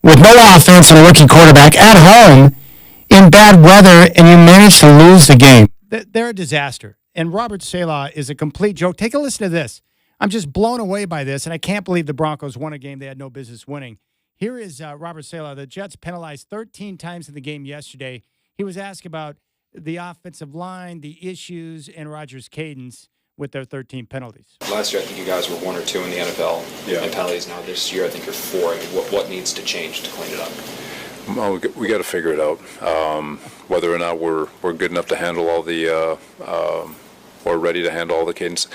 with no offense and a rookie quarterback at home in bad weather, and you managed to lose the game. They're a disaster. And Robert Saleh is a complete joke. Take a listen to this. I'm just blown away by this, and I can't believe the Broncos won a game they had no business winning. Here is Robert Saleh. The Jets penalized 13 times in the game yesterday. He was asked about the offensive line, the issues, and Rodgers' cadence with their 13 penalties. Last year, I think you guys were 1 or 2 in the NFL in penalties. Now this year, I think you're 4. I mean, what needs to change to clean it up? Well, we got to figure it out. Whether or not we're good enough to handle all the or ready to handle all the cadence.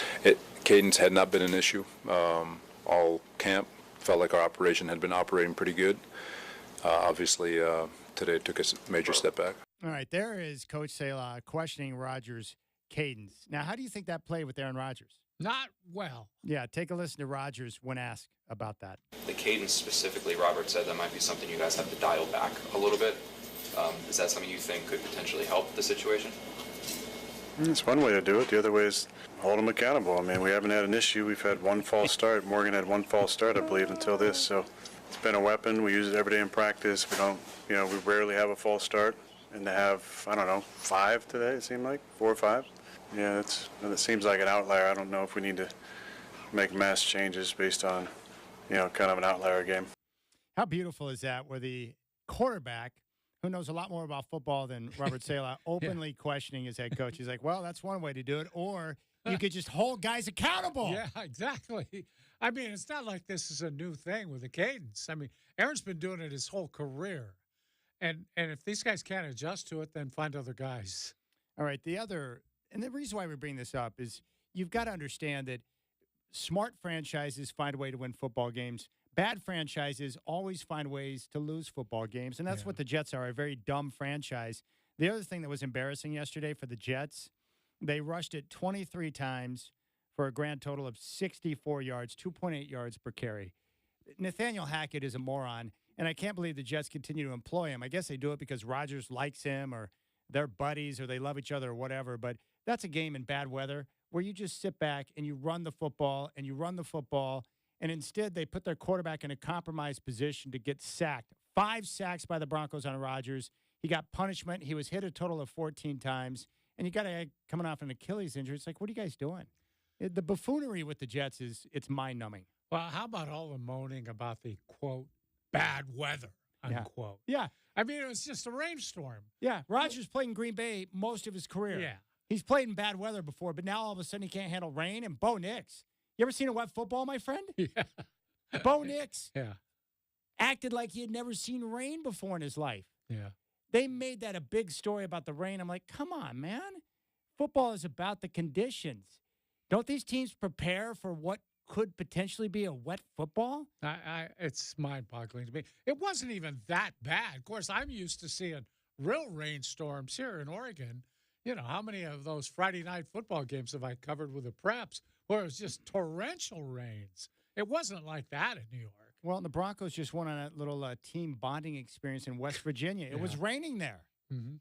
Cadence had not been an issue all camp. Felt like our operation had been operating pretty good. Obviously, today it took a major step back. All right, there is Coach Saleh questioning Rodgers' cadence. Now, how do you think that played with Aaron Rodgers? Not well. Yeah, take a listen to Rodgers when asked about that. The cadence specifically, Robert said that might be something you guys have to dial back a little bit. Is that something you think could potentially help the situation? It's one way to do it. The other way is hold them accountable. I mean, we haven't had an issue. We've had one false start. Morgan had one false start, I believe, until this. So it's been a weapon. We use it every day in practice. We don't, we rarely have a false start. And to have, 5 today, it seemed like, 4 or 5. Yeah, it seems like an outlier. I don't know if we need to make mass changes based on, kind of an outlier game. How beautiful is that where the quarterback, who knows a lot more about football than Robert Saleh, openly questioning his head coach. He's like, well, that's one way to do it. Or you could just hold guys accountable. Yeah, exactly. I mean, it's not like this is a new thing with the cadence. I mean, Aaron's been doing it his whole career. And if these guys can't adjust to it, then find other guys. All right, and the reason why we bring this up is you've got to understand that smart franchises find a way to win football games. Bad franchises always find ways to lose football games, and that's what the Jets are, a very dumb franchise. The other thing that was embarrassing yesterday for the Jets, they rushed it 23 times for a grand total of 64 yards, 2.8 yards per carry. Nathaniel Hackett is a moron, and I can't believe the Jets continue to employ him. I guess they do it because Rodgers likes him or they're buddies or they love each other or whatever, but that's a game in bad weather where you just sit back and you run the football and you run the football, and instead they put their quarterback in a compromised position to get sacked. 5 sacks by the Broncos on Rodgers. He got punishment. He was hit a total of 14 times, and you got a guy coming off an Achilles injury. It's like, what are you guys doing? The buffoonery with the Jets it's mind-numbing. Well, how about all the moaning about the, quote, bad weather, unquote? Yeah. I mean, it was just a rainstorm. Yeah. Rodgers played in Green Bay most of his career. Yeah. He's played in bad weather before, but now all of a sudden he can't handle rain. And Bo Nix, you ever seen a wet football, my friend? Yeah. Bo Nix acted like he had never seen rain before in his life. Yeah. They made that a big story about the rain. I'm like, come on, man. Football is about the conditions. Don't these teams prepare for what could potentially be a wet football? It's mind-boggling to me. It wasn't even that bad. Of course, I'm used to seeing real rainstorms here in Oregon. How many of those Friday night football games have I covered with the Preps where it was just torrential rains? It wasn't like that in New York. Well, and the Broncos just went on a little team bonding experience in West Virginia. It was raining there. Mm-hmm.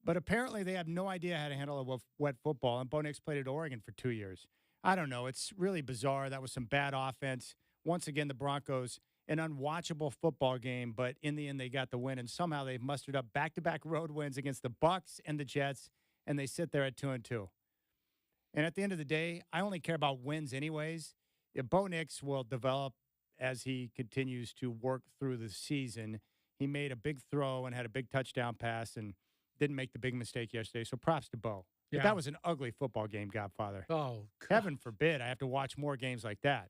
But apparently they have no idea how to handle a wet football, and Bo Nix played at Oregon for 2 years. I don't know. It's really bizarre. That was some bad offense. Once again, the Broncos, an unwatchable football game, but in the end they got the win, and somehow they've mustered up back-to-back road wins against the Bucs and the Jets, and they sit there at 2-2. And at the end of the day, I only care about wins anyways. If Bo Nix will develop as he continues to work through the season. He made a big throw and had a big touchdown pass and didn't make the big mistake yesterday. So props to Bo. But that was an ugly football game, Godfather. Oh, God. Heaven forbid I have to watch more games like that.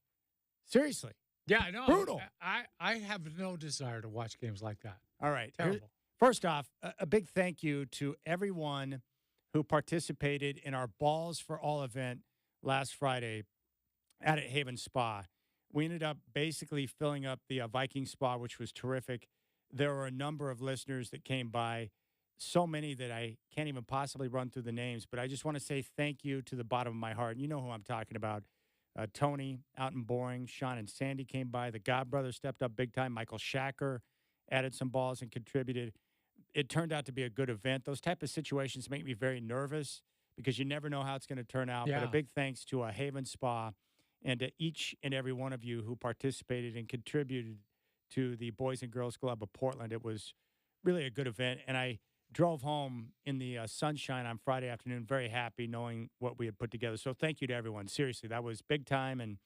Seriously. Yeah, I know. Brutal. I have no desire to watch games like that. All right. Terrible. First off, a big thank you to everyone who participated in our Balls for All event last Friday at Haven Spa. We ended up basically filling up the Viking Spa, which was terrific. There were a number of listeners that came by, so many that I can't even possibly run through the names, but I just want to say thank you to the bottom of my heart. And you know who I'm talking about. Tony out in Boring, Sean and Sandy came by. The God Brothers stepped up big time. Michael Shacker added some balls and contributed. It turned out to be a good event. Those type of situations make me very nervous because you never know how it's going to turn out. Yeah. But a big thanks to Haven Spa and to each and every one of you who participated and contributed to the Boys and Girls Club of Portland. It was really a good event, and I drove home in the sunshine on Friday afternoon, very happy knowing what we had put together. So thank you to everyone. Seriously, that was big time, and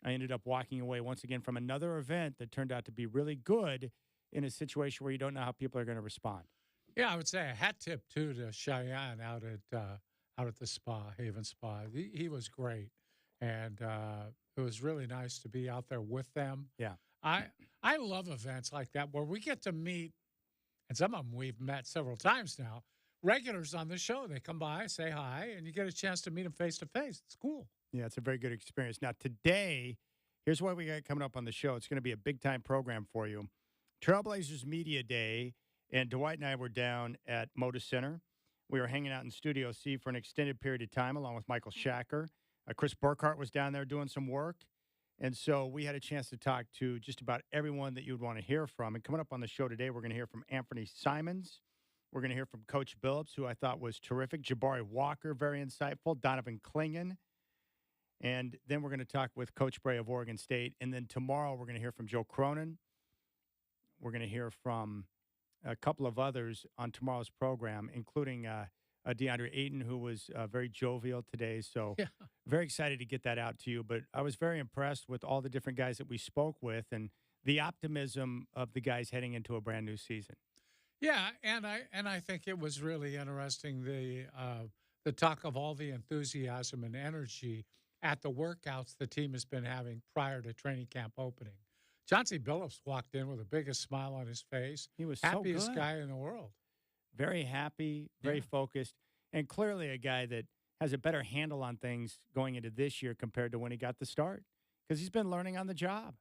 I ended up walking away once again from another event that turned out to be really good in a situation where you don't know how people are going to respond. Yeah, I would say a hat tip too to Cheyenne out at the spa, Haven Spa. He was great, and it was really nice to be out there with them. Yeah, I love events like that where we get to meet, and some of them we've met several times now. Regulars on the show, they come by, say hi, and you get a chance to meet them face to face. It's cool. Yeah, it's a very good experience. Now, today, here's what we got coming up on the show. It's going to be a big-time program for you. Trailblazers Media Day, and Dwight and I were down at Moda Center. We were hanging out in Studio C for an extended period of time, along with Michael Shacker. Chris Burkhart was down there doing some work. And so we had a chance to talk to just about everyone that you would want to hear from. And coming up on the show today, we're going to hear from Anthony Simons. We're going to hear from Coach Billups, who I thought was terrific. Jabari Walker, very insightful. Donovan Clingan. And then we're going to talk with Coach Bray of Oregon State. And then tomorrow we're going to hear from Joe Cronin. We're going to hear from a couple of others on tomorrow's program, including DeAndre Ayton, who was very jovial today. So very excited to get that out to you. But I was very impressed with all the different guys that we spoke with and the optimism of the guys heading into a brand new season. Yeah, and I think it was really interesting, the talk of all the enthusiasm and energy at the workouts the team has been having prior to training camp opening. Chauncey Billups walked in with the biggest smile on his face. He was happiest so good. guy in the world. Very happy, very focused, and clearly a guy that has a better handle on things going into this year compared to when he got the start, because he's been learning on the job.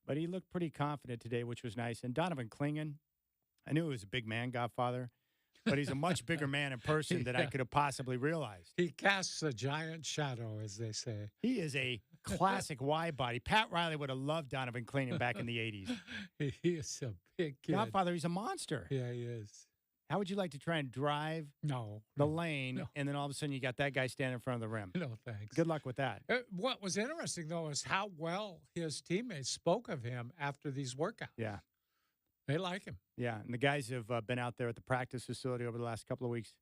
But he looked pretty confident today, which was nice. And Donovan Clingan, I knew he was a big man, Godfather, but he's a much bigger man in person than I could have possibly realized. He casts a giant shadow, as they say. He is a classic wide body. Pat Riley would have loved Donovan Clingan back in the 80s. He is a big kid. Godfather, he's a monster. Yeah, he is. How would you like to try and drive the lane, and then all of a sudden you got that guy standing in front of the rim? No, thanks. Good luck with that. What was interesting, though, is how well his teammates spoke of him after these workouts. Yeah. They like him. Yeah, and the guys have been out there at the practice facility over the last couple of weeks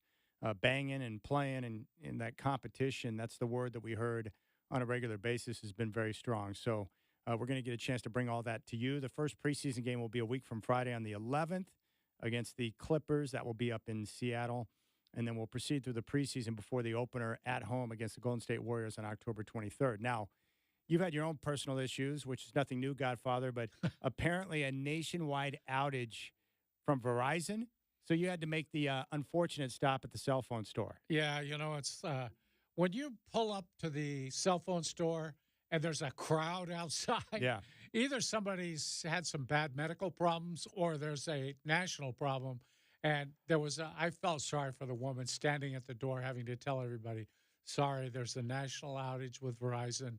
banging and playing, and in that competition, that's the word that we heard on a regular basis, has been very strong. So we're going to get a chance to bring all that to you. The first preseason game will be a week from Friday on the 11th against the Clippers. That will be up in Seattle. And then we'll proceed through the preseason before the opener at home against the Golden State Warriors on October 23rd. Now, you've had your own personal issues, which is nothing new, Godfather, but apparently a nationwide outage from Verizon. So you had to make the unfortunate stop at the cell phone store. Yeah, it's when you pull up to the cell phone store and there's a crowd outside, either somebody's had some bad medical problems or there's a national problem. And I felt sorry for the woman standing at the door having to tell everybody, sorry, there's a national outage with Verizon.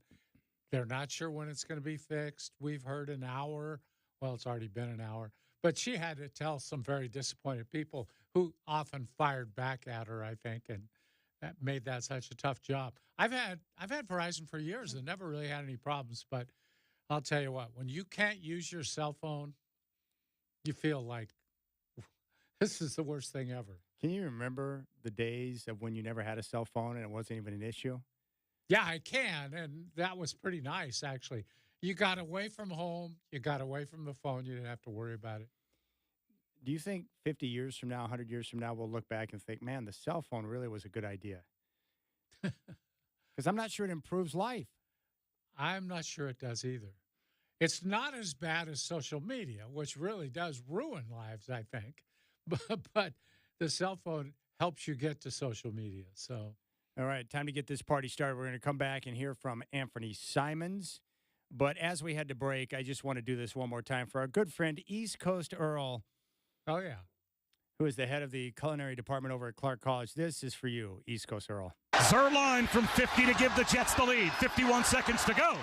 They're not sure when it's going to be fixed. We've heard an hour. Well, it's already been an hour. But she had to tell some very disappointed people who often fired back at her, I think, and that made that such a tough job. I've had Verizon for years and never really had any problems. But I'll tell you what, when you can't use your cell phone, you feel like this is the worst thing ever. Can you remember the days of when you never had a cell phone and it wasn't even an issue? Yeah, I can, and that was pretty nice, actually. You got away from home, you got away from the phone, you didn't have to worry about it. Do you think 50 years from now, 100 years from now, we'll look back and think, man, the cell phone really was a good idea? Because I'm not sure it improves life. I'm not sure it does either. It's not as bad as social media, which really does ruin lives, I think. But the cell phone helps you get to social media, so... All right, time to get this party started. We're going to come back and hear from Anthony Simons. But as we head to break, I just want to do this one more time for our good friend, East Coast Earl. Oh, yeah. Who is the head of the culinary department over at Clark College. This is for you, East Coast Earl. Zerline from 50 to give the Jets the lead. 51 seconds to go.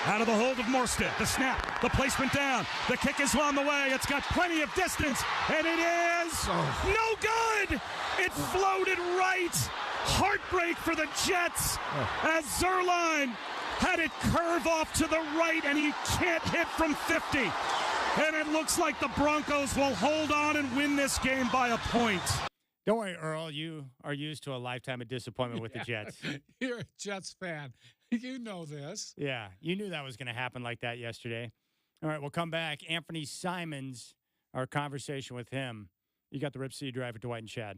Out of the hold of Morstead. The snap, the placement down. The kick is on the way. It's got plenty of distance, and it is no good. It floated right. Heartbreak for the Jets as Zerline had it curve off to the right, and he can't hit from 50. and it looks like the Broncos will hold on and win this game by a point. Don't worry, Earl. You are used to a lifetime of disappointment with the Jets. You're a Jets fan. You know this. Yeah, you knew that was going to happen like that yesterday. All right, we'll come back. Anthony Simons, our conversation with him. You got the Rip City Drive with Dwight and Chad.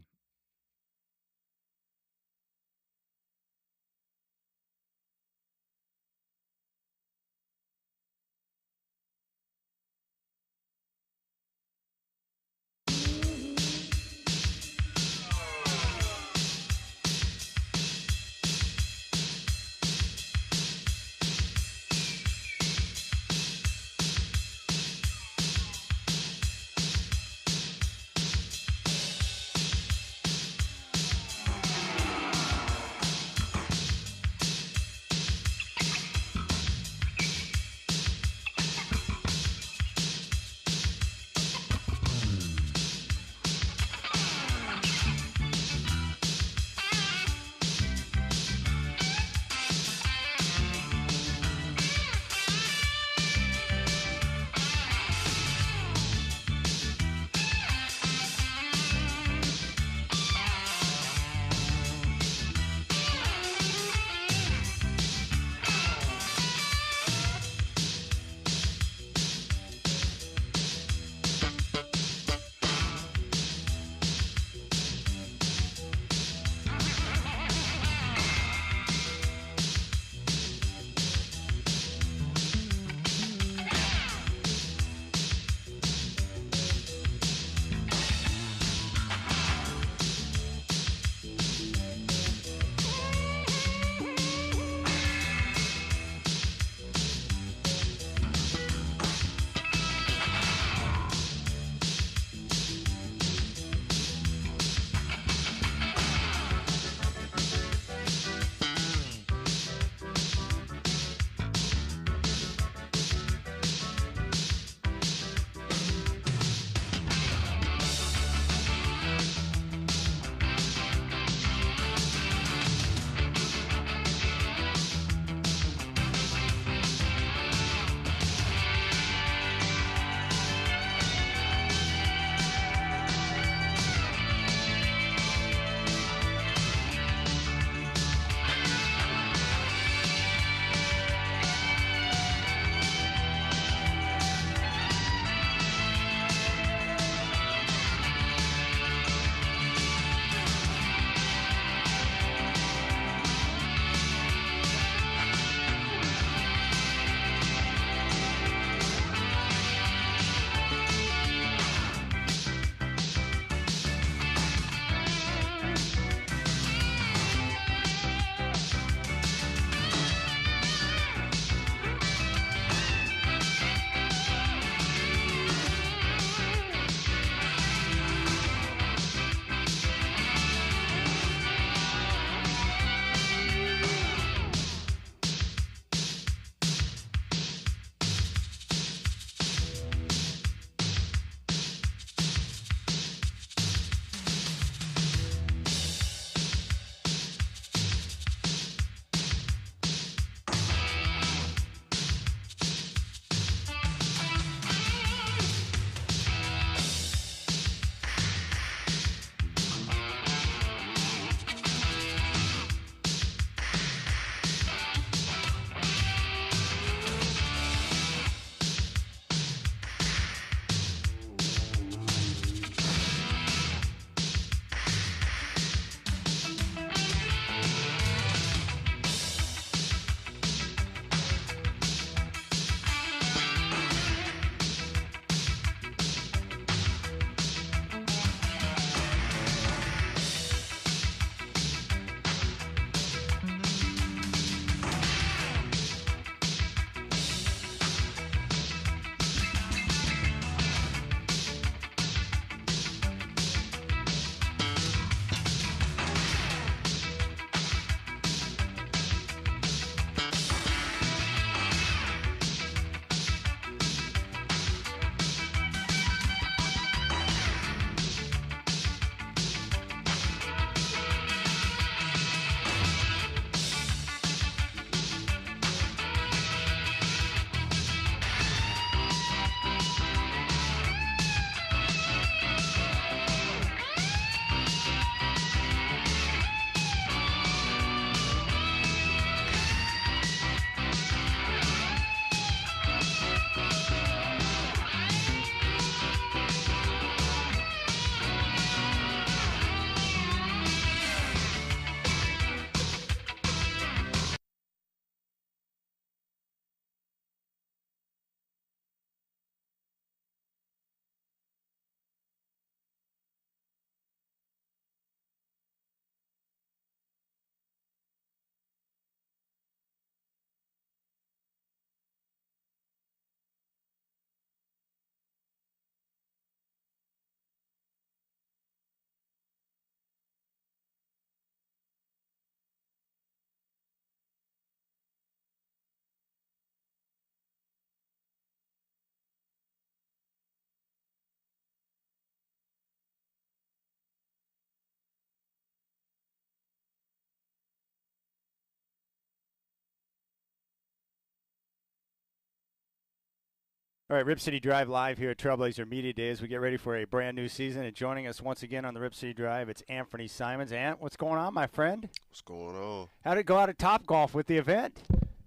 All right, Rip City Drive live here at Trailblazer Media Day as we get ready for a brand new season. And joining us once again on the Rip City Drive, it's Anthony Simons. Ant, what's going on, my friend? What's going on? How did it go out at Topgolf with the event?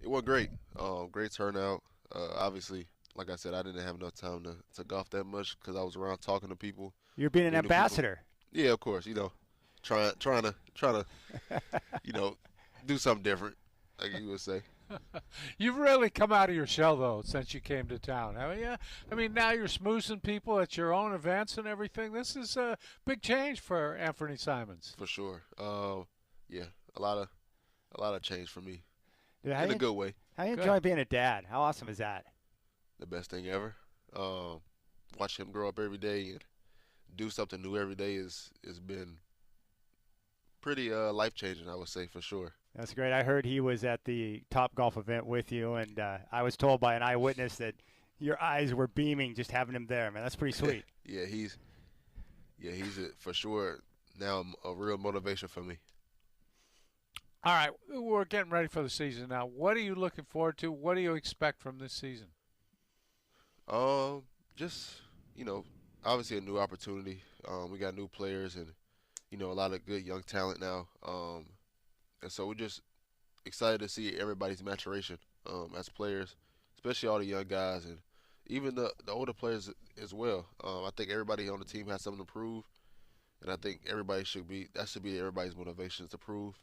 It went great. Great turnout. Obviously, like I said, I didn't have enough time to golf that much because I was around talking to people. You're being an meeting people. ambassador. Yeah, of course. Trying to do something different, like you would say. You've really come out of your shell, though, since you came to town, haven't you? I mean, now you're smoozing people at your own events and everything. This is a big change for Anthony Simons. For sure. Yeah, a lot of change for me Dude, in a good way. How you enjoy being a dad? How awesome is that? The best thing ever. Watch him grow up every day and do something new every day has been pretty life changing, I would say, for sure. That's great. I heard he was at the Topgolf event with you, and I was told by an eyewitness that your eyes were beaming just having him there, man. That's pretty sweet. Yeah, he's for sure now a real motivation for me. All right, we're getting ready for the season now. What are you looking forward to? What do you expect from this season? Just, obviously a new opportunity. We got new players and, a lot of good young talent now. And so we're just excited to see everybody's maturation as players, especially all the young guys and even the older players as well. I think everybody on the team has something to prove, and I think that should be everybody's motivation to prove,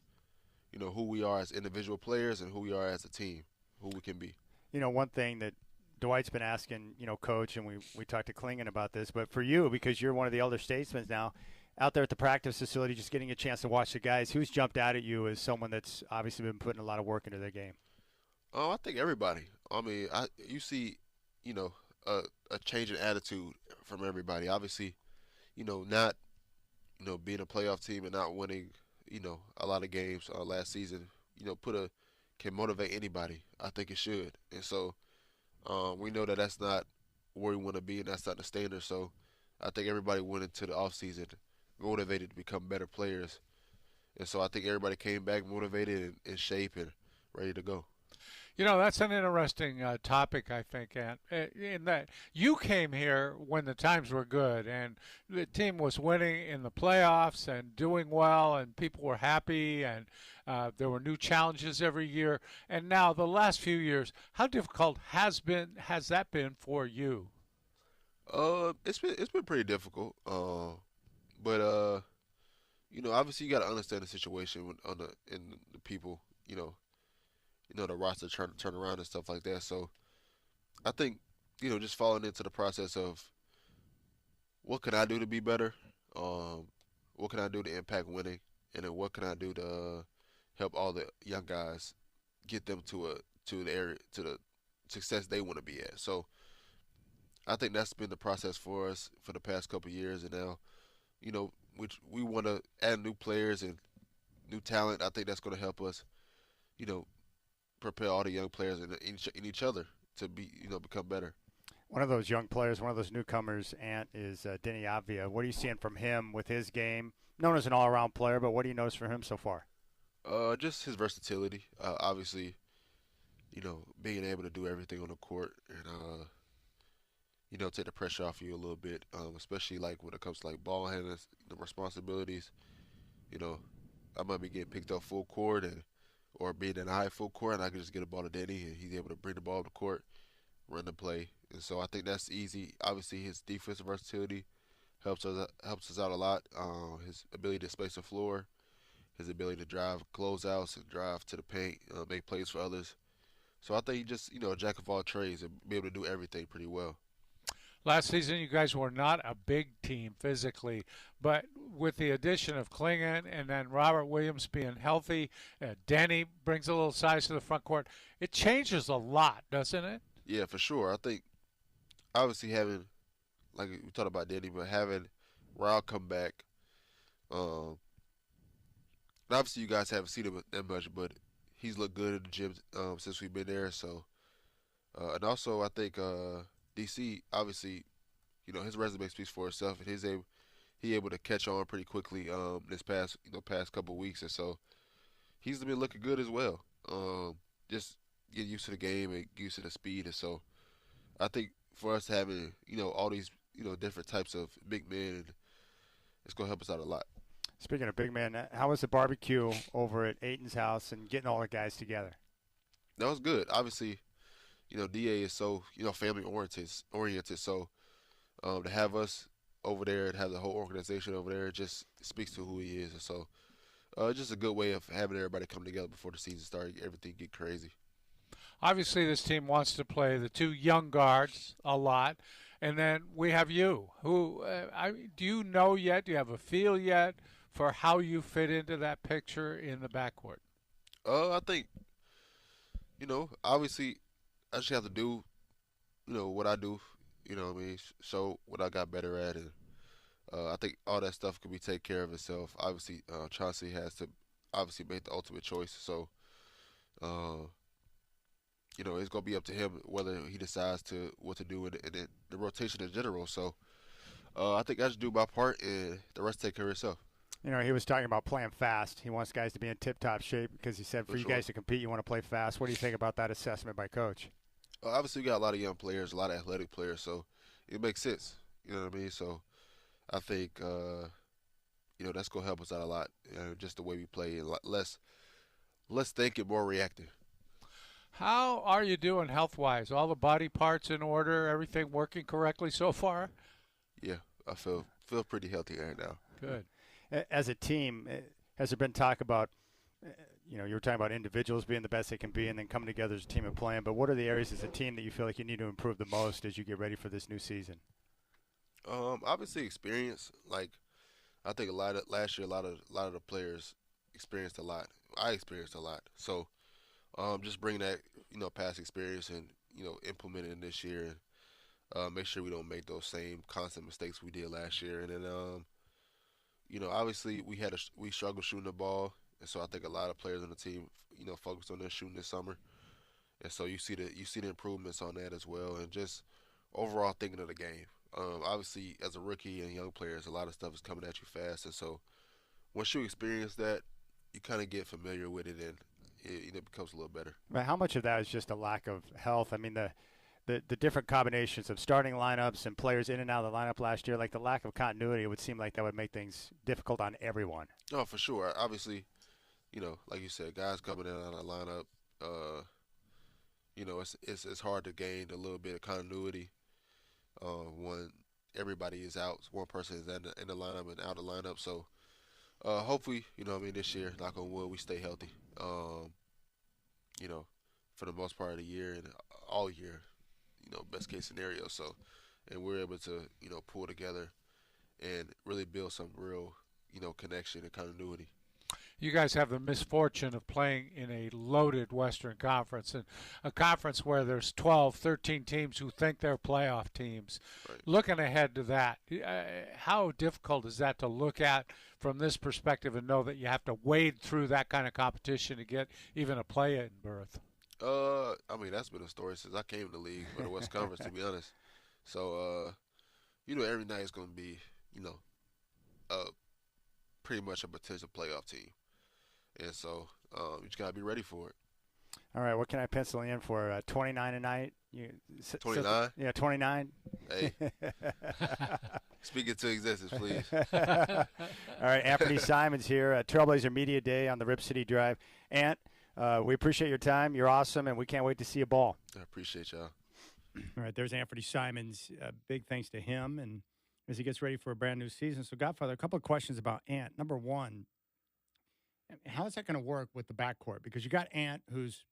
who we are as individual players and who we are as a team, who we can be. One thing that Dwight's been asking, Coach, and we talked to Klingon about this, but for you, because you're one of the elder statesmen now, out there at the practice facility, just getting a chance to watch the guys, who's jumped out at you as someone that's obviously been putting a lot of work into their game? I think everybody. I mean, you see, a change in attitude from everybody. Obviously, not, being a playoff team and not winning, a lot of games last season, can motivate anybody. I think it should. And so we know that that's not where we want to be and that's not the standard. So I think everybody went into the offseason motivated to become better players. And so I think everybody came back motivated and in shape and ready to go. That's an interesting topic, I think, Ant, in that you came here when the times were good and the team was winning in the playoffs and doing well and people were happy and there were new challenges every year. And now the last few years, how difficult has that been for you? It's been pretty difficult. But obviously you got to understand the situation in the people, the roster trying to turn around and stuff like that. So I think, just falling into the process of what can I do to be better? What can I do to impact winning? And then what can I do to help all the young guys get them to the success they want to be at? So I think that's been the process for us for the past couple of years, and now, which we want to add new players and new talent. I think that's going to help us, prepare all the young players in each other to be, become better. One of those young players, one of those newcomers, Ant, is Denny Avdia. What are you seeing from him with his game? Known as an all-around player, but what do you notice from him so far? Just his versatility. Obviously, being able to do everything on the court and take the pressure off you a little bit, especially like when it comes to like ball handling, the responsibilities. I might be getting picked up full court or being in a high full court, and I can just get a ball to Denny, and he's able to bring the ball to the court, run the play, and so I think that's easy. Obviously, his defensive versatility helps us out a lot. His ability to space the floor, his ability to drive closeouts and drive to the paint, make plays for others. So I think he just a jack of all trades and be able to do everything pretty well. Last season, you guys were not a big team physically, but with the addition of Klingon and then Robert Williams being healthy, Denny brings a little size to the front court. It changes a lot, doesn't it? Yeah, for sure. I think obviously having, like we talked about Denny, but having Raul come back, obviously you guys haven't seen him that much, but he's looked good in the gym since we've been there. So, and also I think DC, obviously, his resume speaks for itself, and he able to catch on pretty quickly this past couple of weeks, and so he's been looking good as well. Just get used to the game and get used to the speed, and so I think for us having, all these, different types of big men, and it's going to help us out a lot. Speaking of big man, how was the barbecue over at Aiton's house and getting all the guys together? That was good. Obviously, DA is so, family oriented. So to have us over there and have the whole organization over there just speaks to who he is. And so just a good way of having everybody come together before the season starts, everything get crazy. Obviously, this team wants to play the two young guards a lot. And then we have you, who do you know yet? Do you have a feel yet for how you fit into that picture in the backcourt? I think, obviously, I just have to do, what I do. Show what I got better at, and I think all that stuff can be taken care of itself. Obviously, Chauncey has to obviously make the ultimate choice. So, it's gonna be up to him whether he decides what to do with it, and then the rotation in general. So, I think I should do my part, and the rest take care of itself. He was talking about playing fast. He wants guys to be in tip-top shape because he said for you guys to compete, you want to play fast. What do you think about that assessment by Coach? Obviously, we got a lot of young players, a lot of athletic players, so it makes sense. You know what I mean? So I think, that's going to help us out a lot, just the way we play, a lot less thinking, more reacting. How are you doing health-wise? All the body parts in order, everything working correctly so far? Yeah, I feel pretty healthy right now. Good. As a team, has there been talk about, you were talking about individuals being the best they can be and then coming together as a team and playing, but what are the areas as a team that you feel like you need to improve the most as you get ready for this new season? Obviously experience. Like, I think last year, a lot of the players experienced a lot. I experienced a lot. So, just bring that, past experience and, implement it in this year and make sure we don't make those same constant mistakes we did last year. And then, obviously we struggled shooting the ball, and so I think a lot of players on the team, focused on their shooting this summer, and so you see the improvements on that as well, and just overall thinking of the game. Obviously, as a rookie and young players, a lot of stuff is coming at you fast, and so once you experience that, you kind of get familiar with it, and it becomes a little better. But how much of that is just a lack of health? I mean, the different combinations of starting lineups and players in and out of the lineup last year, like the lack of continuity, it would seem like that would make things difficult on everyone. Oh, for sure. Obviously, like you said, guys coming in and out of the lineup, it's hard to gain a little bit of continuity when everybody is out. One person is in the lineup and out of the lineup. So hopefully, this year, knock on wood, we stay healthy. For the most part of the year and all year, best case scenario. So, and we're able to, pull together and really build some real, connection and continuity. You guys have the misfortune of playing in a loaded Western Conference, and a conference where there's 12, 13 teams who think they're playoff teams. Right. Looking ahead to that, how difficult is that to look at from this perspective and know that you have to wade through that kind of competition to get even a play-in berth? That's been a story since I came to the league for the West Conference, to be honest. So, every night is going to be, pretty much a potential playoff team. And so, you just got to be ready for it. All right, what can I pencil in for 29 tonight? 29? Yeah, 29. Hey. Speak it to existence, please. All right, Anthony Simons here at Trailblazer Media Day on the Rip City Drive. Ant, we appreciate your time. You're awesome, and we can't wait to see a ball. I appreciate y'all. All right, there's Anthony Simons. Big thanks to him, and as he gets ready for a brand new season. So, Godfather, a couple of questions about Ant. Number one, how is that going to work with the backcourt? Because you got Ant, who's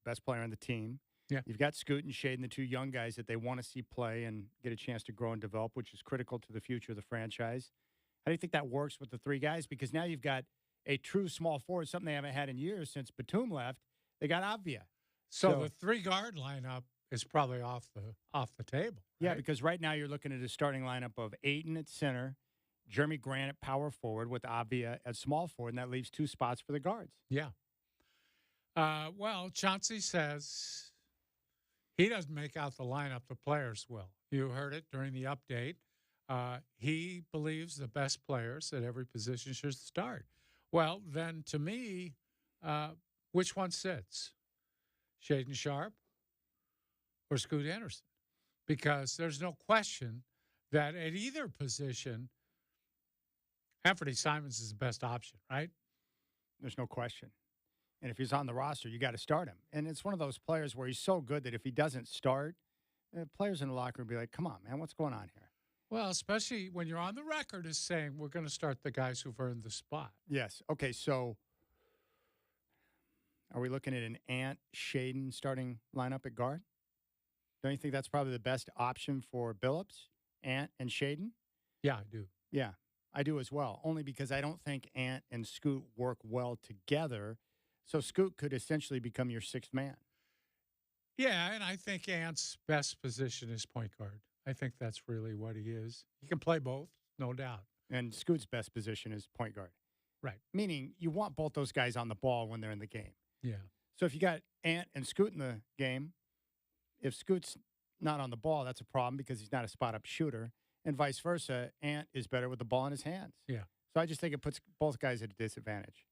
the best player on the team. Yeah. You've got Scoot and Shaden, the two young guys that they want to see play and get a chance to grow and develop, which is critical to the future of the franchise. How do you think that works with the three guys? Because now you've got a true small forward, something they haven't had in years since Batum left. They got Avdia. So the three-guard lineup is probably off the table. Yeah, right? because right now you're looking at a starting lineup of Ayton at center, Jeremy Grant at power forward with Avdia at small forward, and that leaves two spots for the guards. Yeah. Well, Chauncey says he doesn't make out the lineup. The players will. You heard it during the update. He believes the best players at every position should start. Well, then to me, which one sits? Shaden Sharp or Scoot Henderson? because there's no question that at either position, Anthony Simons is the best option, right? There's no question. And if he's on the roster, you got to start him. And it's one of those players where he's so good that if he doesn't start, players in the locker room be like, come on, man, what's going on here? Well, especially when you're on the record as saying we're going to start the guys who've earned the spot. Yes. Okay, so are we looking at an Ant Shaden starting lineup at guard? Don't you think that's probably the best option for Billups, Ant, and Shaden? Yeah, I do. Yeah, I do as well, only because I don't think Ant and Scoot work well together. So Scoot could essentially become your sixth man. Yeah, and I think Ant's best position is point guard. I think that's really what he is. He can play both, no doubt. And Scoot's best position is point guard. Right. Meaning you want both those guys on the ball when they're in the game. Yeah. So if you got Ant and Scoot in the game, if Scoot's not on the ball, that's a problem because he's not a spot-up shooter. And vice versa, Ant is better with the ball in his hands. Yeah. So I just think it puts both guys at a disadvantage.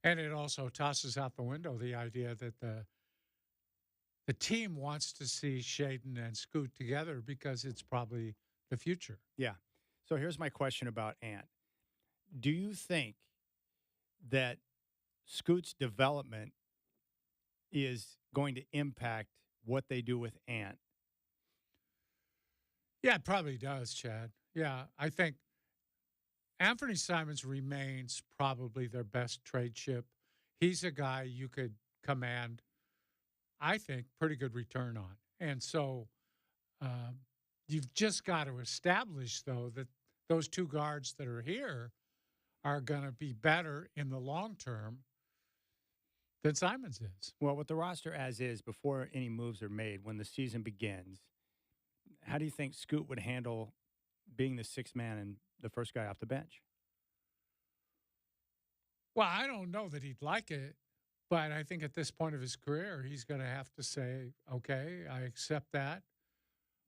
And it also tosses out the window the idea that the team wants to see Shaden and Scoot together because it's probably the future. Yeah. So here's my question about Ant. Do you think that Scoot's development is going to impact what they do with Ant? Yeah, it probably does, Chad. Yeah, I think Anthony Simons remains probably their best trade chip. He's a guy you could command, I think, pretty good return on. And so you've just got to establish, though, that those two guards that are here are going to be better in the long term than Simons is. Well, with the roster as is, before any moves are made, when the season begins, how do you think Scoot would handle being the sixth man and the first guy off the bench? Well, I don't know that he'd like it, but I think at this point of his career, he's going to have to say, okay, I accept that.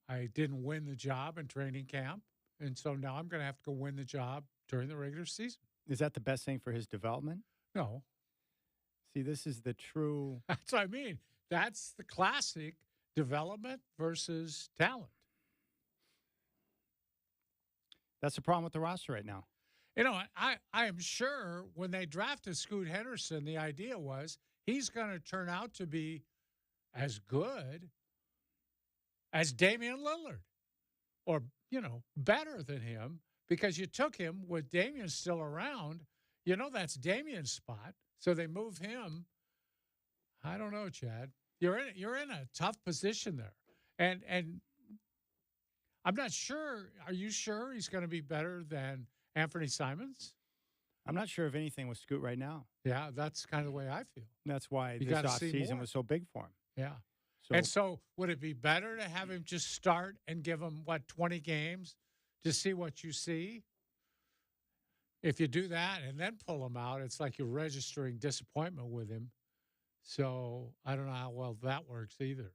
I didn't win the job in training camp, and so now I'm going to have to go win the job during the regular season. Is that the best thing for his development? No. See, this is the true. That's what I mean. That's the classic development versus talent. That's the problem with the roster right now. You know, I am sure when they drafted Scoot Henderson, the idea was he's going to turn out to be as good as Damian Lillard or, you know, better than him because you took him with Damian still around. You know, that's Damian's spot. So they move him. I don't know, Chad. You're in a tough position there. And I'm not sure. Are you sure he's going to be better than Anthony Simons? I'm not sure of anything with Scoot right now. Yeah, that's kind of the way I feel. That's why You this gotta see offseason more. was so big for him. Yeah. So, And so would it be better to have him just start and give him, 20 games to see what you see? If you do that and then pull him out, it's like you're registering disappointment with him. So I don't know how well that works either.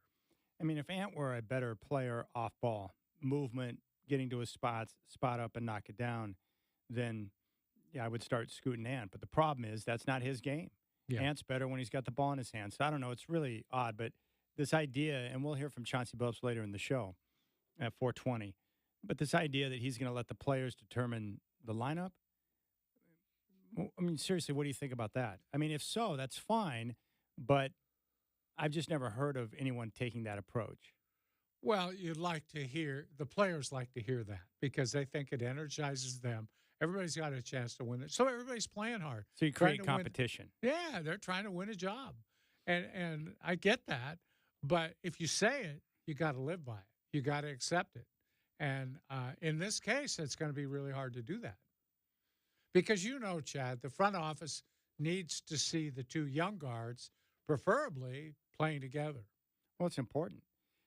I mean, if Ant were a better player off ball, movement, getting to his spot up and knock it down, then, yeah, I would start scooting Ant. But the problem is that's not his game. Yeah. Ant's better when he's got the ball in his hands. So I don't know. It's really odd. But this idea, and we'll hear from Chauncey Billups later in the show at 4:20, but this idea that he's going to let the players determine the lineup, I mean, seriously, what do you think about that? I mean, if so, that's fine. But I've just never heard of anyone taking that approach. Well, you'd like to hear, the players like to hear that because they think it energizes them. Everybody's got a chance to win it. So everybody's playing hard. So you trying create to win- competition. Yeah, they're trying to win a job. And I get that. But if you say it, you got to live by it. You got to accept it. And in this case, it's going to be really hard to do that. Because you know, Chad, the front office needs to see the two young guards, preferably playing together. Well, it's important.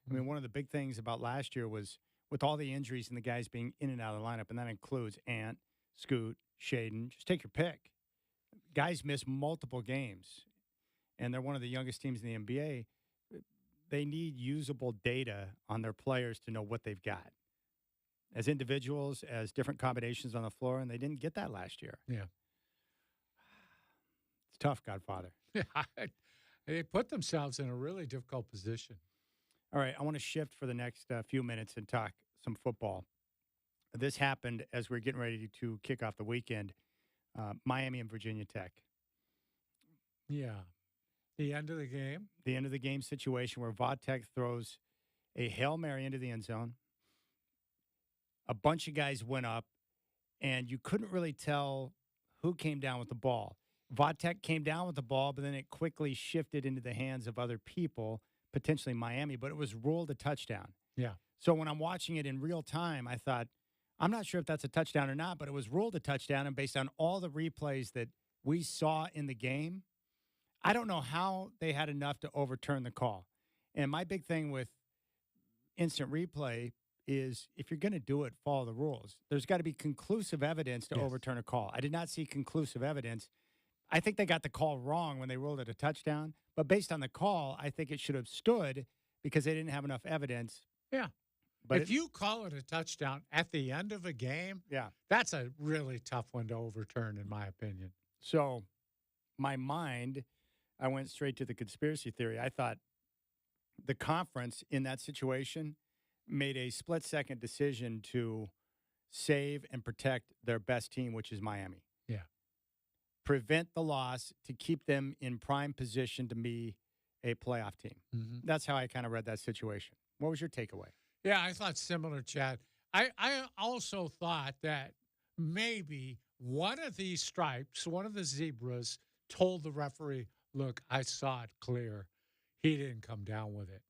I mean, one of the big things about last year was with all the injuries and the guys being in and out of the lineup, and that includes Ant, Scoot, Shaden. Just take your pick. Guys miss multiple games, and they're one of the youngest teams in the NBA. They need usable data on their players to know what they've got as individuals, as different combinations on the floor, and they didn't get that last year. Yeah. It's tough, Godfather. They put themselves in a really difficult position. All right, I want to shift for the next few minutes and talk some football. This happened as we're getting ready to kick off the weekend. Miami and Virginia Tech. Yeah. The end of the game? The end of the game situation where Vodtech throws a Hail Mary into the end zone. A bunch of guys went up, and you couldn't really tell who came down with the ball. Vodtech came down with the ball, but then it quickly shifted into the hands of other people, potentially Miami, but it was ruled a touchdown. Yeah. So when I'm watching it in real time, I thought, I'm not sure if that's a touchdown or not, but it was ruled a touchdown. And based on all the replays that we saw in the game, I don't know how they had enough to overturn the call. And my big thing with instant replay is if you're going to do it, follow the rules. There's got to be conclusive evidence to overturn a call. I did not see conclusive evidence. I think they got the call wrong when they ruled it a touchdown. But based on the call, I think it should have stood because they didn't have enough evidence. Yeah. But if you call it a touchdown at the end of a game, yeah, that's a really tough one to overturn, in my opinion. So my mind, I went straight to the conspiracy theory. I thought the conference in that situation made a split-second decision to save and protect their best team, which is Miami. Yeah. Prevent the loss to keep them in prime position to be a playoff team. Mm-hmm. That's how I kind of read that situation. What was your takeaway? Yeah, I thought similar, Chad. I also thought that maybe one of these stripes, one of the zebras, told the referee, look, I saw it clear. He didn't come down with it.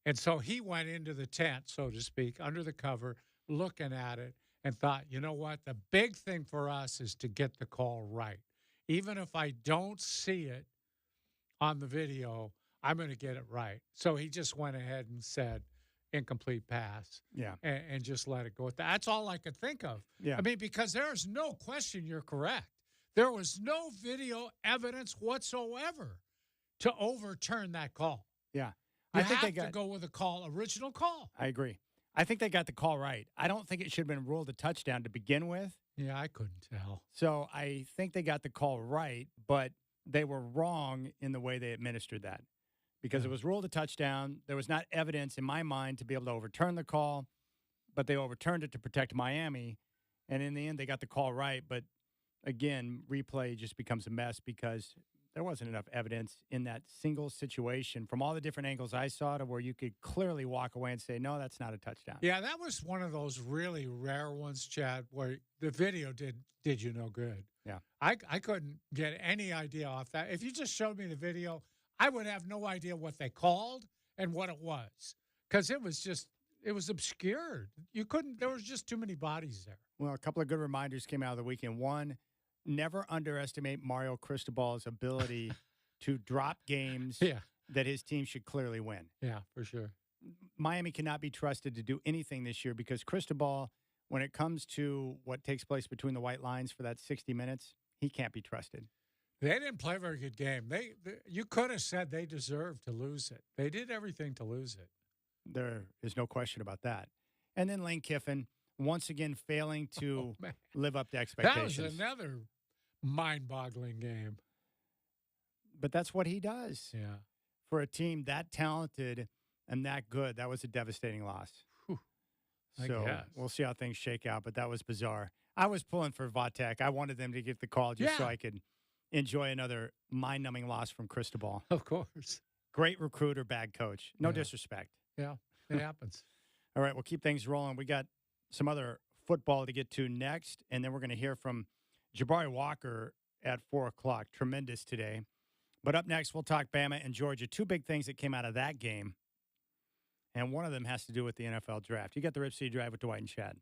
And so he went into the tent, so to speak, under the cover, looking at it and thought, you know what? The big thing for us is to get the call right. Even if I don't see it on the video, I'm going to get it right. So he just went ahead and said, incomplete pass. Yeah. And just let it go. That's all I could think of. Yeah. I mean, because there's no question you're correct. There was no video evidence whatsoever to overturn that call. Yeah. You I think have they got to go with a original call. I agree. I think they got the call right. I don't think it should have been ruled a touchdown to begin with. Yeah, I couldn't tell. So I think they got the call right, but they were wrong in the way they administered that because it was ruled a touchdown. There was not evidence in my mind to be able to overturn the call, but they overturned it to protect Miami. And in the end, they got the call right. But again, replay just becomes a mess because there wasn't enough evidence in that single situation from all the different angles I saw to where you could clearly walk away and say, no, that's not a touchdown. Yeah, that was one of those really rare ones, Chad, where the video did you no good. Yeah. I couldn't get any idea off that. If you just showed me the video, I would have no idea what they called and what it was because it was obscured. There was just too many bodies there. Well, a couple of good reminders came out of the weekend. One, never underestimate Mario Cristobal's ability to drop games that his team should clearly win. Yeah, for sure. Miami cannot be trusted to do anything this year because Cristobal, when it comes to what takes place between the white lines for that 60 minutes, he can't be trusted. They didn't play a very good game. You could have said they deserved to lose it. They did everything to lose it. There is no question about that. And then Lane Kiffin, once again, failing to live up to expectations. That was another mind-boggling game. But that's what he does. Yeah. For a team that talented and that good, that was a devastating loss. I So guess. we'll see how things shake out, but that was bizarre. I was pulling for Vodtech. I wanted them to get the call just so I could enjoy another mind-numbing loss from Cristobal. Of course. Great recruiter, bad coach. No disrespect. Yeah, it happens. All right, we'll keep things rolling. We got some other football to get to next, and then we're going to hear from Jabari Walker at 4 o'clock. Tremendous today. But up next, we'll talk Bama and Georgia. Two big things that came out of that game, and one of them has to do with the NFL draft. You got the Rip City Drive with Dwight and Chad.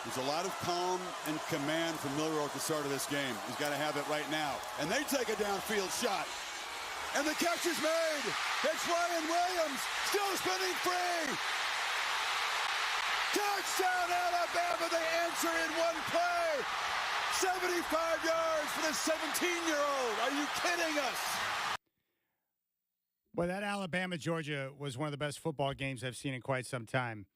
There's a lot of calm and command from Milroe at the start of this game. He's got to have it right now. And they take a downfield shot. And the catch is made. It's Ryan Williams, still spinning free. Touchdown, Alabama. They answer in one play. 75 yards for the 17-year-old. Are you kidding us? Well, that Alabama-Georgia was one of the best football games I've seen in quite some time.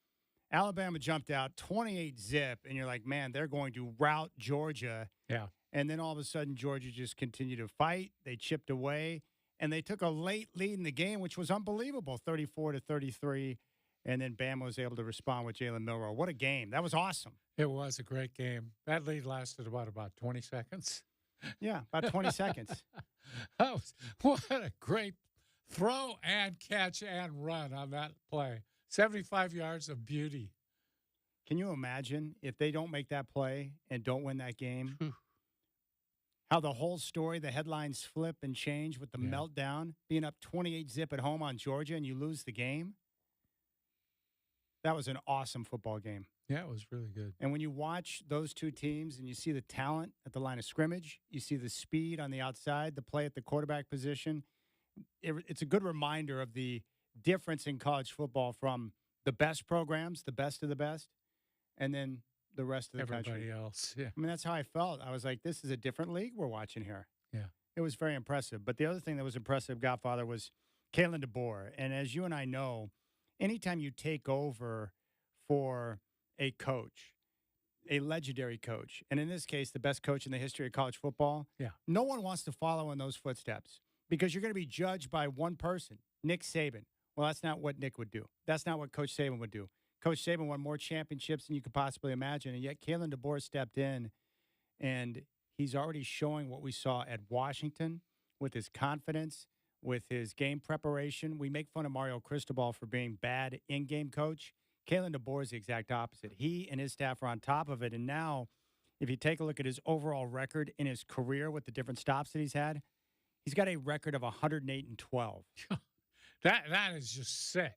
Alabama jumped out 28-zip, and you're like, man, they're going to rout Georgia. Yeah. And then all of a sudden, Georgia just continued to fight. They chipped away, and they took a late lead in the game, which was unbelievable, 34-33. And then Bama was able to respond with Jalen Milroe. What a game. That was awesome. It was a great game. That lead lasted about 20 seconds. Yeah, about 20 seconds. What a great throw and catch and run on that play. 75 yards of beauty. Can you imagine if they don't make that play and don't win that game? How the whole story, the headlines flip and change with the meltdown, being up 28-zip at home on Georgia, and you lose the game? That was an awesome football game. Yeah, it was really good. And when you watch those two teams and you see the talent at the line of scrimmage, you see the speed on the outside, the play at the quarterback position, it's a good reminder of the difference in college football from the best programs, the best of the best, and then the rest of the country. Everybody else, yeah. I mean, that's how I felt. I was like, this is a different league we're watching here. Yeah. It was very impressive. But the other thing that was impressive, Godfather, was Kalen DeBoer. And as you and I know, anytime you take over for a coach, a legendary coach, and in this case, the best coach in the history of college football, no one wants to follow in those footsteps because you're going to be judged by one person, Nick Saban. Well, that's not what Nick would do. That's not what Coach Saban would do. Coach Saban won more championships than you could possibly imagine, and yet Kalen DeBoer stepped in, and he's already showing what we saw at Washington with his confidence, with his game preparation. We make fun of Mario Cristobal for being bad in-game coach. Kalen DeBoer is the exact opposite. He and his staff are on top of it, and now if you take a look at his overall record in his career with the different stops that he's had, he's got a record of 108-12. That is just sick.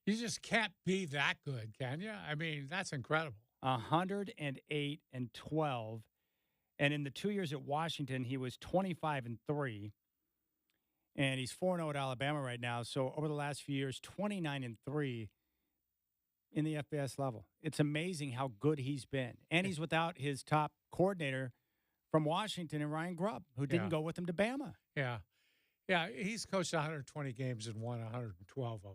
You just can't be that good, can you? I mean, that's incredible. 108-12. And in the 2 years at Washington, he was 25-3. And he's 4-0 at Alabama right now. So over the last few years, 29-3 in the FBS level. It's amazing how good he's been. And he's without his top coordinator from Washington and Ryan Grubb, who didn't go with him to Bama. Yeah. Yeah, he's coached 120 games and won 112 of them.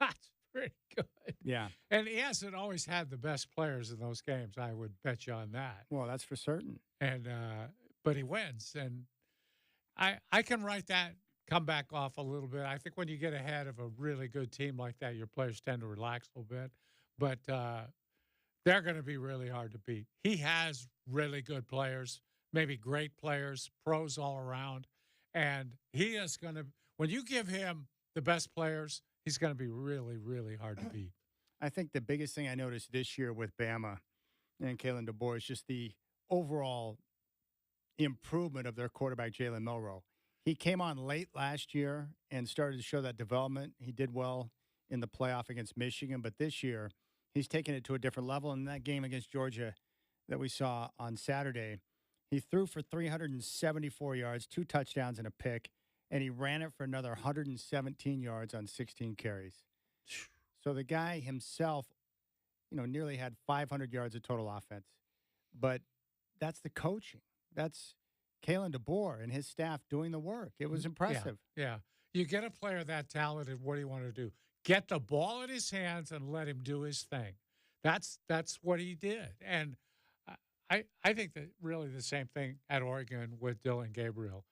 That's pretty good. Yeah. And he hasn't always had the best players in those games. I would bet you on that. Well, that's for certain. And but he wins. And I can write that comeback off a little bit. I think when you get ahead of a really good team like that, your players tend to relax a little bit. But they're going to be really hard to beat. He has really good players, maybe great players, pros all around. And he is going to, when you give him the best players, he's going to be really, really hard to beat. I think the biggest thing I noticed this year with Bama and Kalen DeBoer is just the overall improvement of their quarterback, Jalen Milroe. He came on late last year and started to show that development. He did well in the playoff against Michigan, but this year he's taken it to a different level. In that game against Georgia that we saw on Saturday, he threw for 374 yards, 2 touchdowns and a pick, and he ran it for another 117 yards on 16 carries. So the guy himself, nearly had 500 yards of total offense. But that's the coaching. That's Kalen DeBoer and his staff doing the work. It was impressive. Yeah. You get a player that talented, what do you want to do? Get the ball in his hands and let him do his thing. That's what he did. And I think that really the same thing at Oregon with Dylan Gabriel.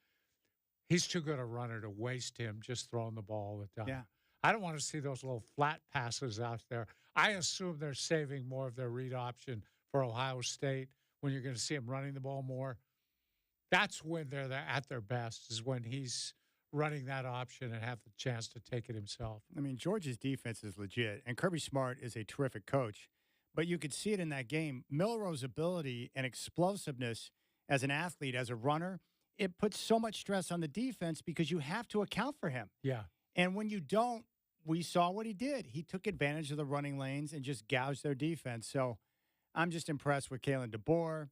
He's too good a runner to waste him just throwing the ball all the time. Yeah. I don't want to see those little flat passes out there. I assume they're saving more of their read option for Ohio State when you're going to see him running the ball more. That's when they're at their best, is when he's running that option and have the chance to take it himself. I mean, Georgia's defense is legit, and Kirby Smart is a terrific coach. But you could see it in that game. Milroe's ability and explosiveness as an athlete, as a runner, it puts so much stress on the defense because you have to account for him. Yeah. And when you don't, we saw what he did. He took advantage of the running lanes and just gouged their defense. So I'm just impressed with Kalen DeBoer.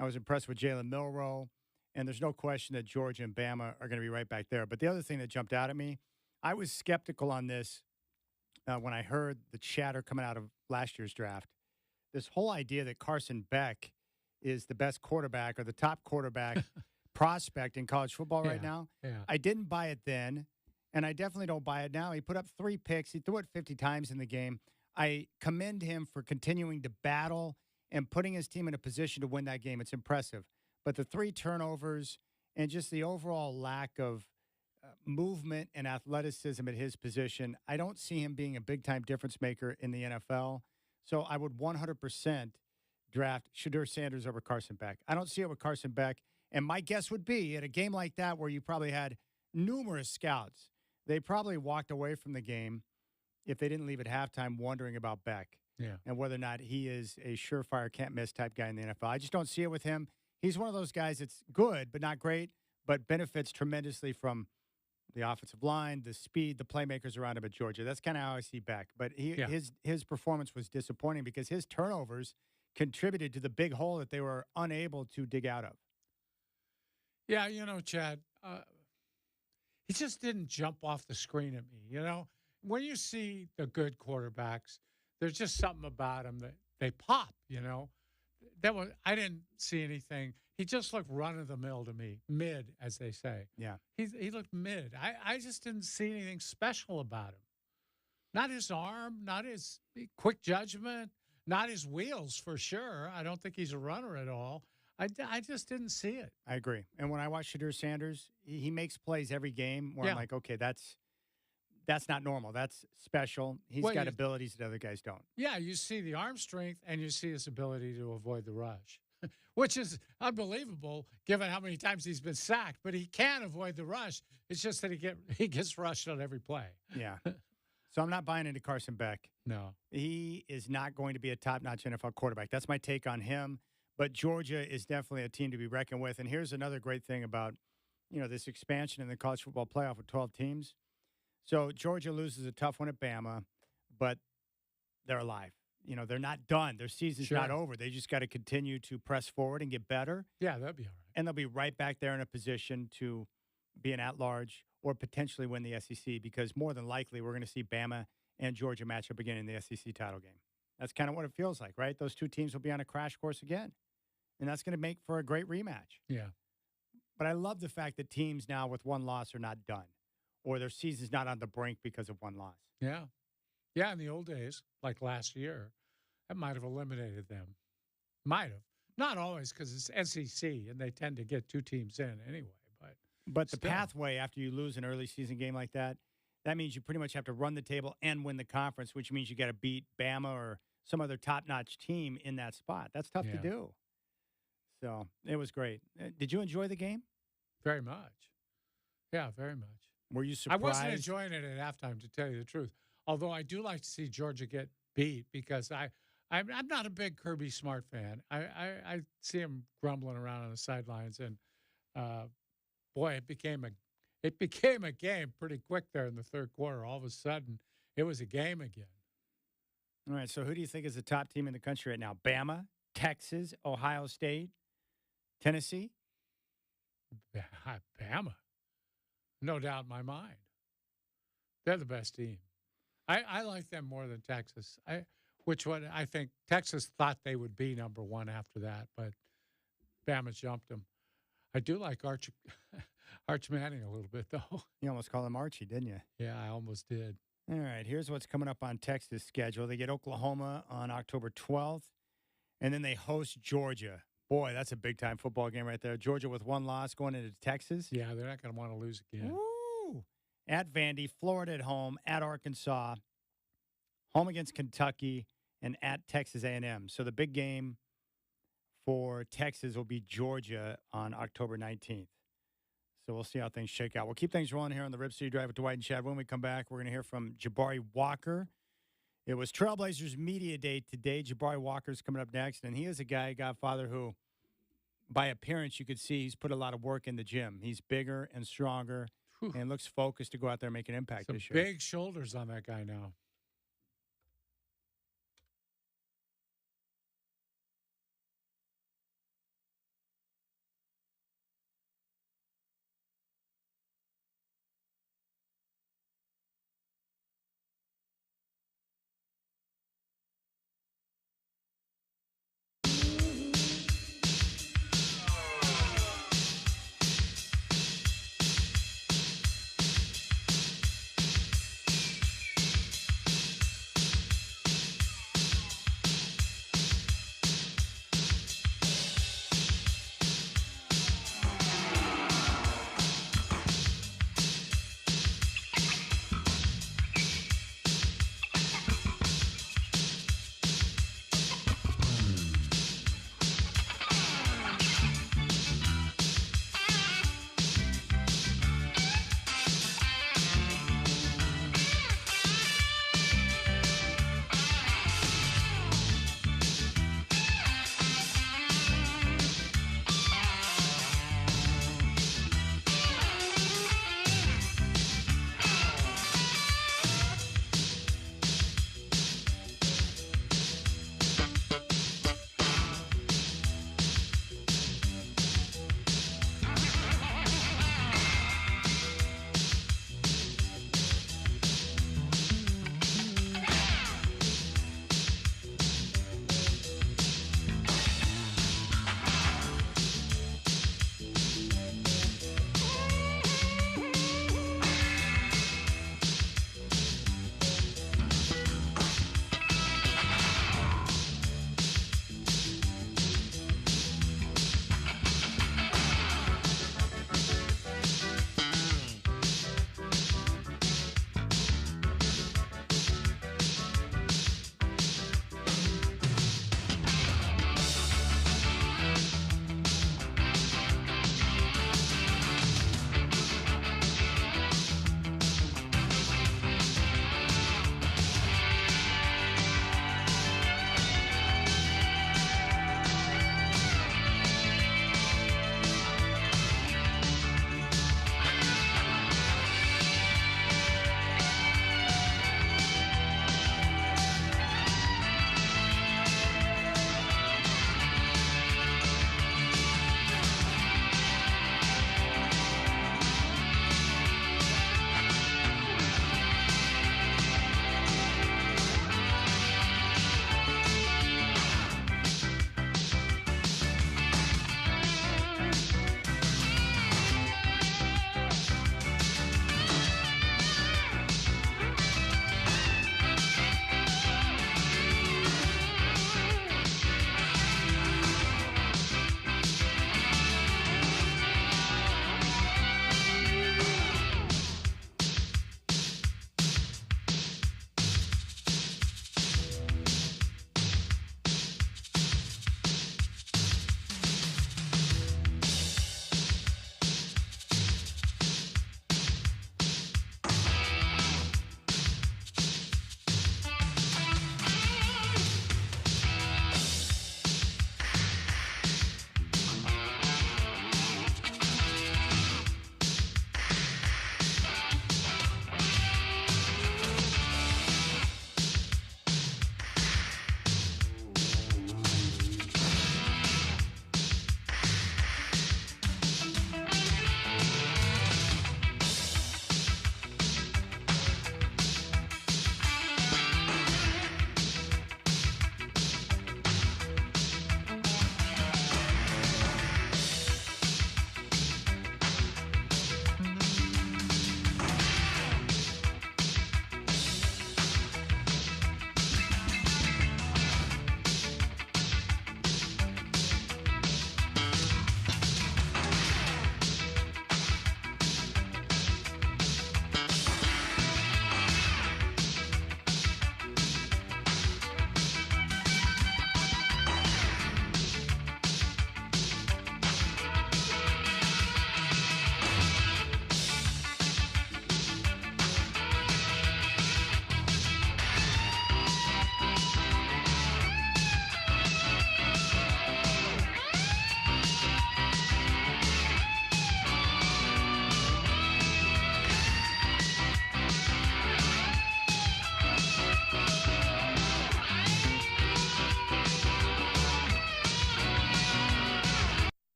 I was impressed with Jalen Milroe. And there's no question that Georgia and Bama are going to be right back there. But the other thing that jumped out at me, I was skeptical on this when I heard the chatter coming out of last year's draft. This whole idea that Carson Beck is the best quarterback or the top quarterback prospect in college football right now. Yeah. I didn't buy it then, and I definitely don't buy it now. He put up 3 picks. He threw it 50 times in the game. I commend him for continuing to battle and putting his team in a position to win that game. It's impressive. But the 3 turnovers and just the overall lack of movement and athleticism at his position, I don't see him being a big-time difference maker in the NFL. So I would 100% draft Shedeur Sanders over Carson Beck. I don't see it with Carson Beck. And my guess would be at a game like that where you probably had numerous scouts, they probably walked away from the game if they didn't leave at halftime wondering about Beck and whether or not he is a surefire, can't-miss type guy in the NFL. I just don't see it with him. He's one of those guys that's good but not great, but benefits tremendously from the offensive line, the speed, the playmakers around him at Georgia. That's kind of how I see Beck. But his performance was disappointing because his turnovers contributed to the big hole that they were unable to dig out of. Yeah, Chad, he just didn't jump off the screen at me. When you see the good quarterbacks, there's just something about them that they pop, I didn't see anything. He just looked run-of-the-mill to me, mid, as they say. Yeah. He looked mid. I just didn't see anything special about him. Not his arm, not his quick judgment, not his wheels for sure. I don't think he's a runner at all. I just didn't see it. I agree. And when I watch Shedeur Sanders, he makes plays every game where I'm like, okay, that's not normal. That's special. He's got abilities that other guys don't. Yeah, you see the arm strength and you see his ability to avoid the rush, which is unbelievable given how many times he's been sacked. But he can avoid the rush. It's just that he gets rushed on every play. Yeah. So I'm not buying into Carson Beck. No. He is not going to be a top-notch NFL quarterback. That's my take on him. But Georgia is definitely a team to be reckoned with. And here's another great thing about, this expansion in the college football playoff with 12 teams. So Georgia loses a tough one at Bama, but they're alive. They're not done. Their season's not over. They just got to continue to press forward and get better. Yeah, that'll be all right. And they'll be right back there in a position to be an at-large or potentially win the SEC because more than likely we're going to see Bama and Georgia match up again in the SEC title game. That's kind of what it feels like, right? Those two teams will be on a crash course again. And that's going to make for a great rematch. Yeah. But I love the fact that teams now with one loss are not done or their season's not on the brink because of one loss. Yeah. Yeah, in the old days, like last year, that might have eliminated them. Might have. Not always because it's SEC and they tend to get 2 teams in anyway. But the pathway after you lose an early season game like that means you pretty much have to run the table and win the conference, which means you got to beat Bama or some other top-notch team in that spot. That's tough to do. So it was great. Did you enjoy the game? Very much. Yeah, very much. Were you surprised? I wasn't enjoying it at halftime, to tell you the truth. Although I do like to see Georgia get beat because I'm not a big Kirby Smart fan. I see him grumbling around on the sidelines, and boy, it became a game pretty quick there in the third quarter. All of a sudden, it was a game again. All right. So who do you think is the top team in the country right now? Bama, Texas, Ohio State, Tennessee? Bama. No doubt in my mind. They're the best team. I like them more than Texas. I think Texas thought they would be number 1 after that, but Bama jumped them. I do like Arch Manning a little bit, though. You almost called him Archie, didn't you? Yeah, I almost did. All right, here's what's coming up on Texas' schedule. They get Oklahoma on October 12th, and then they host Georgia. Boy, that's a big-time football game right there. Georgia with 1 loss going into Texas. Yeah, they're not going to want to lose again. Woo! At Vandy, Florida at home, at Arkansas, home against Kentucky, and at Texas A&M. So the big game for Texas will be Georgia on October 19th. So we'll see how things shake out. We'll keep things rolling here on the Rip City Drive with Dwight and Chad. When we come back, we're going to hear from Jabari Walker. It was Trailblazers Media Day today. Jabari Walker's coming up next, and he is a guy, Godfather, who by appearance you could see he's put a lot of work in the gym. He's bigger and stronger and looks focused to go out there and make an impact this year. Big shoulders on that guy now.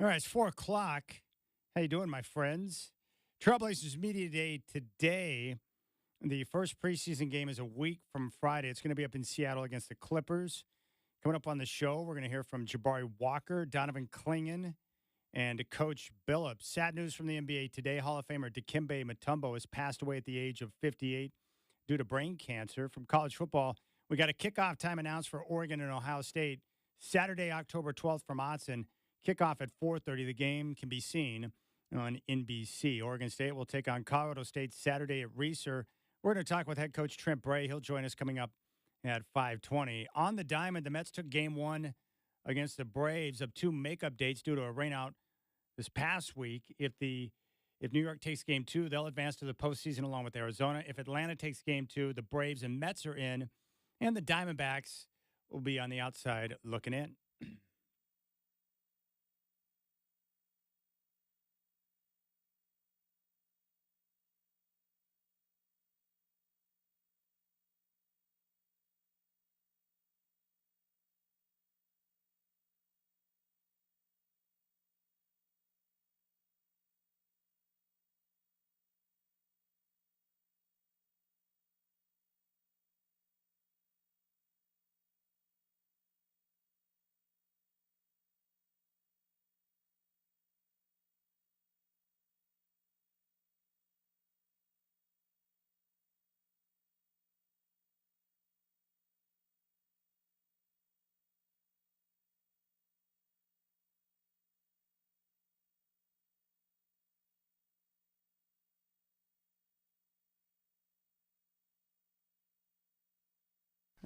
All right, it's 4 o'clock. How you doing, my friends? Trailblazers Media Day today. The first preseason game is a week from Friday. It's going to be up in Seattle against the Clippers. Coming up on the show, we're going to hear from Jabari Walker, Donovan Clingan, and Coach Billups. Sad news from the NBA today. Hall of Famer Dikembe Mutombo has passed away at the age of 58 due to brain cancer. From college football, we got a kickoff time announced for Oregon and Ohio State. Saturday, October 12th from Autzen. Kickoff at 4:30. The game can be seen on NBC. Oregon State will take on Colorado State Saturday at Reser. We're going to talk with head coach Trent Bray. He'll join us coming up at 5:20. On the diamond, the Mets took game one against the Braves of 2 makeup dates due to a rainout this past week. If New York takes game 2, they'll advance to the postseason along with Arizona. If Atlanta takes game 2, the Braves and Mets are in, and the Diamondbacks will be on the outside looking in.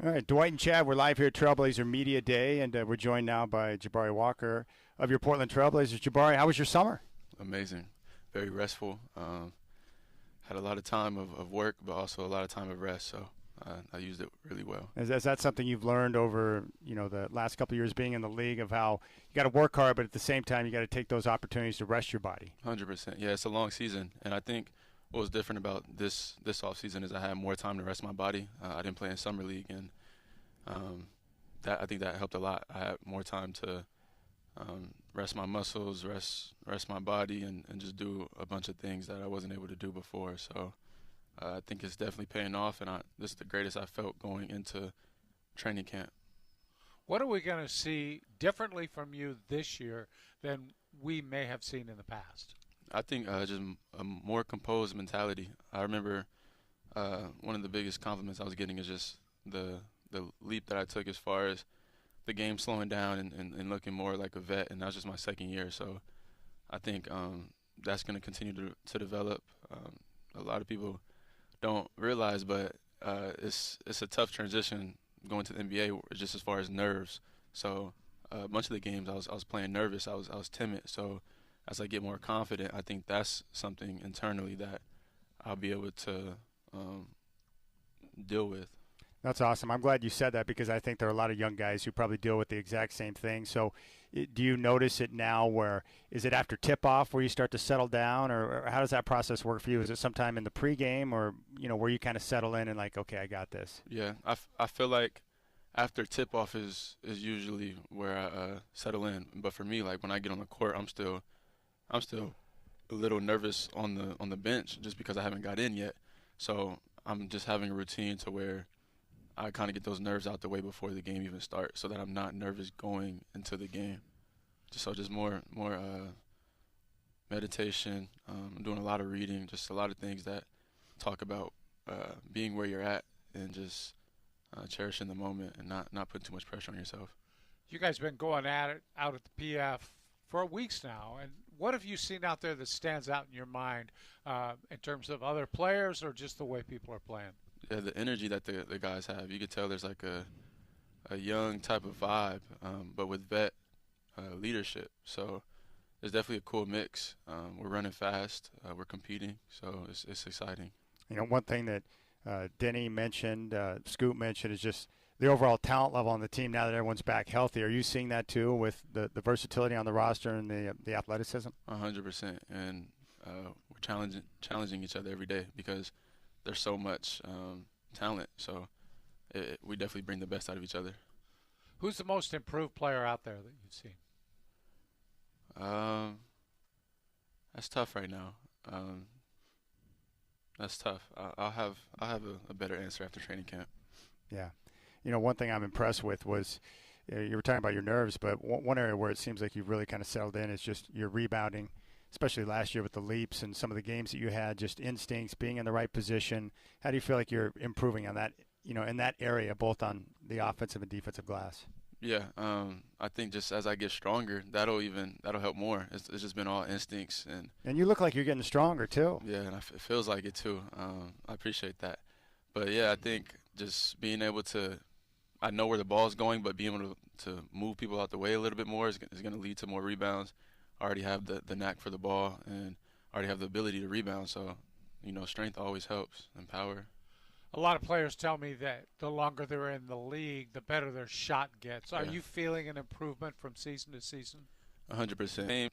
All right, Dwight and Chad, we're live here at Trailblazer Media Day, and we're joined now by Jabari Walker of your Portland Trailblazers. Jabari, how was your summer? Amazing. Very restful. Had a lot of time of work, but also a lot of time of rest, so I used it really well. Is that something you've learned over, the last couple of years being in the league, of how you got to work hard, but at the same time you got to take those opportunities to rest your body? 100%. Yeah, it's a long season, and I think what was different about this offseason is I had more time to rest my body. I didn't play in summer league, and I think that helped a lot. I had more time to rest my muscles, rest my body, and just do a bunch of things that I wasn't able to do before. So I think it's definitely paying off, and this is the greatest I felt going into training camp. What are we going to see differently from you this year than we may have seen in the past? I think just a more composed mentality. I remember one of the biggest compliments I was getting is just the leap that I took as far as the game slowing down and looking more like a vet, and that was just my second year. So I think that's going to continue to develop. A lot of people don't realize, but it's a tough transition going to the NBA just as far as nerves. So a bunch of the games I was playing nervous. I was timid. So as I get more confident, I think that's something internally that I'll be able to deal with. That's awesome. I'm glad you said that, because I think there are a lot of young guys who probably deal with the exact same thing. So do you notice it now where, is it after tip-off where you start to settle down, or how does that process work for you? Is it sometime in the pregame, or, where you kind of settle in and like, okay, I got this? Yeah, I feel like after tip-off is usually where I settle in. But for me, like when I get on the court, I'm still a little nervous on the bench just because I haven't got in yet. So I'm just having a routine to where I kind of get those nerves out the way before the game even starts, so that I'm not nervous going into the game. Just more meditation. I'm doing a lot of reading, just a lot of things that talk about being where you're at and just cherishing the moment and not putting too much pressure on yourself. You guys have been going at it out at the PF for weeks now, and what have you seen out there that stands out in your mind in terms of other players or just the way people are playing? Yeah, the energy that the guys have. You could tell there's like a young type of vibe, but with vet leadership. So it's definitely a cool mix. We're running fast. We're competing. So it's exciting. One thing that Denny mentioned, Scoop mentioned, is just the overall talent level on the team now that everyone's back healthy. Are you seeing that too with the versatility on the roster and the athleticism? 100%. And we're challenging each other every day because there's so much talent. So we definitely bring the best out of each other. Who's the most improved player out there that you've seen? That's tough right now. That's tough. I'll have a better answer after training camp. Yeah. One thing I'm impressed with was you were talking about your nerves, but one area where it seems like you've really kind of settled in is just your rebounding, especially last year with the leaps and some of the games that you had, just instincts, being in the right position. How do you feel like you're improving on that, in that area, both on the offensive and defensive glass? Yeah, I think just as I get stronger, that'll help more. It's just been all instincts and you look like you're getting stronger too. Yeah, and it feels like it too. I appreciate that, but yeah, I think just being able to, I know where the ball's going, but being able to move people out the way a little bit more is going to lead to more rebounds. I already have the knack for the ball and I already have the ability to rebound, so strength always helps and power. A lot of players tell me that the longer they're in the league, the better their shot gets. Are you feeling an improvement from season to season? 100%.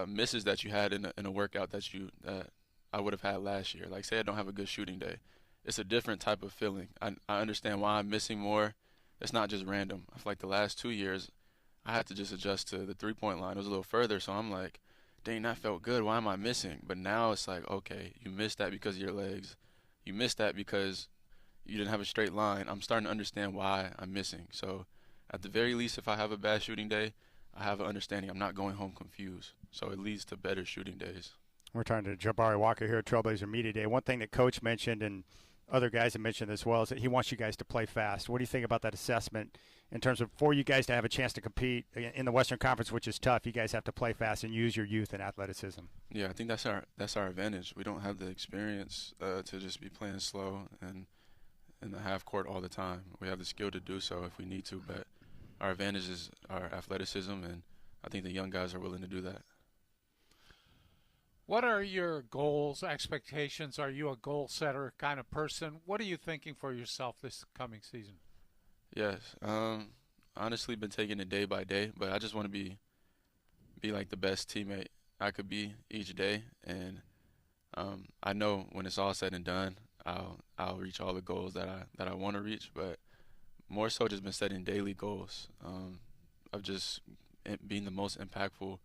Misses that you had in a workout that I would have had last year. Like, say I don't have a good shooting day. It's a different type of feeling. I understand why I'm missing more. It's not just random. I feel like the last 2 years, I had to just adjust to the three-point line. It was a little further, so I'm like, dang, that felt good. Why am I missing? But now it's like, okay, you missed that because of your legs. You missed that because you didn't have a straight line. I'm starting to understand why I'm missing. So at the very least, if I have a bad shooting day, I have an understanding I'm not going home confused. So it leads to better shooting days. We're talking to Jabari Walker here at Trailblazer Media Day. One thing that Coach mentioned, and other guys have mentioned as well, is that he wants you guys to play fast. What do you think about that assessment in terms of for you guys to have a chance to compete in the Western Conference, which is tough? You guys have to play fast and use your youth and athleticism. Yeah, I think that's our advantage. We don't have the experience to just be playing slow and in the half court all the time. We have the skill to do so if we need to, but our advantage is our athleticism, and I think the young guys are willing to do that. What are your goals, expectations? Are you a goal setter kind of person? What are you thinking for yourself this coming season? Yes, honestly, been taking it day by day, but I just want to be like the best teammate I could be each day, and I know when it's all said and done, I'll reach all the goals that I want to reach. But more so, just been setting daily goals of just being the most impactful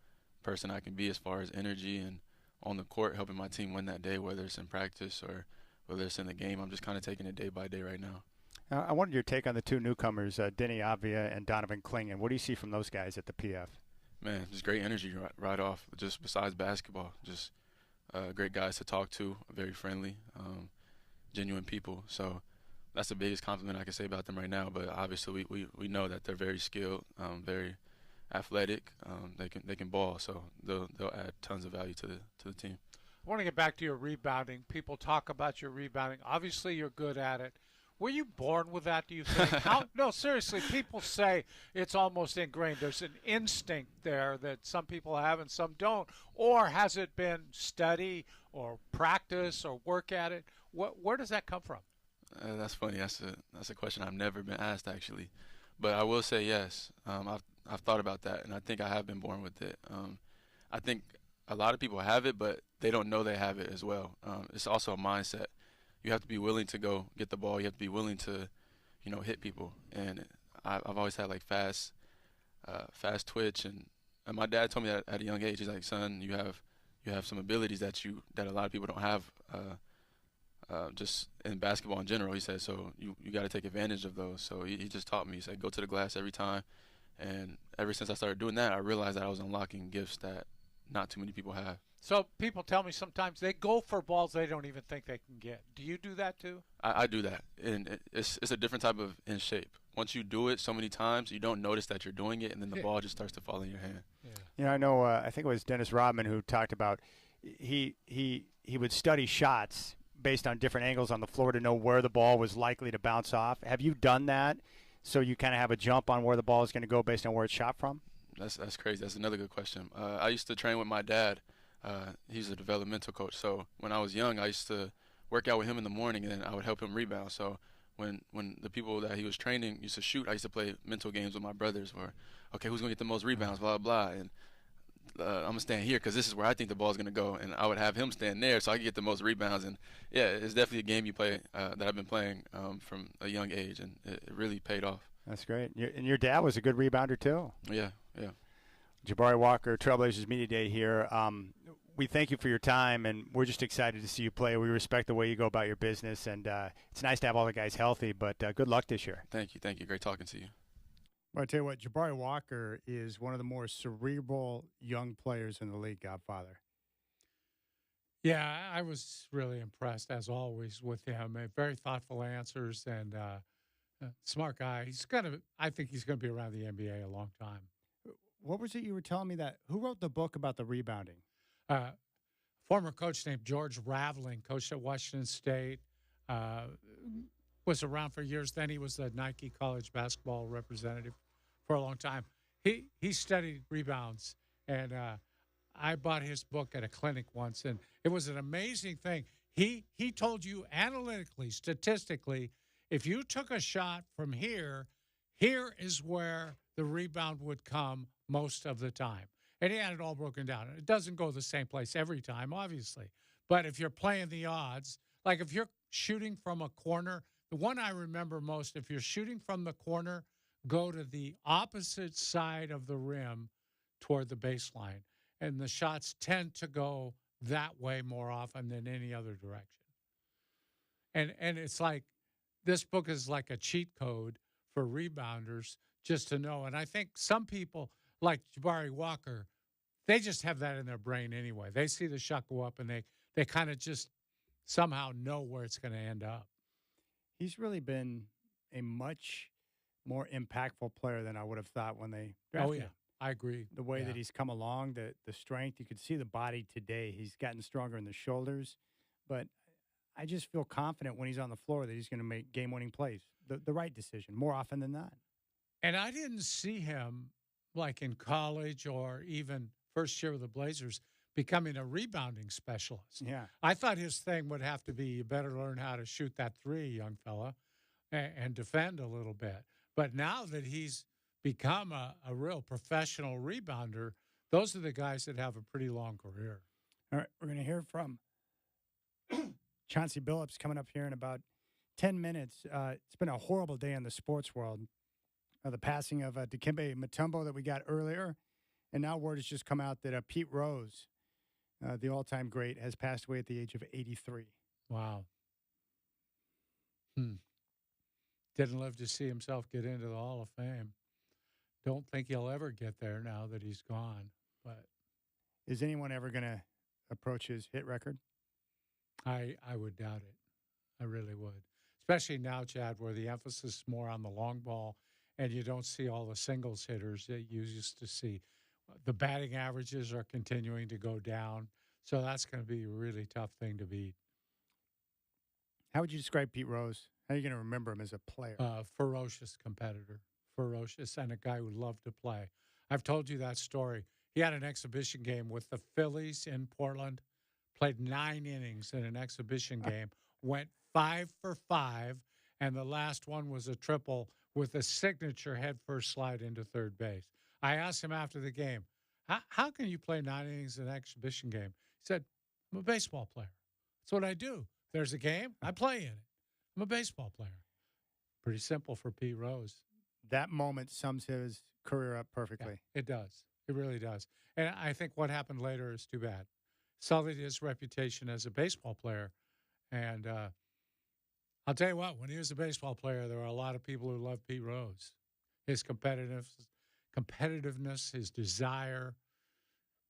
person I can be as far as energy and on the court, helping my team win that day, whether it's in practice or whether it's in the game. I'm just kind of taking it day by day right now. I wanted your take on the two newcomers, Denny Avia and Donovan Clingan. What do you see from those guys at the PF? Man, just great energy right off. Just besides basketball, just great guys to talk to, very friendly, genuine people. So that's the biggest compliment I can say about them right now. But obviously, we know that they're very skilled, very athletic. They can ball, so they'll add tons of value to the team. I want to get back to your rebounding. People talk about your rebounding. Obviously, you're good at it. Were you born with that, do you think? No, seriously, people say it's almost ingrained. There's an instinct there that some people have and some don't. Or has it been study or practice or work at it? Where does that come from? That's funny. That's a question I've never been asked, actually. But I will say yes. I've thought about that, and I think I have been born with it. I think a lot of people have it, but they don't know they have it as well. It's also a mindset. You have to be willing to go get the ball. You have to be willing to, hit people. And I've always had like fast twitch, and my dad told me that at a young age. He's like, son, you have some abilities that a lot of people don't have. Just in basketball in general, he said. So you got to take advantage of those. So he just taught me. He said, go to the glass every time. And ever since I started doing that, I realized that I was unlocking gifts that not too many people have. So people tell me sometimes they go for balls they don't even think they can get. Do you do that too? I do that, and it's a different type of in shape. Once you do it so many times, you don't notice that you're doing it, and then the ball just starts to fall in your hand. Yeah. I know. I think it was Dennis Rodman who talked about he would study shots based on different angles on the floor to know where the ball was likely to bounce off. Have you done that? So you kind of have a jump on where the ball is going to go based on where it's shot from? That's crazy. That's another good question. I used to train with my dad. He's a developmental coach. So when I was young, I used to work out with him in the morning, and then I would help him rebound. So when the people that he was training used to shoot, I used to play mental games with my brothers where, okay, who's going to get the most rebounds, blah, blah, and I'm going to stand here because this is where I think the ball is going to go. And I would have him stand there so I could get the most rebounds. And, yeah, it's definitely a game you play that I've been playing from a young age, and it really paid off. That's great. And your dad was a good rebounder too. Yeah. Jabari Walker, Trailblazers Media Day here. We thank you for your time, and we're just excited to see you play. We respect the way you go about your business, and it's nice to have all the guys healthy, but good luck this year. Thank you. Great talking to you. Well, I tell you what, Jabari Walker is one of the more cerebral young players in the league, Godfather. Yeah, I was really impressed, as always, with him. Very thoughtful answers and smart guy. I think he's going to be around the NBA a long time. What was it you were telling me that? Who wrote the book about the rebounding? Former coach named George Raveling, coached at Washington State, was around for years. Then he was the Nike college basketball representative for a long time. He studied rebounds, and I bought his book at a clinic once, and it was an amazing thing. He told you analytically, statistically, if you took a shot from here is where the rebound would come most of the time. And he had it all broken down. It doesn't go the same place every time, obviously. But if you're playing the odds, like if you're shooting from a corner, the one I remember most, if you're shooting from the corner, go to the opposite side of the rim toward the baseline. And the shots tend to go that way more often than any other direction. And it's like, this book is like a cheat code for rebounders just to know. And I think some people, like Jabari Walker, they just have that in their brain anyway. They see the shot go up and they kind of just somehow know where it's going to end up. He's really been a much more impactful player than I would have thought when they Oh, drafted yeah. him. I agree. The way that he's come along, the strength, you could see the body today. He's gotten stronger in the shoulders, but I just feel confident when he's on the floor that he's going to make game-winning plays, the right decision, more often than not. And I didn't see him, like in college or even first year with the Blazers, becoming a rebounding specialist. Yeah. I thought his thing would have to be, you better learn how to shoot that three, young fella, and defend a little bit. But now that he's become a real professional rebounder, those are the guys that have a pretty long career. All right, we're going to hear from Chauncey Billups coming up here in about 10 minutes. It's been a horrible day in the sports world. The passing of Dikembe Mutombo that we got earlier, and now word has just come out that Pete Rose, the all-time great, has passed away at the age of 83. Wow. Didn't live to see himself get into the Hall of Fame. Don't think he'll ever get there now that he's gone. But is anyone ever going to approach his hit record? I would doubt it. I really would. Especially now, Chad, where the emphasis is more on the long ball and you don't see all the singles hitters that you used to see. The batting averages are continuing to go down. So that's going to be a really tough thing to beat. How would you describe Pete Rose? How are you going to remember him as a player? Ferocious competitor. Ferocious, and a guy who loved to play. I've told you that story. He had an exhibition game with the Phillies in Portland, played 9 innings in an exhibition game, went 5 for 5, and the last one was a triple with a signature head-first slide into third base. I asked him after the game, how can you play 9 innings in an exhibition game? He said, I'm a baseball player. That's what I do. If there's a game, I play in it. I'm a baseball player. Pretty simple for Pete Rose. That moment sums his career up perfectly. Yeah, it does. It really does. And I think what happened later is too bad. Sullied his reputation as a baseball player. And I'll tell you what, when he was a baseball player, there were a lot of people who loved Pete Rose. His competitiveness, his desire,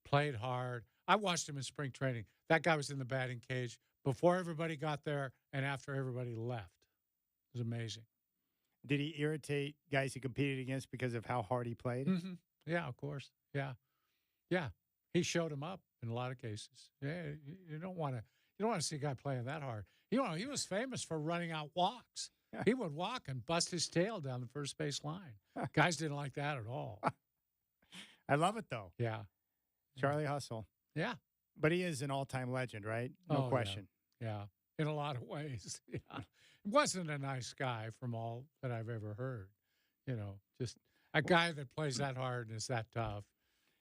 played hard. I watched him in spring training. That guy was in the batting cage before everybody got there and after everybody left. It was amazing. Did he irritate guys he competed against because of how hard he played? Mm-hmm. Yeah, of course. Yeah. He showed him up in a lot of cases. Yeah, you don't want to see a guy playing that hard. You know, he was famous for running out walks. He would walk and bust his tail down the first base line. Guys didn't like that at all. I love it though. Yeah. Charlie Hustle. Yeah. But he is an all-time legend, right? No question. Yeah. In a lot of ways. Yeah. He wasn't a nice guy from all that I've ever heard. You know, just a guy that plays that hard and is that tough.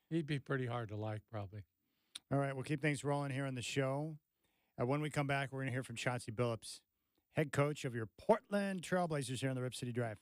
He'd be pretty hard to like, probably. All right, we'll keep things rolling here on the show. When we come back, we're going to hear from Chauncey Billups, head coach of your Portland Trailblazers here on the Rip City Drive.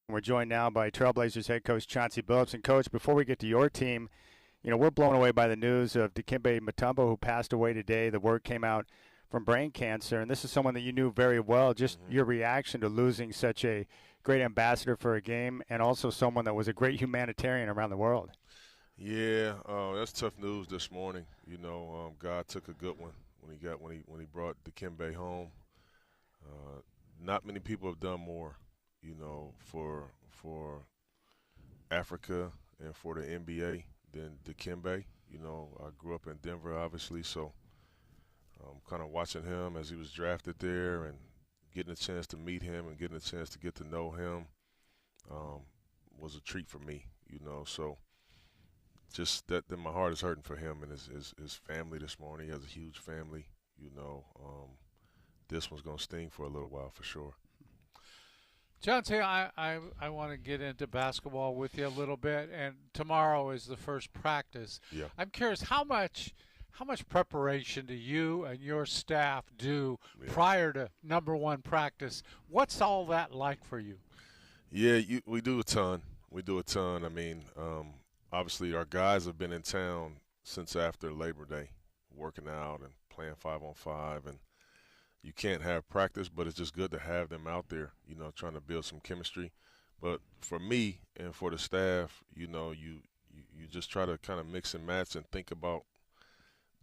We're joined now by Trailblazers head coach Chauncey Billups. And, Coach, before we get to your team, we're blown away by the news of Dikembe Mutombo, who passed away today. The word came out from brain cancer, and this is someone that you knew very well. Just your reaction to losing such a great ambassador for a game and also someone that was a great humanitarian around the world. Yeah, that's tough news this morning. God took a good one when he brought Dikembe home. Not many people have done more, for Africa and for the NBA than Dikembe. I grew up in Denver, obviously, so kind of watching him as he was drafted there and getting a chance to meet him and getting a chance to get to know him was a treat for me, So just that my heart is hurting for him and his family this morning. He has a huge family, This one's going to sting for a little while for sure. Chauncey, I want to get into basketball with you a little bit, and tomorrow is the first practice. Yeah. I'm curious, how much preparation do you and your staff do prior to number one practice? What's all that like for you? Yeah, we do a ton. I mean, obviously our guys have been in town since after Labor Day, working out and playing 5-on-5, and you can't have practice, but it's just good to have them out there, trying to build some chemistry. But for me and for the staff, you just try to kind of mix and match and think about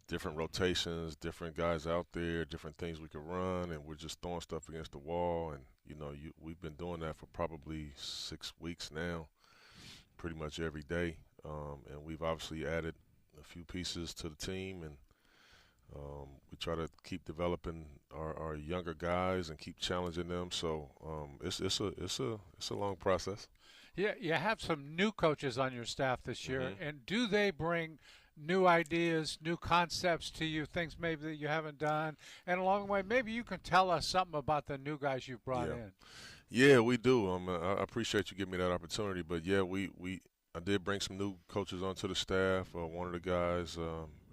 different rotations, different guys out there, different things we could run, and we're just throwing stuff against the wall. And, we've been doing that for probably 6 weeks now, pretty much every day. And we've obviously added a few pieces to the team, and we try to keep developing our younger guys and keep challenging them. So it's a long process. Yeah, you have some new coaches on your staff this year, and do they bring new ideas, new concepts to you, things maybe that you haven't done? And along the way, maybe you can tell us something about the new guys you've brought in. Yeah, we do. I appreciate you giving me that opportunity. But, yeah, I did bring some new coaches onto the staff. One of the guys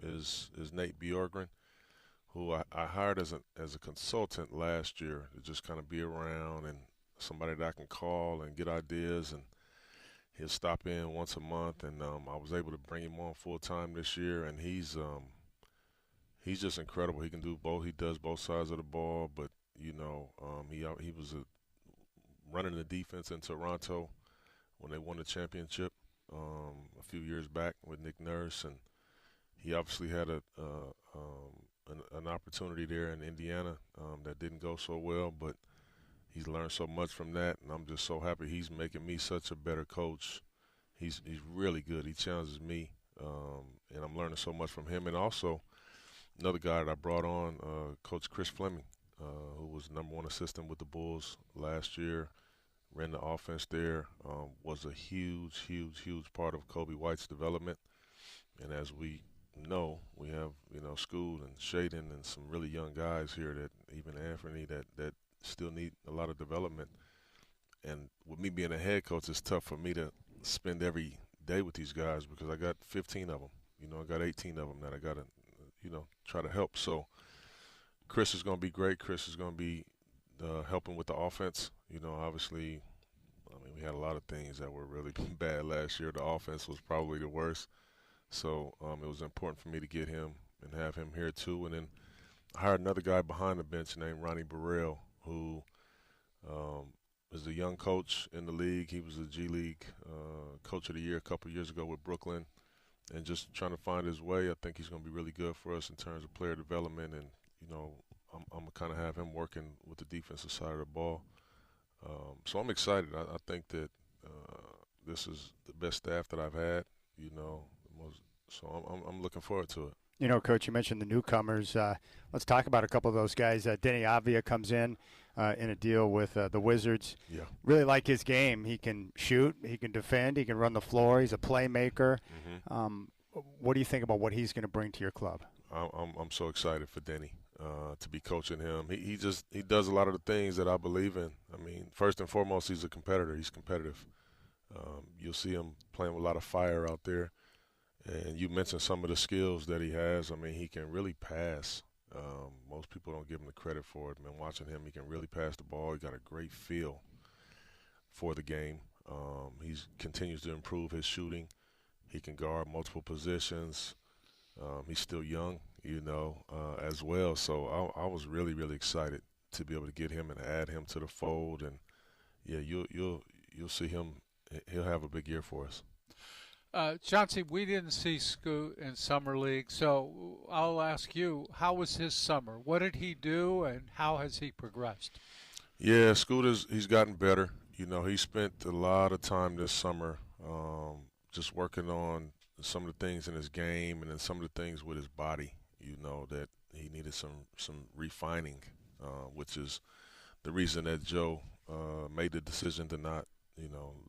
is Nate Bjorgren, who I hired as a consultant last year to just kind of be around and somebody that I can call and get ideas. And he'll stop in once a month, and I was able to bring him on full-time this year. And he's just incredible. He can do both. He does both sides of the ball, but, he was running the defense in Toronto when they won the championship a few years back with Nick Nurse, and he obviously had an opportunity there in Indiana that didn't go so well, but he's learned so much from that, and I'm just so happy he's making me such a better coach. He's really good. He challenges me, and I'm learning so much from him. And also another guy that I brought on, Coach Chris Fleming, who was number one assistant with the Bulls last year, ran the offense there, was a huge, huge, huge part of Kobe White's development. And as we know, we have, Scoot and Shaden and some really young guys here, that even Anthony, that still need a lot of development. And with me being a head coach, it's tough for me to spend every day with these guys because I got 15 of them. I got 18 of them that I got to, try to help. So Chris is going to be great. Chris is going to be helping with the offense. Obviously, we had a lot of things that were really bad last year. The offense was probably the worst. So it was important for me to get him and have him here too. And then I hired another guy behind the bench named Ronnie Burrell, who is a young coach in the league. He was a G League Coach of the Year a couple of years ago with Brooklyn, and just trying to find his way. I think he's going to be really good for us in terms of player development. And, I'm going to kind of have him working with the defensive side of the ball. So I'm excited. I think that this is the best staff that I've had, so I'm looking forward to it. Coach, you mentioned the newcomers. Let's talk about a couple of those guys. Denny Avdia comes in a deal with the Wizards. Yeah. Really like his game. He can shoot, he can defend, he can run the floor. He's a playmaker. What do you think about what he's going to bring to your club? I'm so excited for Denny to be coaching him. He does a lot of the things that I believe in. First and foremost, he's a competitor. He's competitive. You'll see him playing with a lot of fire out there. And you mentioned some of the skills that he has. He can really pass. Most people don't give him the credit for it. Watching him, he can really pass the ball. He got a great feel for the game. He continues to improve his shooting. He can guard multiple positions. He's still young, as well. So I was really, really excited to be able to get him and add him to the fold. And yeah, you'll see him. He'll have a big year for us. Chauncey, we didn't see Scoot in Summer League, so I'll ask you, how was his summer? What did he do, and how has he progressed? Yeah, Scoot he's gotten better. He spent a lot of time this summer just working on some of the things in his game and then some of the things with his body, that he needed some refining, which is the reason that Joe made the decision to not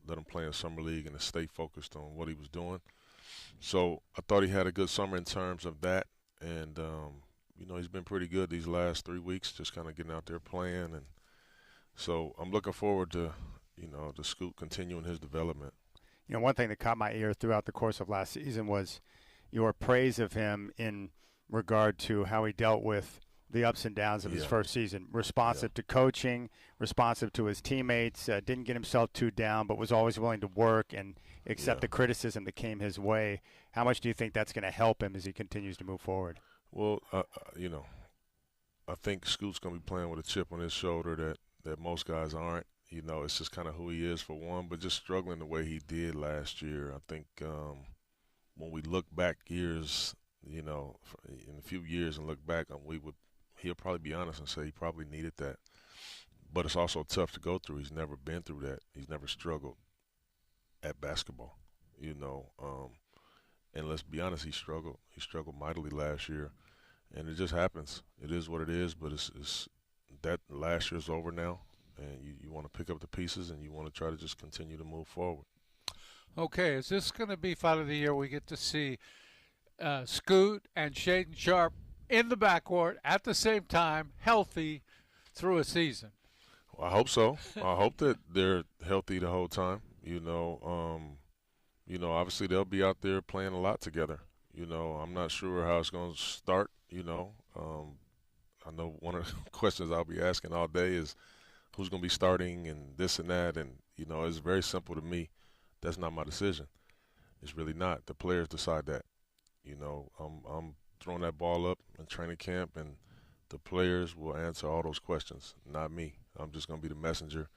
let him play in Summer League and to stay focused on what he was doing. So I thought he had a good summer in terms of that. And, he's been pretty good these last 3 weeks, just kind of getting out there playing. And so I'm looking forward to, to Scoot continuing his development. One thing that caught my ear throughout the course of last season was your praise of him in regard to how he dealt with the ups and downs of his first season, responsive to coaching, responsive to his teammates, didn't get himself too down, but was always willing to work and accept the criticism that came his way. How much do you think that's going to help him as he continues to move forward? Well, I think Scoot's going to be playing with a chip on his shoulder that most guys aren't. It's just kind of who he is for one, but just struggling the way he did last year. I think when we look back years, in a few years and look back, he'll probably be honest and say he probably needed that. But it's also tough to go through. He's never been through that. He's never struggled at basketball, and let's be honest, he struggled. He struggled mightily last year, and it just happens. It is what it is, but it's that last year's over now, and you want to pick up the pieces and you want to try to just continue to move forward. Okay, is this going to be Fight of the Year? We get to see Scoot and Shaedon Sharpe in the backcourt at the same time, healthy through a season. Well, I hope so. I hope that they're healthy the whole time. Obviously they'll be out there playing a lot together. I'm not sure how it's going to start. I know one of the questions I'll be asking all day is who's going to be starting and this and that. And, it's very simple to me. That's not my decision. It's really not. The players decide that. I'm throwing that ball up in training camp, and the players will answer all those questions, not me. I'm just going to be the messenger.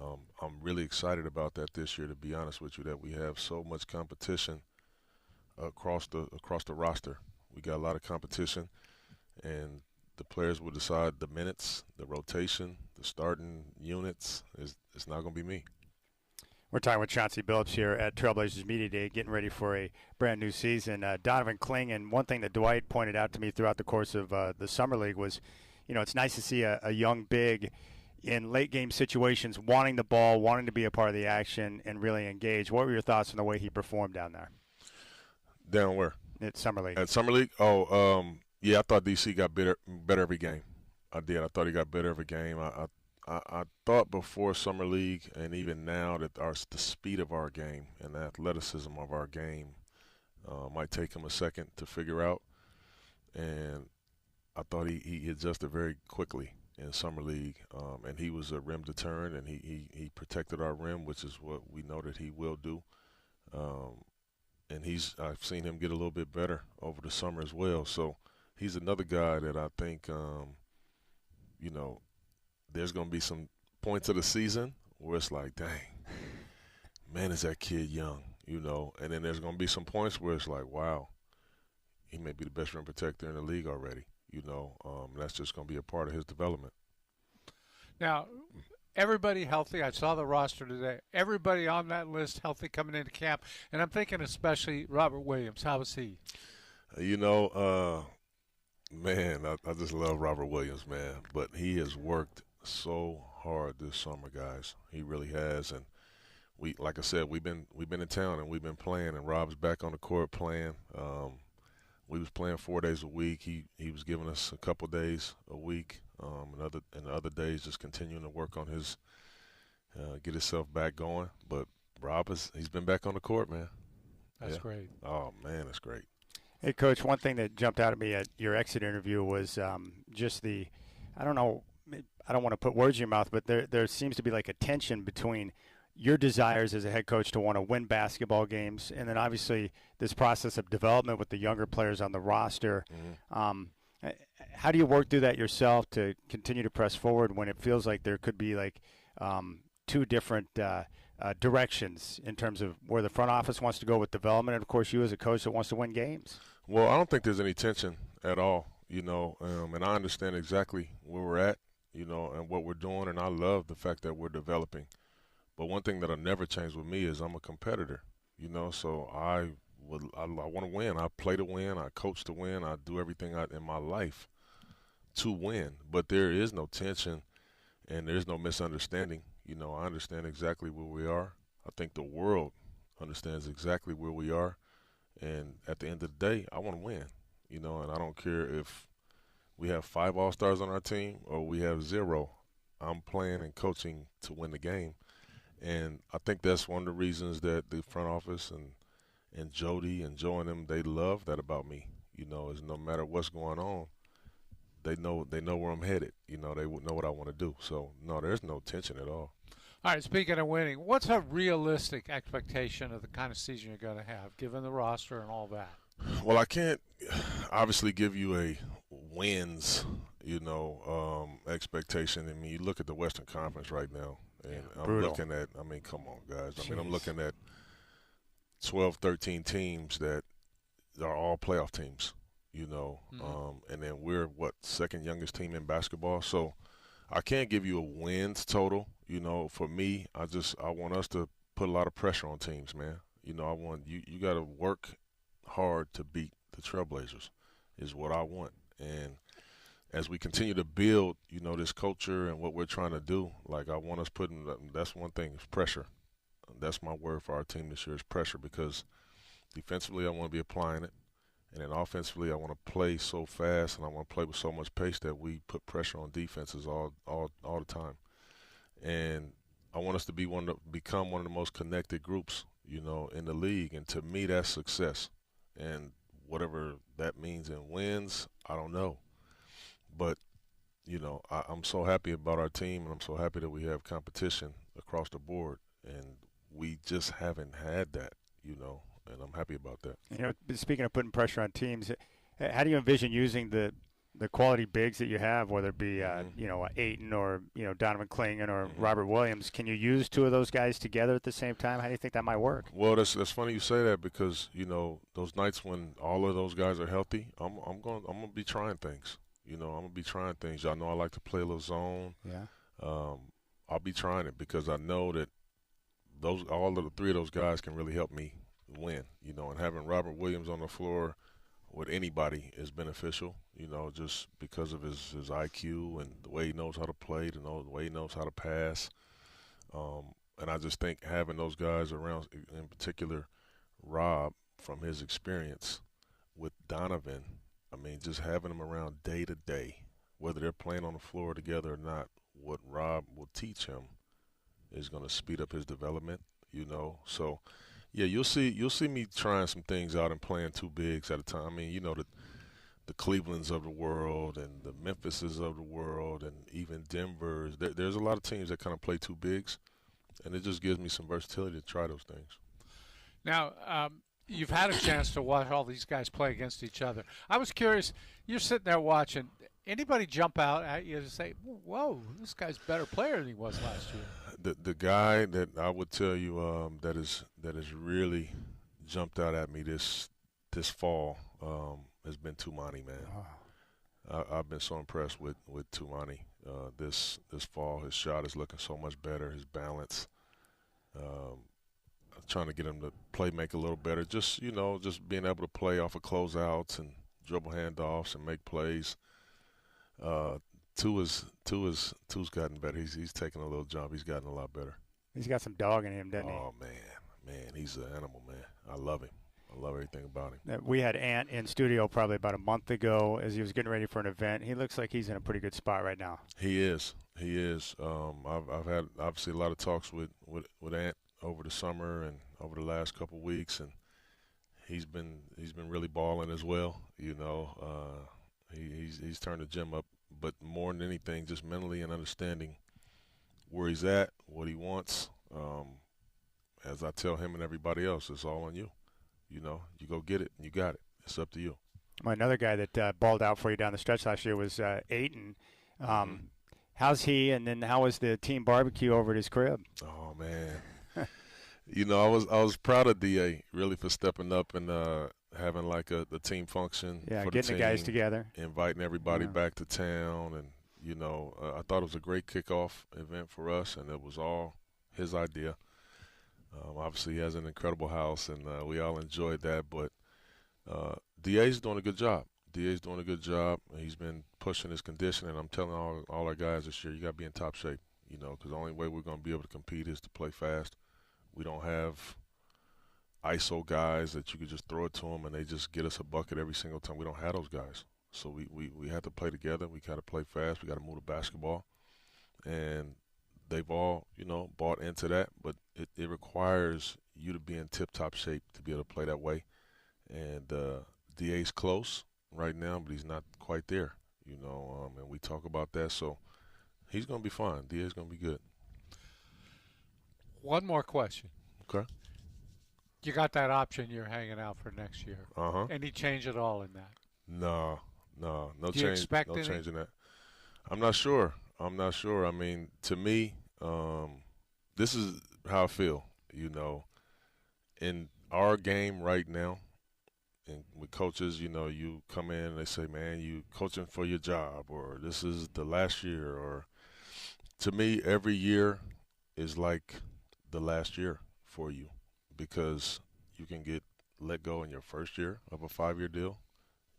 I'm really excited about that this year, to be honest with you, that we have so much competition across the roster. We got a lot of competition, and the players will decide the minutes, the rotation, the starting units. It's not going to be me. We're talking with Chauncey Billups here at Trailblazers Media Day, getting ready for a brand new season. Donovan Clingan, one thing that Dwight pointed out to me throughout the course of the Summer League was, it's nice to see a young big in late game situations wanting the ball, wanting to be a part of the action, and really engage. What were your thoughts on the way he performed down there? Down where? At Summer League. At Summer League? Yeah, I thought DC got better every game. I did. I thought he got better every game. I thought before Summer League and even now that the speed of our game and the athleticism of our game might take him a second to figure out. And I thought he adjusted very quickly in Summer League, and he was a rim deterrent, and he protected our rim, which is what we know that he will do. And I've seen him get a little bit better over the summer as well. So he's another guy that I think, there's going to be some points of the season where it's like, dang, man, is that kid young, And then there's going to be some points where it's like, wow, he may be the best rim protector in the league already, That's just going to be a part of his development. Now, everybody healthy. I saw the roster today. Everybody on that list healthy coming into camp. And I'm thinking especially Robert Williams. How is he? Man, I just love Robert Williams, man. But he has worked so hard this summer, guys. He really has. And like I said, we've been in town and we've been playing, and Rob's back on the court playing. We was playing 4 days a week. He was giving us a couple days a week, and other days just continuing to work on his get himself back going. But Rob he's been back on the court, man. That's great. Oh man, that's great. Hey, Coach, one thing that jumped out at me at your exit interview was just I don't want to put words in your mouth, but there seems to be like a tension between your desires as a head coach to want to win basketball games, and then obviously this process of development with the younger players on the roster. How do you work through that yourself to continue to press forward when it feels like there could be like two different directions in terms of where the front office wants to go with development, and of course you as a coach that wants to win games? Well, I don't think there's any tension at all, and I understand exactly where we're at, and what we're doing, and I love the fact that we're developing. But one thing that'll never change with me is I'm a competitor, so I want to win. I play to win. I coach to win. I do everything in my life to win. But there is no tension and there's no misunderstanding. I understand exactly where we are. I think the world understands exactly where we are. And at the end of the day, I want to win, and I don't care if we have 5 All-Stars on our team or we have 0. I'm playing and coaching to win the game. And I think that's one of the reasons that the front office and Jody and Joe and them, they love that about me. Is no matter what's going on, they know where I'm headed. They know what I want to do. So, no, there's no tension at all. All right, speaking of winning, what's a realistic expectation of the kind of season you're going to have, given the roster and all that? Well, I can't obviously give you a wins, expectation. I mean, you look at the Western Conference right now, and I'm looking at, come on, guys. I'm looking at 12, 13 teams that are all playoff teams, and then we're, second youngest team in basketball. So I can't give you a wins total. For me, I want us to put a lot of pressure on teams, man. I want you got to work hard to beat the Trailblazers is what I want. And as we continue to build, this culture and what we're trying to do, I want us putting, that's one thing, is pressure. That's my word for our team this year is pressure, because defensively I want to be applying it. And then offensively I want to play so fast and I want to play with so much pace that we put pressure on defenses all the time. And I want us to become one of the most connected groups, in the league. And to me, that's success. And whatever that means in wins, I don't know. But, I'm so happy about our team, and I'm so happy that we have competition across the board. And we just haven't had that, and I'm happy about that. Speaking of putting pressure on teams, how do you envision using the quality bigs that you have, whether it be Ayton or Donovan Clingan or Robert Williams? Can you use 2 of those guys together at the same time? How do you think that might work? Well, that's funny you say that, because those nights when all of those guys are healthy, I'm gonna be trying things. I'm gonna be trying things. Y'all know I like to play a little zone. Yeah. I'll be trying it because I know that all of the 3 of those guys can really help me win. And having Robert Williams on the floor with anybody is beneficial, just because of his IQ and the way he knows how to play, the way he knows how to pass. And I just think having those guys around, in particular Rob, from his experience with Donovan, just having them around day to day, whether they're playing on the floor together or not, what Rob will teach him is going to speed up his development, So, yeah, you'll see me trying some things out and playing 2 bigs at a time. The Clevelands of the world and the Memphises of the world and even Denver's. There's a lot of teams that kind of play 2 bigs, and it just gives me some versatility to try those things. Now, you've had a chance to watch all these guys play against each other. I was curious, you're sitting there watching. Anybody jump out at you and say, whoa, this guy's a better player than he was last year? The guy that I would tell you that has really jumped out at me this fall has been Toumani, man. Oh. I've been so impressed with Toumani this fall. His shot is looking so much better. His balance. I'm trying to get him to make a little better. Just being able to play off of closeouts and dribble handoffs and make plays. Tua's gotten better. He's taken a little jump. He's gotten a lot better. He's got some dog in him, doesn't he? Oh, man, he's an animal, man. I love him. I love everything about him. We had Ant in studio probably about a month ago as he was getting ready for an event. He looks like he's in a pretty good spot right now. He is. I've had obviously a lot of talks with Ant over the summer and over the last couple of weeks, and he's been really balling as well. He's turned the gym up, but more than anything, just mentally and understanding where he's at, what he wants, as I tell him and everybody else, it's all on you. You know, you go get it, and you got it. It's up to you. Well, another guy that balled out for you down the stretch last year was Ayton. How's he, and then how was the team barbecue over at his crib? Oh, man. You know, I was proud of DA really for stepping up and having like the team function. Yeah, for getting the guys together. Inviting everybody back to town. And, you know, I thought it was a great kickoff event for us, and it was all his idea. Obviously, he has an incredible house, and we all enjoyed that. But DA's doing a good job. DA's doing a good job. He's been pushing his conditioning. I'm telling all our guys this year, you got to be in top shape, you know, because the only way we're going to be able to compete is to play fast. We don't have ISO guys that you could just throw it to them and they just get us a bucket every single time. We don't have those guys. So we have to play together. We got to play fast. We got to move the basketball. And they've all, you know, bought into that. But it requires you to be in tip-top shape to be able to play that way. And DA's close right now, but he's not quite there, you know. And we talk about that. So he's going to be fine. DA's going to be good. One more question. Okay. You got that option you're hanging out for next year. Uh-huh. Any change at all in that? No Do change. You expect no any? change in that. I'm not sure. I mean, to me, this is how I feel. You know, in our game right now, and with coaches, you know, you come in and they say, "Man, you coaching for your job," or "This is the last year," or to me, every year is like the last year for you because you can get let go in your first year of a 5-year deal.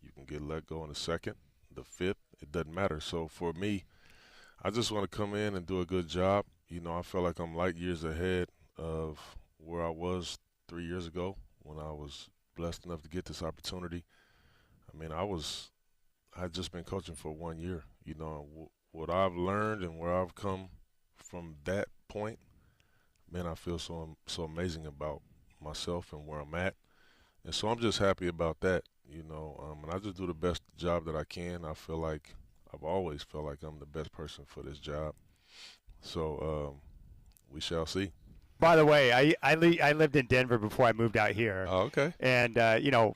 You can get let go in the second, the fifth. It doesn't matter. So for me, I just want to come in and do a good job. You know, I feel like I'm light years ahead of where I was 3 years ago when I was blessed enough to get this opportunity. I mean, I'd just been coaching for 1 year. You know, what I've learned and where I've come from that point, man, I feel so amazing about myself and where I'm at. And so I'm just happy about that, you know, and I just do the best job that I can. I've always felt like I'm the best person for this job. So we shall see. By the way, I lived in Denver before I moved out here. Oh, okay. And, you know,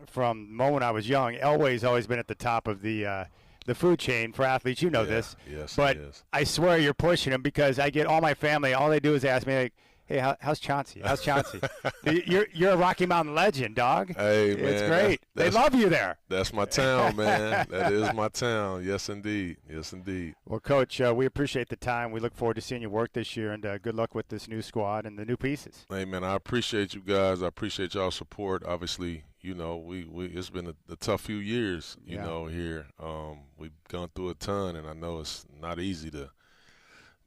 from the moment I was young, Elway's always been at the top of the food chain for athletes. You know this. Yes, but it is. I swear you're pushing him because I get all my family, all they do is ask me, like, hey, how's Chauncey? How's Chauncey? You're a Rocky Mountain legend, dog. Hey, man. It's great. They love you there. That's my town, man. That is my town. Yes, indeed. Yes, indeed. Well, Coach, we appreciate the time. We look forward to seeing you work this year, and good luck with this new squad and the new pieces. Hey, man, I appreciate you guys. I appreciate y'all's support. Obviously, you know, it's been a tough few years, you know, here. We've gone through a ton, and I know it's not easy to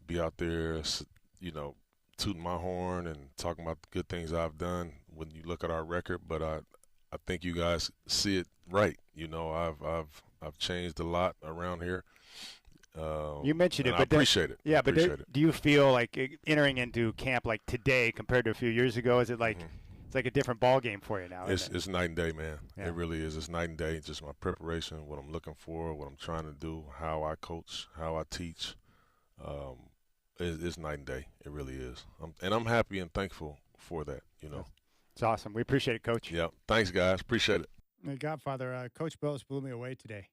be out there, you know, tooting my horn and talking about the good things I've done when you look at our record, but I think you guys see it right. You know, I've changed a lot around here. You mentioned it, but I appreciate it. Yeah, but do you feel like entering into camp like today compared to a few years ago? Is it like it's like a different ball game for you now? It's night and day, man. Yeah. It really is. It's night and day. Just my preparation, what I'm looking for, what I'm trying to do, how I coach, how I teach. It's night and day. It really is. And I'm happy and thankful for that, you know. It's awesome. We appreciate it, Coach. Yeah. Thanks, guys. Appreciate it. My Godfather, Coach Billups blew me away today.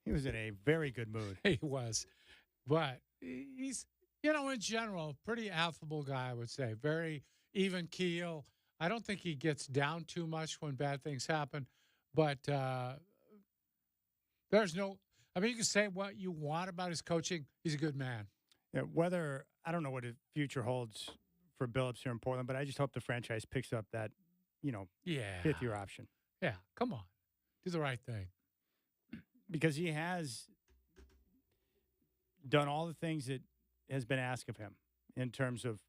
He was in a very good mood. He was. But he's, you know, in general, pretty affable guy, I would say. Very even keel. I don't think he gets down too much when bad things happen. But there's no – I mean, you can say what you want about his coaching. He's a good man. Yeah, I don't know what his future holds for Billups here in Portland, but I just hope the franchise picks up that, you know, fifth-year option. Yeah, come on. Do the right thing. Because he has done all the things that has been asked of him in terms of,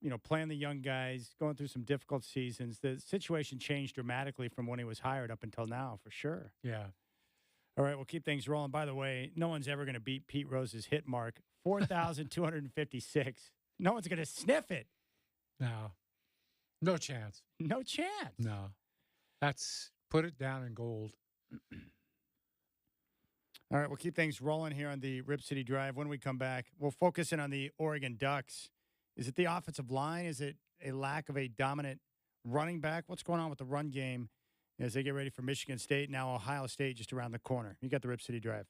you know, playing the young guys, going through some difficult seasons. The situation changed dramatically from when he was hired up until now, for sure. Yeah. All right, we'll keep things rolling. By the way, no one's ever going to beat Pete Rose's hit mark, 4,256. No one's going to sniff it. No. No chance. No chance. No. That's put it down in gold. All right, we'll keep things rolling here on the Rip City Drive. When we come back, we'll focus in on the Oregon Ducks. Is it the offensive line? Is it a lack of a dominant running back? What's going on with the run game as they get ready for Michigan State, now Ohio State just around the corner? You got the Rip City Drive.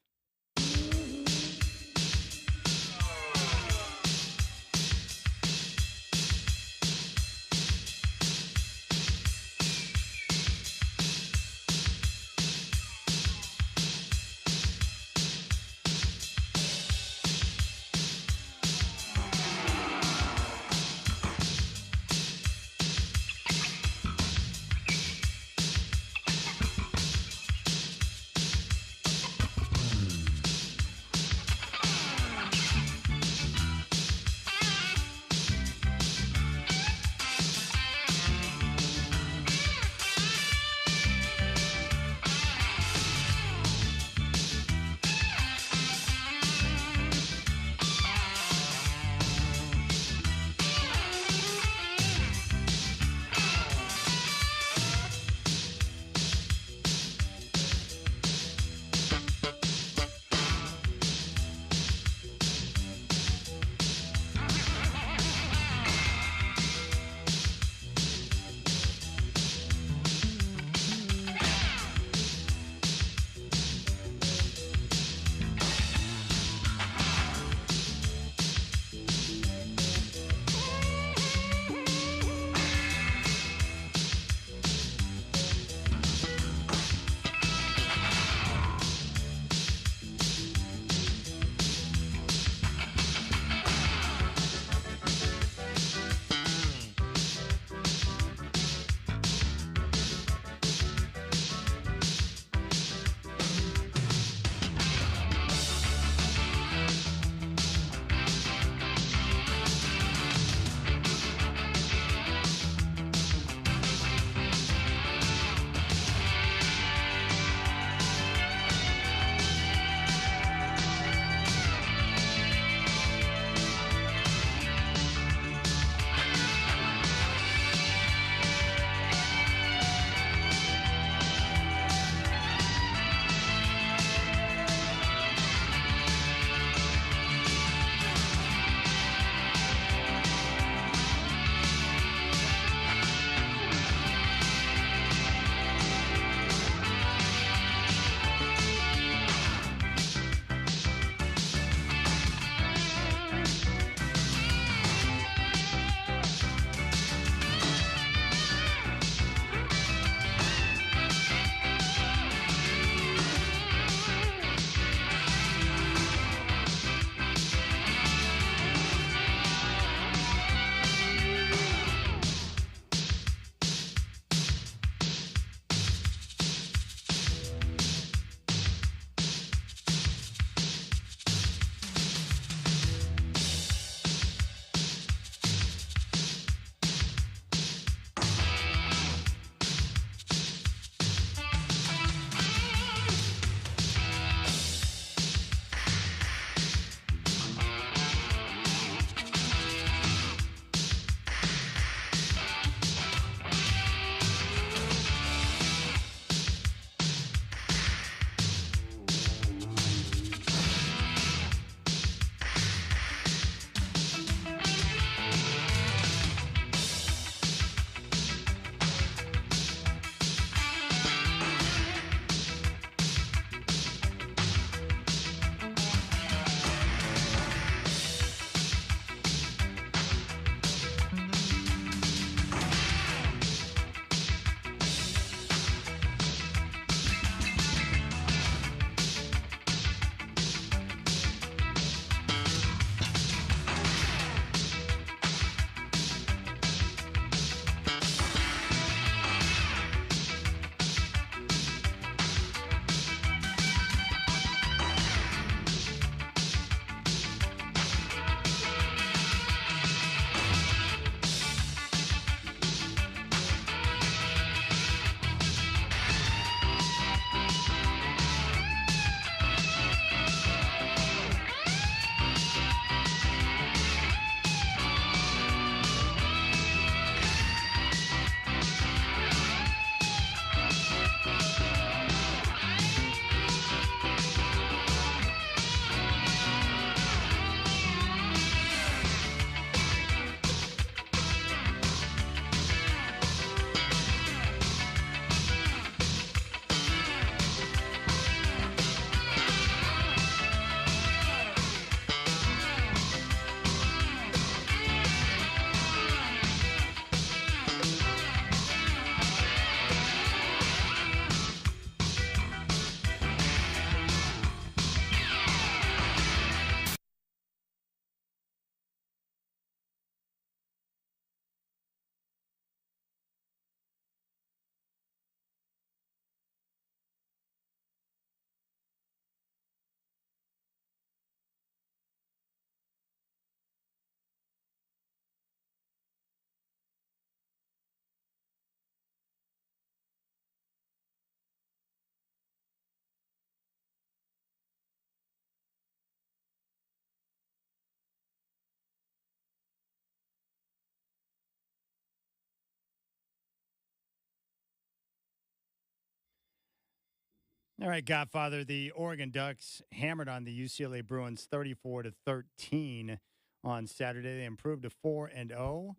All right, Godfather. The Oregon Ducks hammered on the UCLA Bruins 34-13 on Saturday. They improved to 4-0,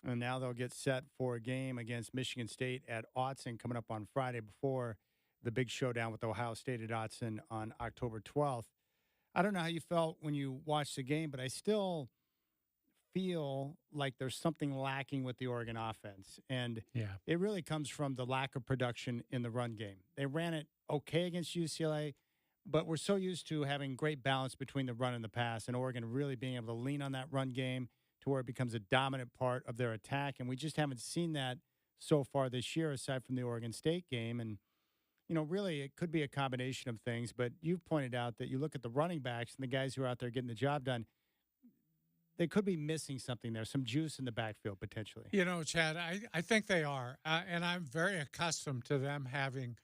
and now they'll get set for a game against Michigan State at Autzen coming up on Friday before the big showdown with Ohio State at Autzen on October 12th. I don't know how you felt when you watched the game, but I still feel like there's something lacking with the Oregon offense. And it really comes from the lack of production in the run game. They ran it okay against UCLA, but we're so used to having great balance between the run and the pass, and Oregon really being able to lean on that run game to where it becomes a dominant part of their attack. And we just haven't seen that so far this year, aside from the Oregon State game. And, you know, really it could be a combination of things, but you've pointed out that you look at the running backs and the guys who are out there getting the job done, they could be missing something there, some juice in the backfield potentially. You know, Chad, I think they are. And I'm very accustomed to them having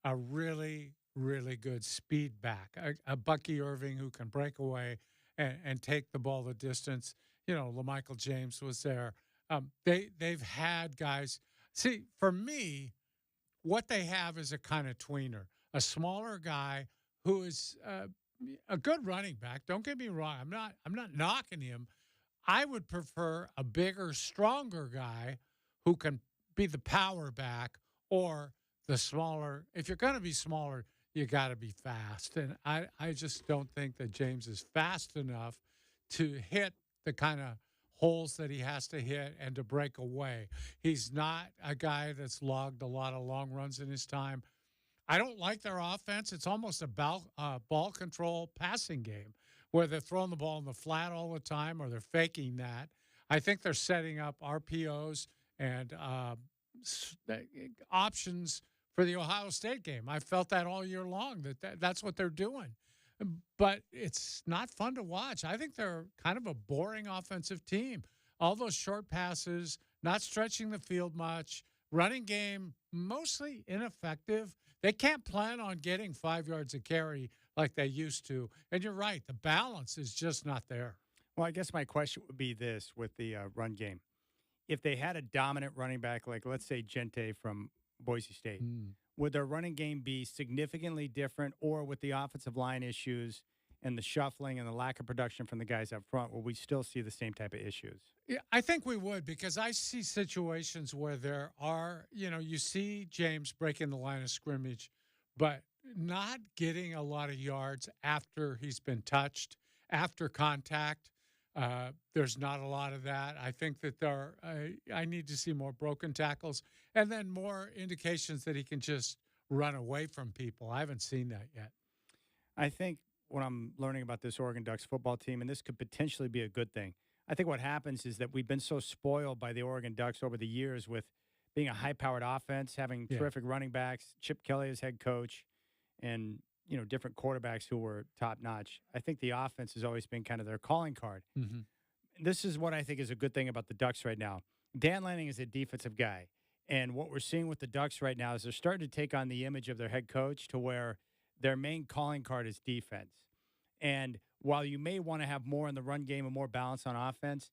a really, really good speed back, a Bucky Irving who can break away and take the ball the distance. You know, LaMichael James was there. They've had guys. See, for me, what they have is a kind of tweener, a smaller guy who is a good running back. Don't get me wrong. I'm not knocking him. I would prefer a bigger, stronger guy who can be the power back or the smaller. If you're going to be smaller, you got to be fast. And I just don't think that James is fast enough to hit the kind of holes that he has to hit and to break away. He's not a guy that's logged a lot of long runs in his time. I don't like their offense. It's almost a ball control passing game where they're throwing the ball in the flat all the time or they're faking that. I think they're setting up RPOs and options for the Ohio State game. I felt that all year long, that's what they're doing. But it's not fun to watch. I think they're kind of a boring offensive team. All those short passes, not stretching the field much, running game mostly ineffective. They can't plan on getting 5 yards a carry like they used to. And you're right, the balance is just not there. Well, I guess my question would be this with the run game. If they had a dominant running back, like let's say Gente from Boise State, would their running game be significantly different, or with the offensive line issues and the shuffling and the lack of production from the guys up front, will we still see the same type of issues? Yeah, I think we would, because I see situations where there are, you see James breaking the line of scrimmage, but not getting a lot of yards after he's been touched, after contact. There's not a lot of that. I think that I need to see more broken tackles and then more indications that he can just run away from people. I haven't seen that yet. I think what I'm learning about this Oregon Ducks football team, and this could potentially be a good thing, I think what happens is that we've been so spoiled by the Oregon Ducks over the years with being a high-powered offense, having terrific running backs, Chip Kelly as head coach, and different quarterbacks who were top-notch. I think the offense has always been kind of their calling card. Mm-hmm. This is what I think is a good thing about the Ducks right now. Dan Lanning is a defensive guy, and what we're seeing with the Ducks right now is they're starting to take on the image of their head coach to where their main calling card is defense. And while you may want to have more in the run game and more balance on offense,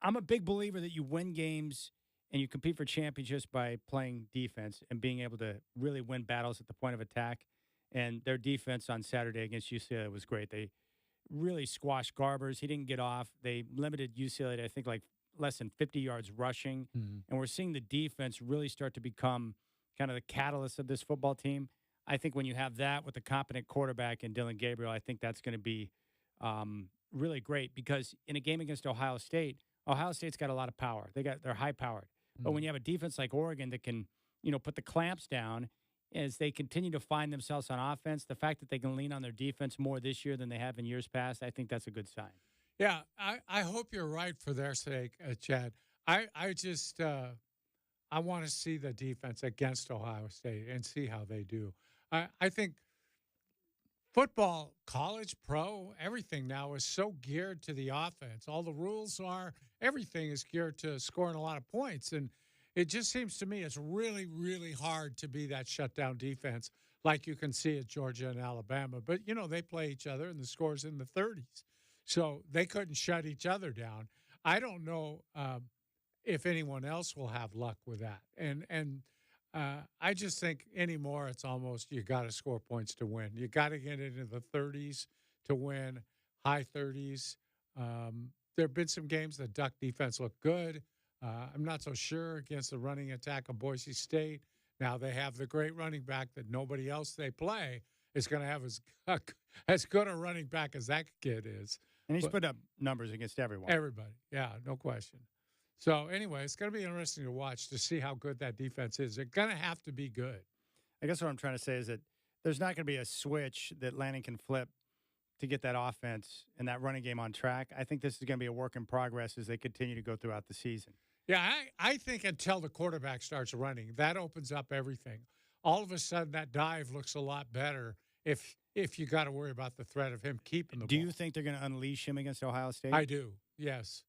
I'm a big believer that you win games and you compete for championships by playing defense and being able to really win battles at the point of attack. And their defense on Saturday against UCLA was great. They really squashed Garbers. He didn't get off. They limited UCLA to, I think, like less than 50 yards rushing. Mm-hmm. And we're seeing the defense really start to become kind of the catalyst of this football team. I think when you have that with a competent quarterback in Dylan Gabriel, I think that's going to be really great, because in a game against Ohio State's got a lot of power. They're high powered. Mm-hmm. But when you have a defense like Oregon that can, put the clamps down as they continue to find themselves on offense, the fact that they can lean on their defense more this year than they have in years past, I think that's a good sign. Yeah, I hope you're right for their sake, Chad. I just I want to see the defense against Ohio State and see how they do. I think football, college, pro, everything now is so geared to the offense. All the rules everything is geared to scoring a lot of points. And it just seems to me it's really, really hard to be that shutdown defense like you can see at Georgia and Alabama. But, they play each other and the score's in the 30s. So they couldn't shut each other down. I don't know if anyone else will have luck with that. And I just think anymore it's almost you got to score points to win. You got to get into the 30s to win, high 30s. There have been some games the Duck defense looked good. I'm not so sure against the running attack of Boise State. Now they have the great running back that nobody else they play is going to have as good a running back as that kid is. And he's put up numbers against everyone. Everybody. Yeah, no question. So anyway, it's going to be interesting to watch to see how good that defense is. They're going to have to be good. I guess what I'm trying to say is that there's not going to be a switch that Lanning can flip to get that offense and that running game on track. I think this is going to be a work in progress as they continue to go throughout the season. Yeah, I think until the quarterback starts running, that opens up everything. All of a sudden, that dive looks a lot better if you got to worry about the threat of him keeping the ball. Do you think they're going to unleash him against Ohio State? I do, yes.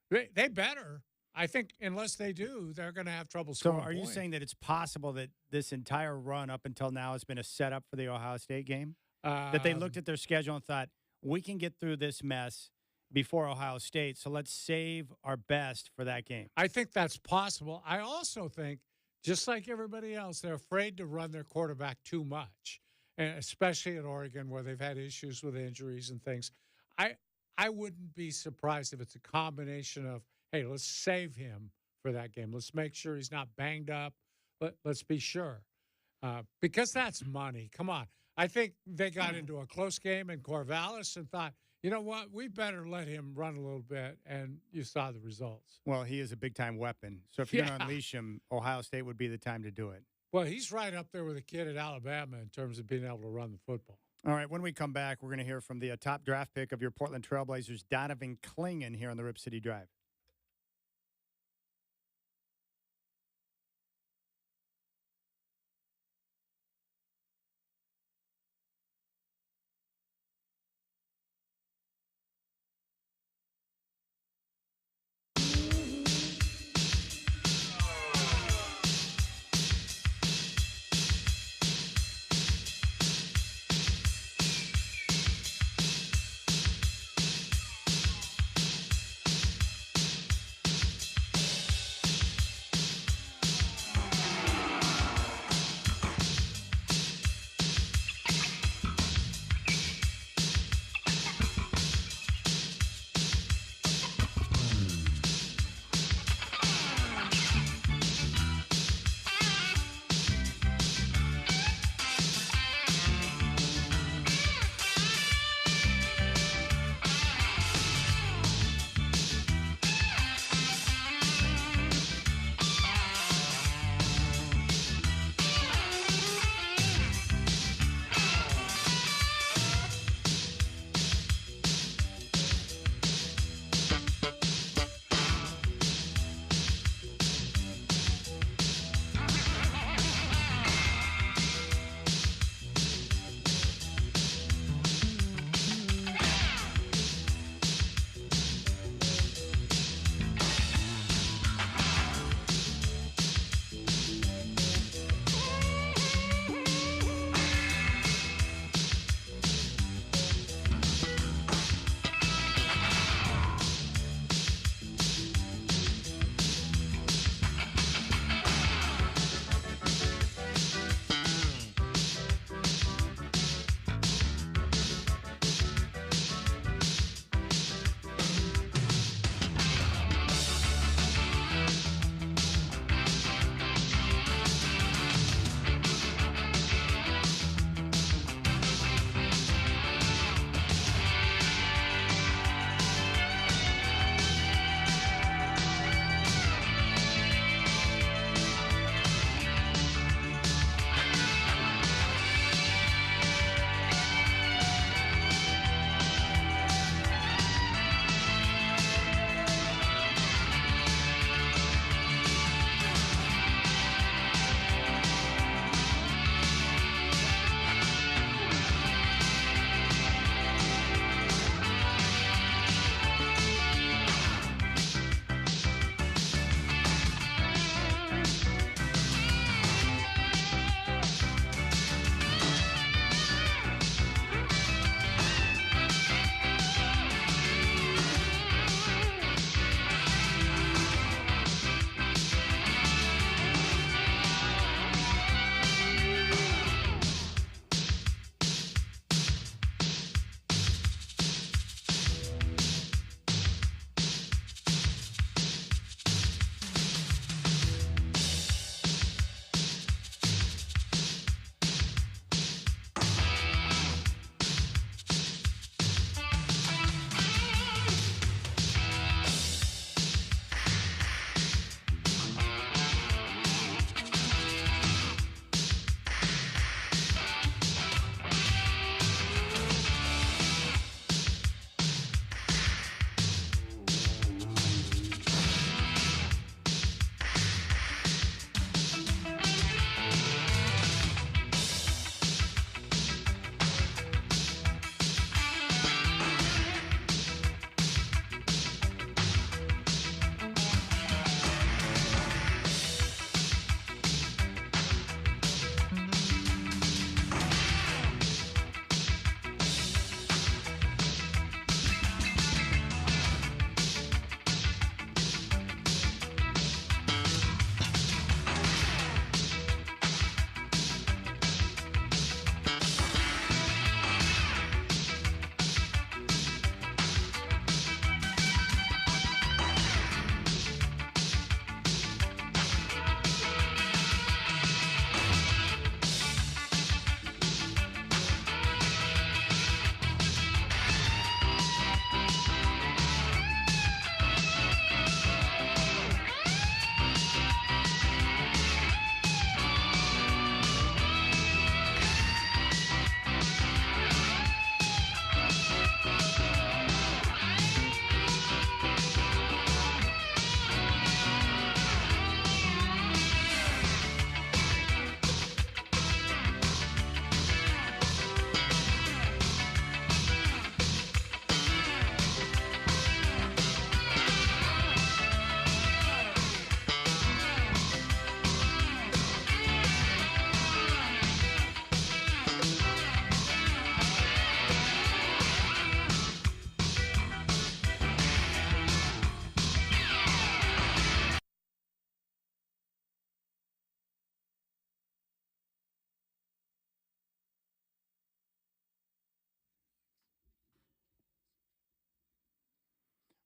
They better. I think unless they do, they're going to have trouble scoring. So are you saying that it's possible that this entire run up until now has been a setup for the Ohio State game? That they looked at their schedule and thought, we can get through this mess before Ohio State, so let's save our best for that game. I think that's possible. I also think, just like everybody else, they're afraid to run their quarterback too much, and especially at Oregon where they've had issues with injuries and things. I wouldn't be surprised if it's a combination of, hey, let's save him for that game. Let's make sure he's not banged up. Let's be sure. Because that's money. Come on. I think they got into a close game in Corvallis and thought, you know what, we better let him run a little bit, and you saw the results. Well, he is a big-time weapon. So if you're going to unleash him, Ohio State would be the time to do it. Well, he's right up there with a kid at Alabama in terms of being able to run the football. All right, when we come back, we're going to hear from the top draft pick of your Portland Trailblazers, Donovan Clingan, here on the Rip City Drive.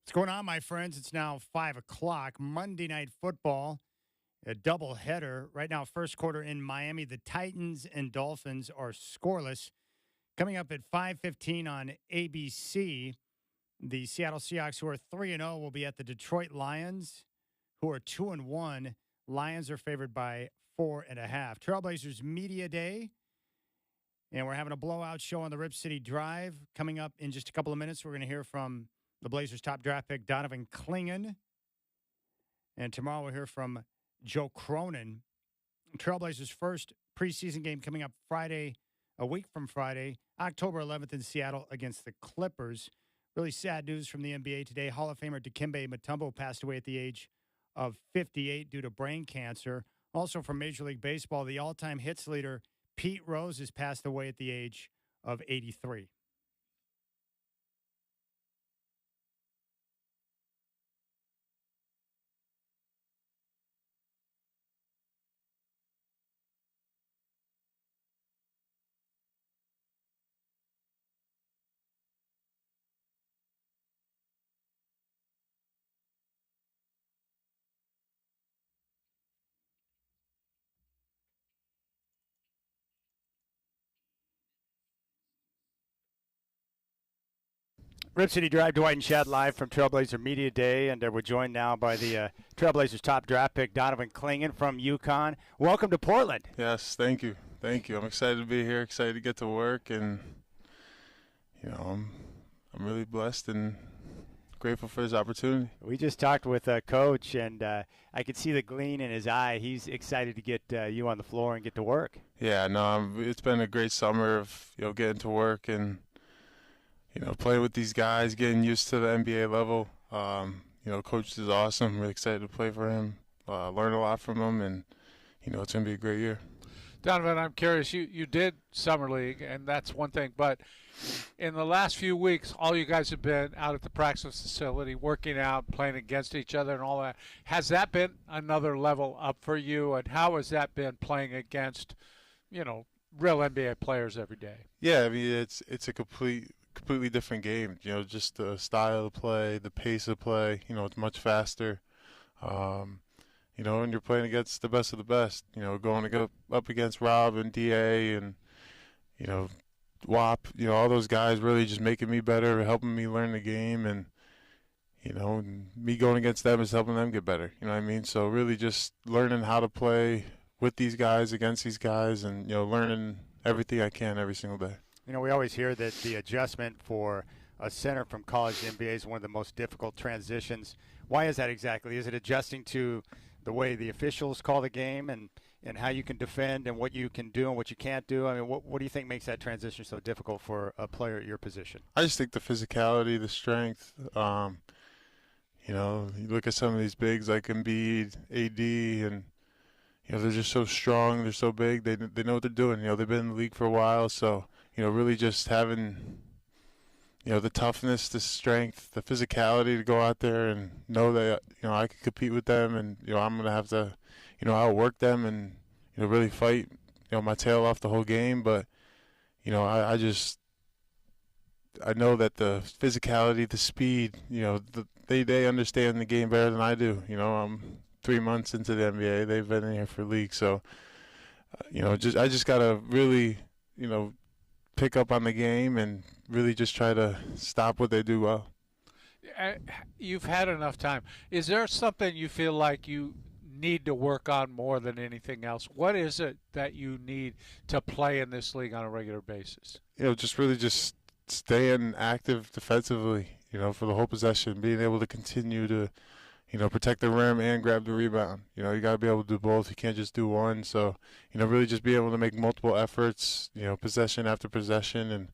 What's going on, my friends? It's now 5 o'clock. Monday Night Football, a doubleheader. Right now, first quarter in Miami. The Titans and Dolphins are scoreless. Coming up at 5:15 on ABC, the Seattle Seahawks, who are 3-0, will be at the Detroit Lions, who are 2-1. Lions are favored by 4.5. Trailblazers Media Day. And we're having a blowout show on the Rip City Drive. Coming up in just a couple of minutes, we're going to hear from the Blazers' top draft pick, Donovan Clingan. And tomorrow we'll hear from Joe Cronin. Trailblazers' first preseason game coming up Friday, a week from Friday, October 11th in Seattle against the Clippers. Really sad news from the NBA today. Hall of Famer Dikembe Mutombo passed away at the age of 58 due to brain cancer. Also from Major League Baseball, the all-time hits leader, Pete Rose, has passed away at the age of 83. Rip City Drive, Dwight and Chad live from Trailblazer Media Day, and we're joined now by the Trailblazers top draft pick, Donovan Clingan from UConn. Welcome to Portland. Yes, thank you. Thank you. I'm excited to be here, excited to get to work, and, I'm really blessed and grateful for this opportunity. We just talked with Coach, and I could see the gleam in his eye. He's excited to get you on the floor and get to work. Yeah, no, it's been a great summer of, getting to work and, playing with these guys, getting used to the NBA level. Coach is awesome. I'm really excited to play for him, learn a lot from him, and, it's going to be a great year. Donovan, I'm curious. You did Summer League, and that's one thing. But in the last few weeks, all you guys have been out at the practice facility, working out, playing against each other and all that. Has that been another level up for you, and how has that been playing against, real NBA players every day? Yeah, I mean, it's a completely different game. Just the style of play, the pace of play. It's much faster. And you're playing against the best of the best. Going to go up against Rob and DA and WAP. All those guys really just making me better, helping me learn the game, and me going against them is helping them get better. You know what I mean? So really just learning how to play with these guys, against these guys, and learning everything I can every single day. We always hear that the adjustment for a center from college to NBA is one of the most difficult transitions. Why is that exactly? Is it adjusting to the way the officials call the game and how you can defend and what you can do and what you can't do? I mean, what do you think makes that transition so difficult for a player at your position? I just think the physicality, the strength. You look at some of these bigs like Embiid, AD, and they're just so strong. They're so big. They know what they're doing. They've been in the league for a while, so really just having the toughness, the strength, the physicality to go out there and know that I can compete with them, and I'm gonna have to outwork them and really fight my tail off the whole game. But I know that the physicality, the speed, they understand the game better than I do. I'm 3 months into the NBA. They've been in here for league, so I just gotta really pick up on the game and really just try to stop what they do well. You've had enough time. Is there something you feel like you need to work on more than anything else? What is it that you need to play in this league on a regular basis? Just staying active defensively, for the whole possession, being able to continue to, protect the rim and grab the rebound. You got to be able to do both. You can't just do one. So, really just be able to make multiple efforts, possession after possession, and,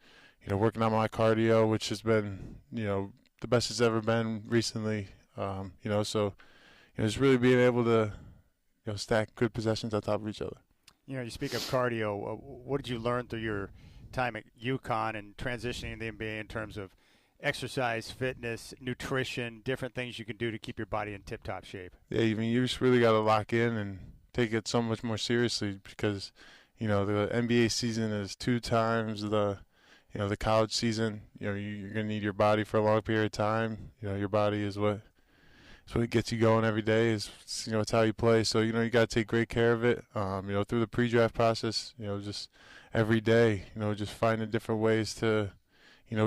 working on my cardio, which has been, the best it's ever been recently. So, just really being able to, stack good possessions on top of each other. You speak of cardio. What did you learn through your time at UConn and transitioning to the NBA in terms of exercise, fitness, nutrition, different things you can do to keep your body in tip-top shape? Yeah, you just really got to lock in and take it so much more seriously because, the NBA season is 2 times the, the college season, you're going to need your body for a long period of time. Your body is what gets you going every day. It's how you play. So, you got to take great care of it. Through the pre-draft process, just every day, just finding different ways to,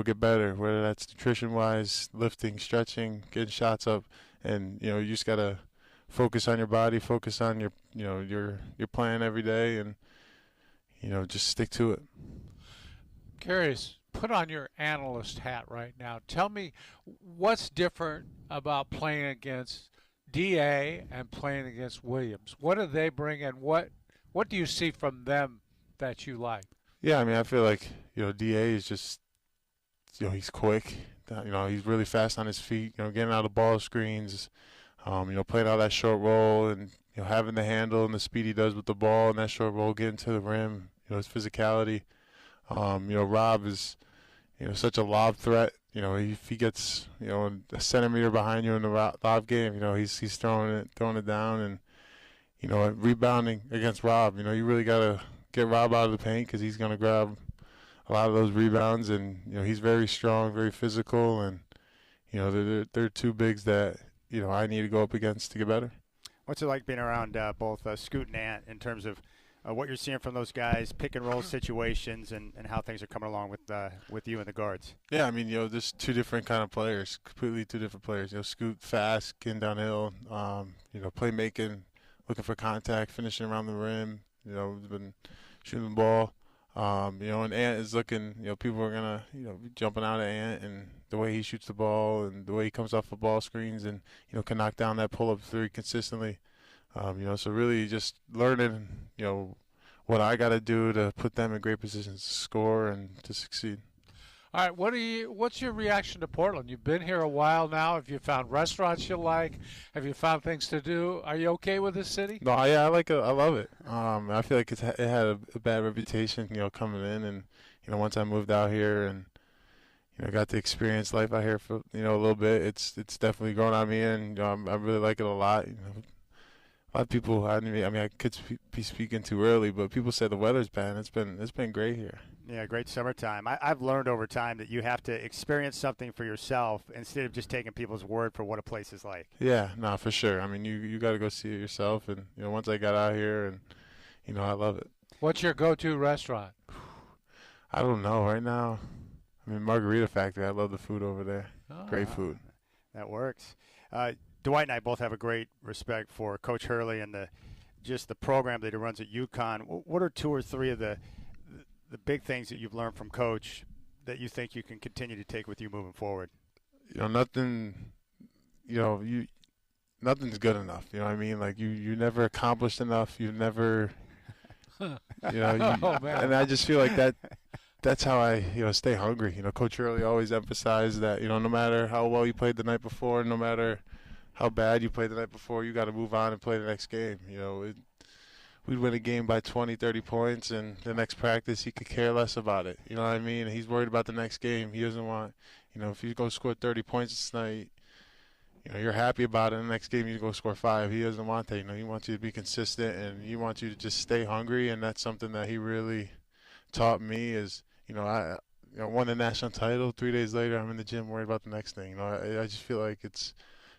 get better, whether that's nutrition-wise, lifting, stretching, getting shots up. And, you just got to focus on your body, focus on your plan every day, and, just stick to it. Curious, put on your analyst hat right now. Tell me what's different about playing against DA and playing against Williams. What do they bring, and what do you see from them that you like? Yeah, I feel like, DA is just, he's quick. He's really fast on his feet, getting out of ball screens, playing out that short roll and, having the handle and the speed he does with the ball and that short roll, getting to the rim, his physicality. Rob is, such a lob threat. If he gets, a centimeter behind you in the lob game, he's throwing it down. And, rebounding against Rob, you really got to get Rob out of the paint because he's going to grab a lot of those rebounds. And, he's very strong, very physical. And, they're two bigs that, I need to go up against to get better. What's it like being around both Scoot and Ant in terms of what you're seeing from those guys, pick and roll situations, and how things are coming along with you and the guards? Yeah, there's two different kind of players, completely two different players. Scoot fast, getting downhill, playmaking, looking for contact, finishing around the rim. Been shooting the ball. And Ant is looking. People are gonna be jumping out at Ant and the way he shoots the ball and the way he comes off the ball screens and can knock down that pull-up three consistently. So really just learning, what I got to do to put them in great positions to score and to succeed. All right, what's your reaction to Portland? You've been here a while now. Have you found restaurants you like? Have you found things to do? Are you okay with this city? No, yeah, I like it. I love it. I feel like it had a bad reputation, coming in, and once I moved out here and got to experience life out here for a little bit, it's definitely grown on me, and I really like it a lot. A lot of people, I could be speaking too early, but people say the weather's bad. It's been great here. Yeah, great summertime. I've learned over time that you have to experience something for yourself instead of just taking people's word for what a place is like. Yeah, no, for sure. you got to go see it yourself, and once I got out here, and I love it. What's your go-to restaurant? I don't know right now. Margarita Factory. I love the food over there. Great food. That works. Dwight and I both have a great respect for Coach Hurley and the program that he runs at UConn. What are two or three of the big things that you've learned from Coach that you think you can continue to take with you moving forward? Nothing's good enough. Like you never accomplished enough. You never, Oh, man. And I just feel like that's how I, stay hungry. Coach Hurley always emphasized that, no matter how well you played the night before, no matter how bad you played the night before, you got to move on and play the next game. We'd win a game by 20, 30 points, and the next practice he could care less about it. You know what I mean? He's worried about the next game. He doesn't want, if you go score 30 points this night, you're happy about it. The next game you go score 5. He doesn't want that. He wants you to be consistent, and he wants you to just stay hungry, and that's something that he really taught me is, I won the national title. 3 days later, I'm in the gym worried about the next thing. I just feel like it's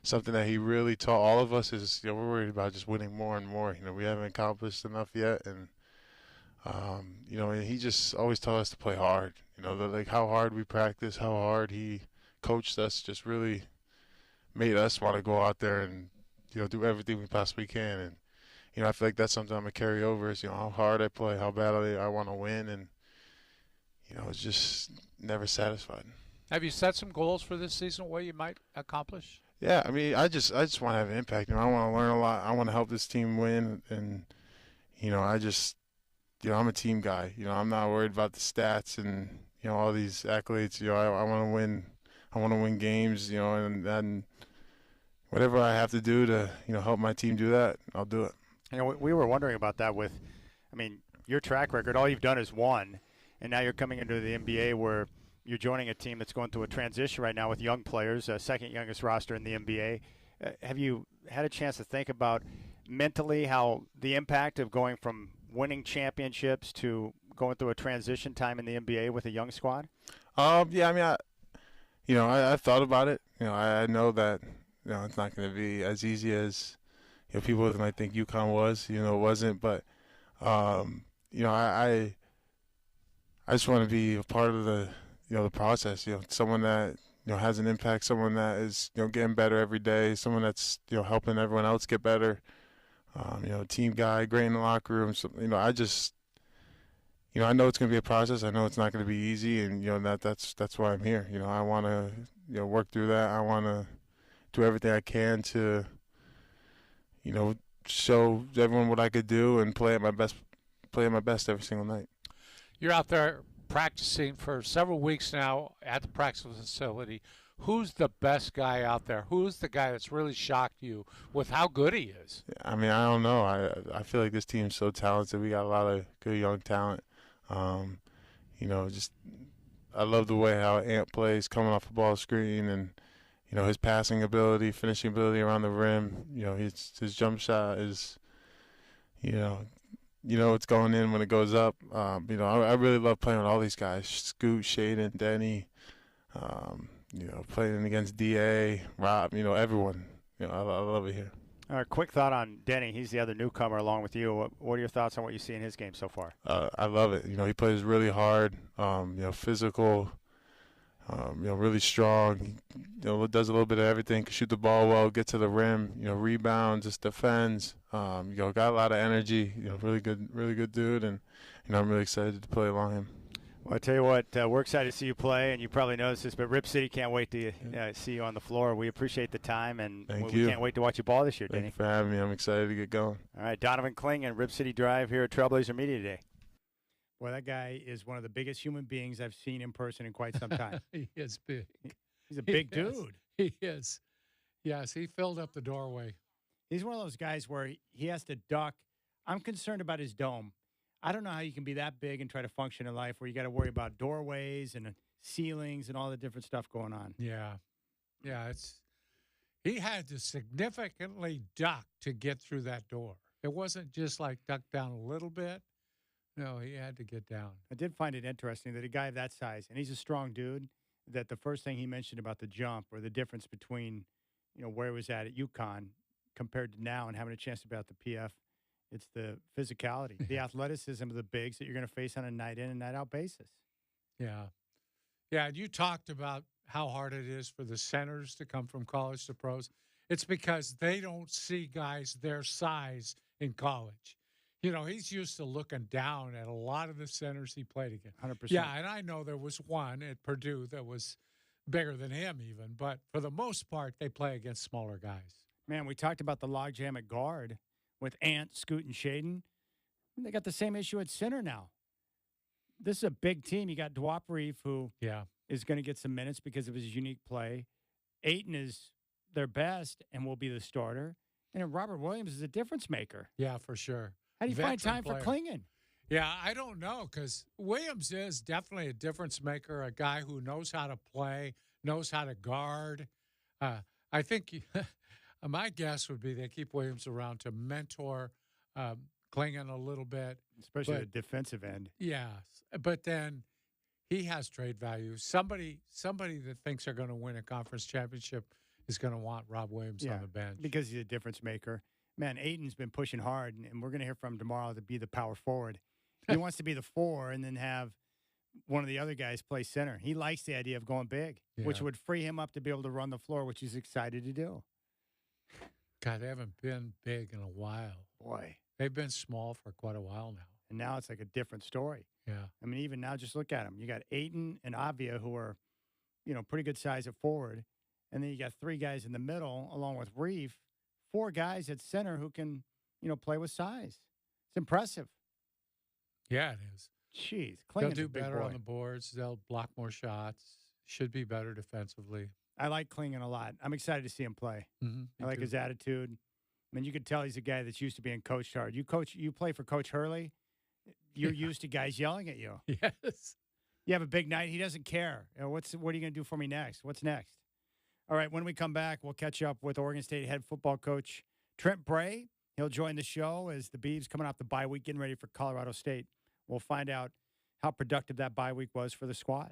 something that he really taught all of us is, we're worried about just winning more and more. We haven't accomplished enough yet. And, and he just always taught us to play hard. Like how hard we practice, how hard he coached us, just really made us want to go out there and, do everything we possibly can. And, I feel like that's something I'm going to carry over is, how hard I play, how badly I want to win. And, it's just never satisfied. Have you set some goals for this season, what you might accomplish? Yeah, I just want to have an impact. I want to learn a lot. I want to help this team win, and I'm a team guy. I'm not worried about the stats and all these accolades. I want to win. I want to win games. And whatever I have to do to help my team do that, I'll do it. We were wondering about that with, your track record. All you've done is won, and now you're coming into the NBA where you're joining a team that's going through a transition right now with young players, second youngest roster in the NBA. Have you had a chance to think about mentally how the impact of going from winning championships to going through a transition time in the NBA with a young squad? Yeah, I mean, I thought about it. I know that it's not going to be as easy as people might think UConn was. It wasn't, but I just want to be a part of the the process. Someone that has an impact, someone that is getting better every day, someone that's helping everyone else get better. Team guy, great in the locker room. So, I just I know it's going to be a process. I know it's not going to be easy, and that's why I'm here. I want to work through that. I want to do everything I can to show everyone what I could do and play at my best every single night. You're out there practicing for several weeks now at the practice facility. Who's the best guy out there? Who's the guy that's really shocked you with how good he is? I mean, I don't know. I feel like this team's so talented. We got a lot of good young talent. Just I love the way how Ant plays coming off the ball screen, and his passing ability, finishing ability around the rim. His jump shot is, it's going in when it goes up. I really love playing with all these guys: Scoot, Shaden, Denny. Playing against DA, Rob. Everyone. I love it here. All right, quick thought on Denny. He's the other newcomer along with you. What are your thoughts on what you see in his game so far? I love it. He plays really hard. Physical. Really strong. Does a little bit of everything. Can shoot the ball well. Get to the rim. Rebounds. Just defends. Got a lot of energy. Really good dude. And I'm really excited to play along him. Well, I tell you what, we're excited to see you play, and you probably noticed this, but Rip City can't wait to see you on the floor. We appreciate the time, and we can't wait to watch you ball this year, Denny. Thank you for having me. I'm excited to get going. All right, Donovan Clingan, Rip City Drive here at Trailblazer Media today. Boy, that guy is one of the biggest human beings I've seen in person in quite some time. He is big. He's a big dude. He is. Yes, he filled up the doorway. He's one of those guys where he has to duck. I'm concerned about his dome. I don't know how you can be that big and try to function in life where you got to worry about doorways and ceilings and all the different stuff going on. Yeah. He had to significantly duck to get through that door. It wasn't just like duck down a little bit. No, he had to get down. I did find it interesting that a guy of that size, and he's a strong dude, that the first thing he mentioned about the jump or the difference between, where he was at UConn compared to now and having a chance to be at the PF, it's the physicality, the athleticism of the bigs that you're going to face on a night in and night out basis. Yeah. Yeah, and you talked about how hard it is for the centers to come from college to pros. It's because they don't see guys their size in college. He's used to looking down at a lot of the centers he played against. 100%. Yeah, and I know there was one at Purdue that was bigger than him even, but for the most part, they play against smaller guys. Man, we talked about the logjam at guard with Ant, Scoot, and Shaden. They got the same issue at center now. This is a big team. You got Dwap Reef, who is going to get some minutes because of his unique play. Ayton is their best and will be the starter. And then Robert Williams is a difference maker. Yeah, for sure. How do you find time for Clingan? Yeah, I don't know, because Williams is definitely a difference maker, a guy who knows how to play, knows how to guard. I think my guess would be they keep Williams around to mentor Clingan a little bit. Especially the defensive end. Yeah, but then he has trade value. Somebody that thinks they're going to win a conference championship is going to want Rob Williams on the bench. Because he's a difference maker. Man, Ayton's been pushing hard, and we're going to hear from him tomorrow to be the power forward. He wants to be the 4 and then have one of the other guys play center. He likes the idea of going big, which would free him up to be able to run the floor, which he's excited to do. God, they haven't been big in a while. Boy. They've been small for quite a while now. And now it's like a different story. Yeah. I mean, even now, just look at them. You got Ayton and Avia, who are, pretty good size at forward. And then you got 3 guys in the middle, along with Reef. 4 guys at center who can, play with size. It's impressive. Yeah, it is. Jeez. They'll do better on the boards. They'll block more shots. Should be better defensively. I like Clingan a lot. I'm excited to see him play. I like his attitude. I mean, you could tell he's a guy that's used to being coached hard. You play for Coach Hurley. You're used to guys yelling at you. Yes. You have a big night. He doesn't care. What are you going to do for me next? What's next? All right, when we come back, we'll catch up with Oregon State head football coach Trent Bray. He'll join the show as the Beavs coming off the bye week, getting ready for Colorado State. We'll find out how productive that bye week was for the squad.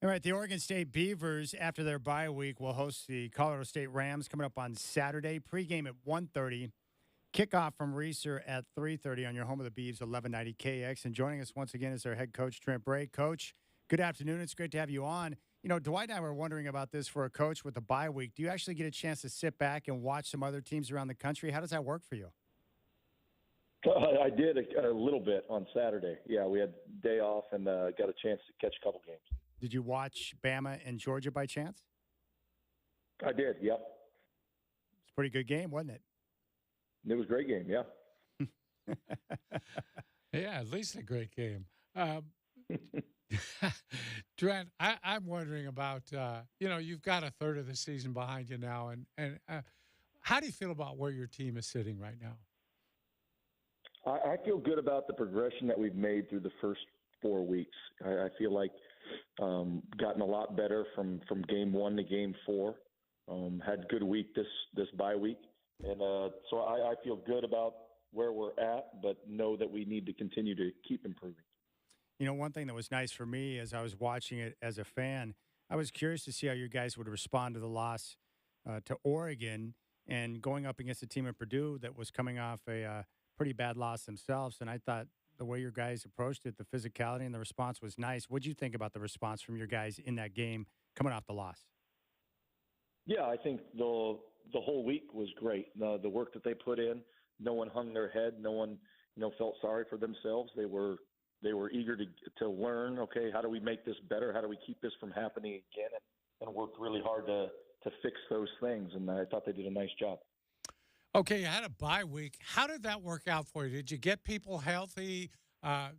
All right, the Oregon State Beavers, after their bye week, will host the Colorado State Rams coming up on Saturday. Pregame at 1:30. Kickoff from Reeser at 3:30 on your home of the Beavs, 1190 KX. And joining us once again is their head coach, Trent Bray. Coach, good afternoon. It's great to have you on. You know, Dwight and I were wondering about this for a coach with the bye week. Do you actually get a chance to sit back and watch some other teams around the country? How does that work for you? I did a little bit on Saturday. Yeah, we had day off and got a chance to catch a couple games. Did you watch Bama and Georgia by chance? I did, yep. It's a pretty good game, wasn't it? It was a great game, yeah. Yeah, at least a great game. Trent, I'm wondering about, you've got a third of the season behind you now, and how do you feel about where your team is sitting right now? I feel good about the progression that we've made through the first 4 weeks. I feel like gotten a lot better from game 1 to game 4. Had good week this bye week. And so I feel good about where we're at, but know that we need to continue to keep improving. You know, one thing that was nice for me as I was watching it as a fan, I was curious to see how you guys would respond to the loss to Oregon and going up against a team in Purdue that was coming off a pretty bad loss themselves. And I thought the way your guys approached it, the physicality and the response was nice. What did you think about the response from your guys in that game coming off the loss? Yeah, I think the whole week was great. The work that they put in, no one hung their head. No one, felt sorry for themselves. They were eager to learn, okay, how do we make this better? How do we keep this from happening again? And worked really hard to fix those things. And I thought they did a nice job. Okay, you had a bye week. How did that work out for you? Did you get people healthy?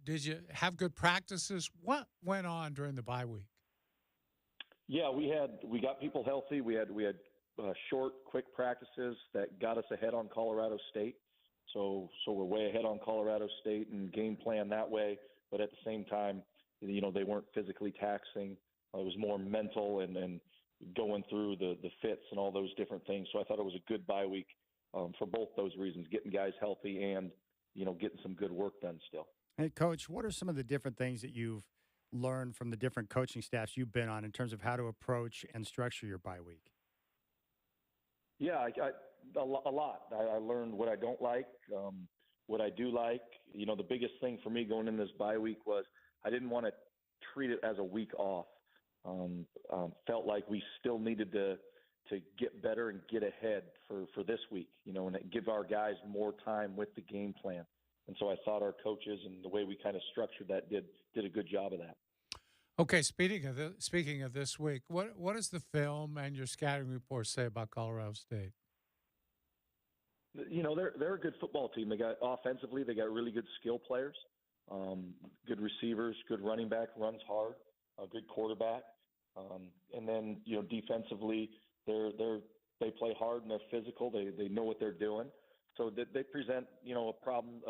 Did you have good practices? What went on during the bye week? Yeah, we got people healthy. We had short, quick practices that got us ahead on Colorado State. So we're way ahead on Colorado State and game plan that way. But at the same time, they weren't physically taxing. It was more mental and going through the fits and all those different things. So I thought it was a good bye week for both those reasons, getting guys healthy and, getting some good work done still. Hey, Coach, what are some of the different things that you've learned from the different coaching staffs you've been on in terms of how to approach and structure your bye week? Yeah, a lot. I learned what I don't like, what I do like. The biggest thing for me going in this bye week was I didn't want to treat it as a week off. Felt like we still needed to get better and get ahead for this week, and give our guys more time with the game plan. And so I thought our coaches and the way we kind of structured that did a good job of that. Okay, speaking of this week, what does the film and your scouting report say about Colorado State? They're a good football team. They got offensively, they got really good skill players, good receivers, good running back, runs hard, a good quarterback, and then defensively, they play hard and they're physical. They know what they're doing, so they present a problem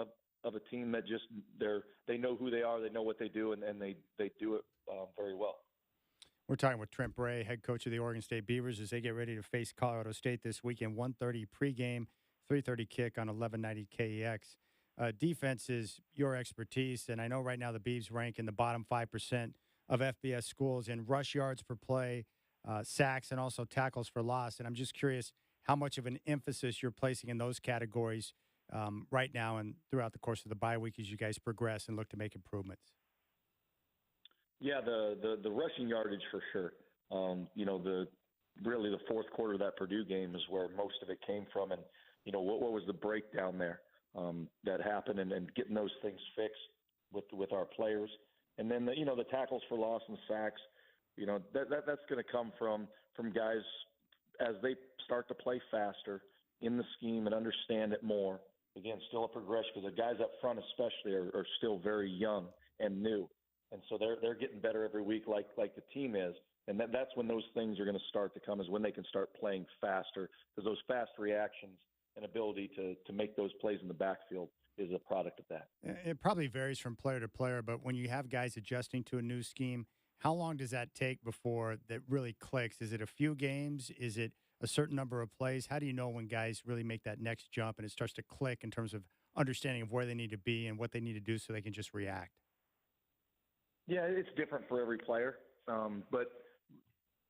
of a team that just they know who they are, they know what they do, and they do it very well. We're talking with Trent Bray, head coach of the Oregon State Beavers, as they get ready to face Colorado State this weekend. 1:30 pregame, 3:30 kick on 1190 KEX. Defense is your expertise, and I know right now the Beavs rank in the bottom 5% of FBS schools in rush yards per play, sacks, and also tackles for loss. And I'm just curious how much of an emphasis you're placing in those categories right now and throughout the course of the bye week as you guys progress and look to make improvements. Yeah, the rushing yardage for sure. Really the fourth quarter of that Purdue game is where most of it came from, and what was the breakdown there that happened, and getting those things fixed with our players, and then the tackles for loss and sacks. That's going to come from guys as they start to play faster in the scheme and understand it more. Again, still a progression because the guys up front especially are still very young and new. And so they're getting better every week like the team is. And that's when those things are going to start to come, is when they can start playing faster, because those fast reactions and ability to make those plays in the backfield is a product of that. It probably varies from player to player, but when you have guys adjusting to a new scheme, how long does that take before that really clicks? Is it a few games? Is it a certain number of plays? How do you know when guys really make that next jump and it starts to click in terms of understanding of where they need to be and what they need to do so they can just react? Yeah, it's different for every player. But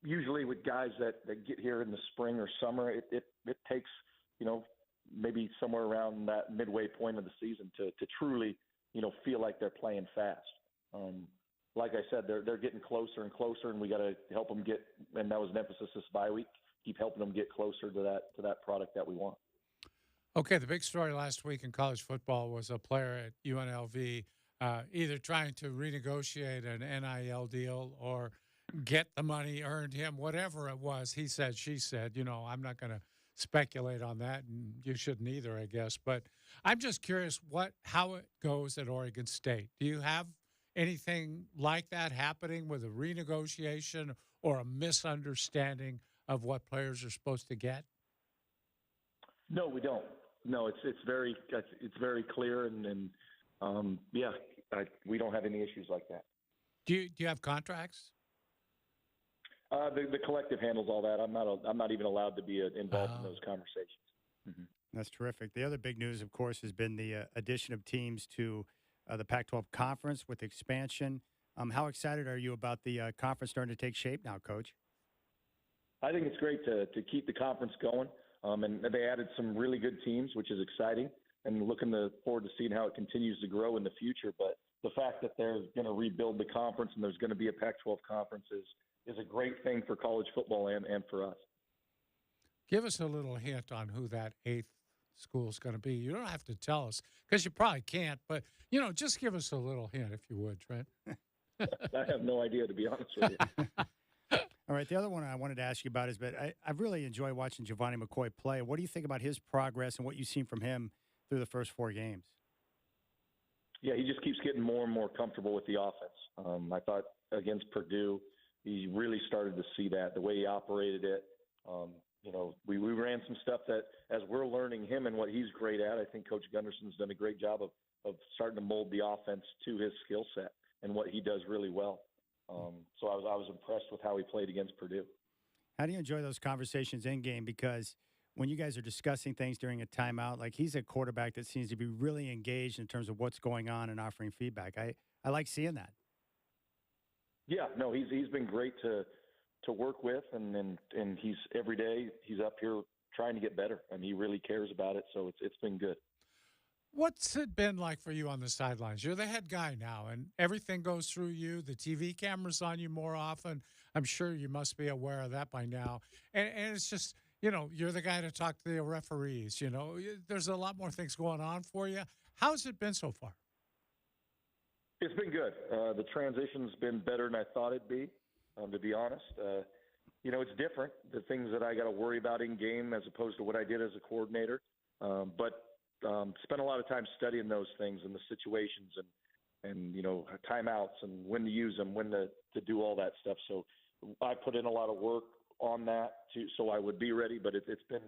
usually with guys that get here in the spring or summer, it takes, maybe somewhere around that midway point of the season to truly, feel like they're playing fast. Like I said, they're getting closer and closer, and we got to help them get. And that was an emphasis this bye week. Keep helping them get closer to that product that we want. Okay, the big story last week in college football was a player at UNLV either trying to renegotiate an NIL deal or get the money earned him, whatever it was. He said, she said, I'm not going to speculate on that, and you shouldn't either, I guess. But I'm just curious how it goes at Oregon State. Do you have anything like that happening with a renegotiation or a misunderstanding of what players are supposed to get? No, we don't. No, it's very clear, and we don't have any issues like that. Do you have contracts? The collective handles all that. I'm not even allowed to be involved in those conversations. Mm-hmm. That's terrific. The other big news, of course, has been the addition of teams to the Pac-12 conference with expansion. How excited are you about the conference starting to take shape now, Coach? I think it's great to keep the conference going. And they added some really good teams, which is exciting, and looking forward to seeing how it continues to grow in the future. But the fact that they're going to rebuild the conference and there's going to be a Pac-12 conference is a great thing for college football and for us. Give us a little hint on who that eighth school is going to be. You don't have to tell us because you probably can't, but, just give us a little hint if you would, Trent. I have no idea, to be honest with you. All right, the other one I wanted to ask you about is, I've really enjoyed watching Giovanni McCoy play. What do you think about his progress and what you've seen from him through the first 4 games? Yeah, he just keeps getting more and more comfortable with the offense. I thought against Purdue, he really started to see that, the way he operated it. We ran some stuff that, as we're learning him and what he's great at, I think Coach Gunderson's done a great job of starting to mold the offense to his skill set and what he does really well. So I was impressed with how he played against Purdue. How do you enjoy those conversations in game? Because when you guys are discussing things during a timeout, like he's a quarterback that seems to be really engaged in terms of what's going on and offering feedback. I like seeing that. Yeah, no, he's been great to work with, and he's every day he's up here trying to get better, and he really cares about it. So it's been good. What's it been like for you on the sidelines? You're the head guy now, and everything goes through you. The TV camera's on you more often. I'm sure you must be aware of that by now. And it's just, you're the guy to talk to the referees. There's a lot more things going on for you. How's it been so far? It's been good. The transition's been better than I thought it'd be, to be honest. It's different, the things that I got to worry about in game as opposed to what I did as a coordinator. But spent a lot of time studying those things and the situations and timeouts and when to use them, when to do all that stuff. So I put in a lot of work on that so I would be ready, but it's been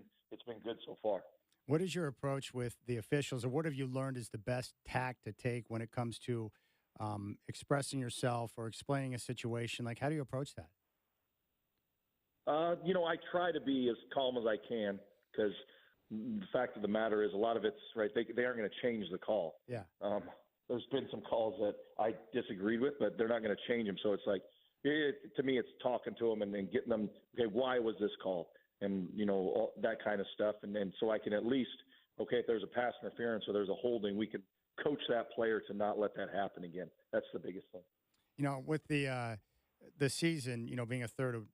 good so far. What is your approach with the officials, or what have you learned is the best tact to take when it comes to expressing yourself or explaining a situation? Like, how do you approach that? I try to be as calm as I can, because the fact of the matter is a lot of it's right. They aren't going to change the call. Yeah. There's been some calls that I disagreed with, but they're not going to change them. So it's like, to me, it's talking to them and getting them, okay, why was this call? And, all that kind of stuff. And then so I can at least, okay, if there's a pass interference or there's a holding, we can coach that player to not let that happen again. That's the biggest thing. With the season, being a third of,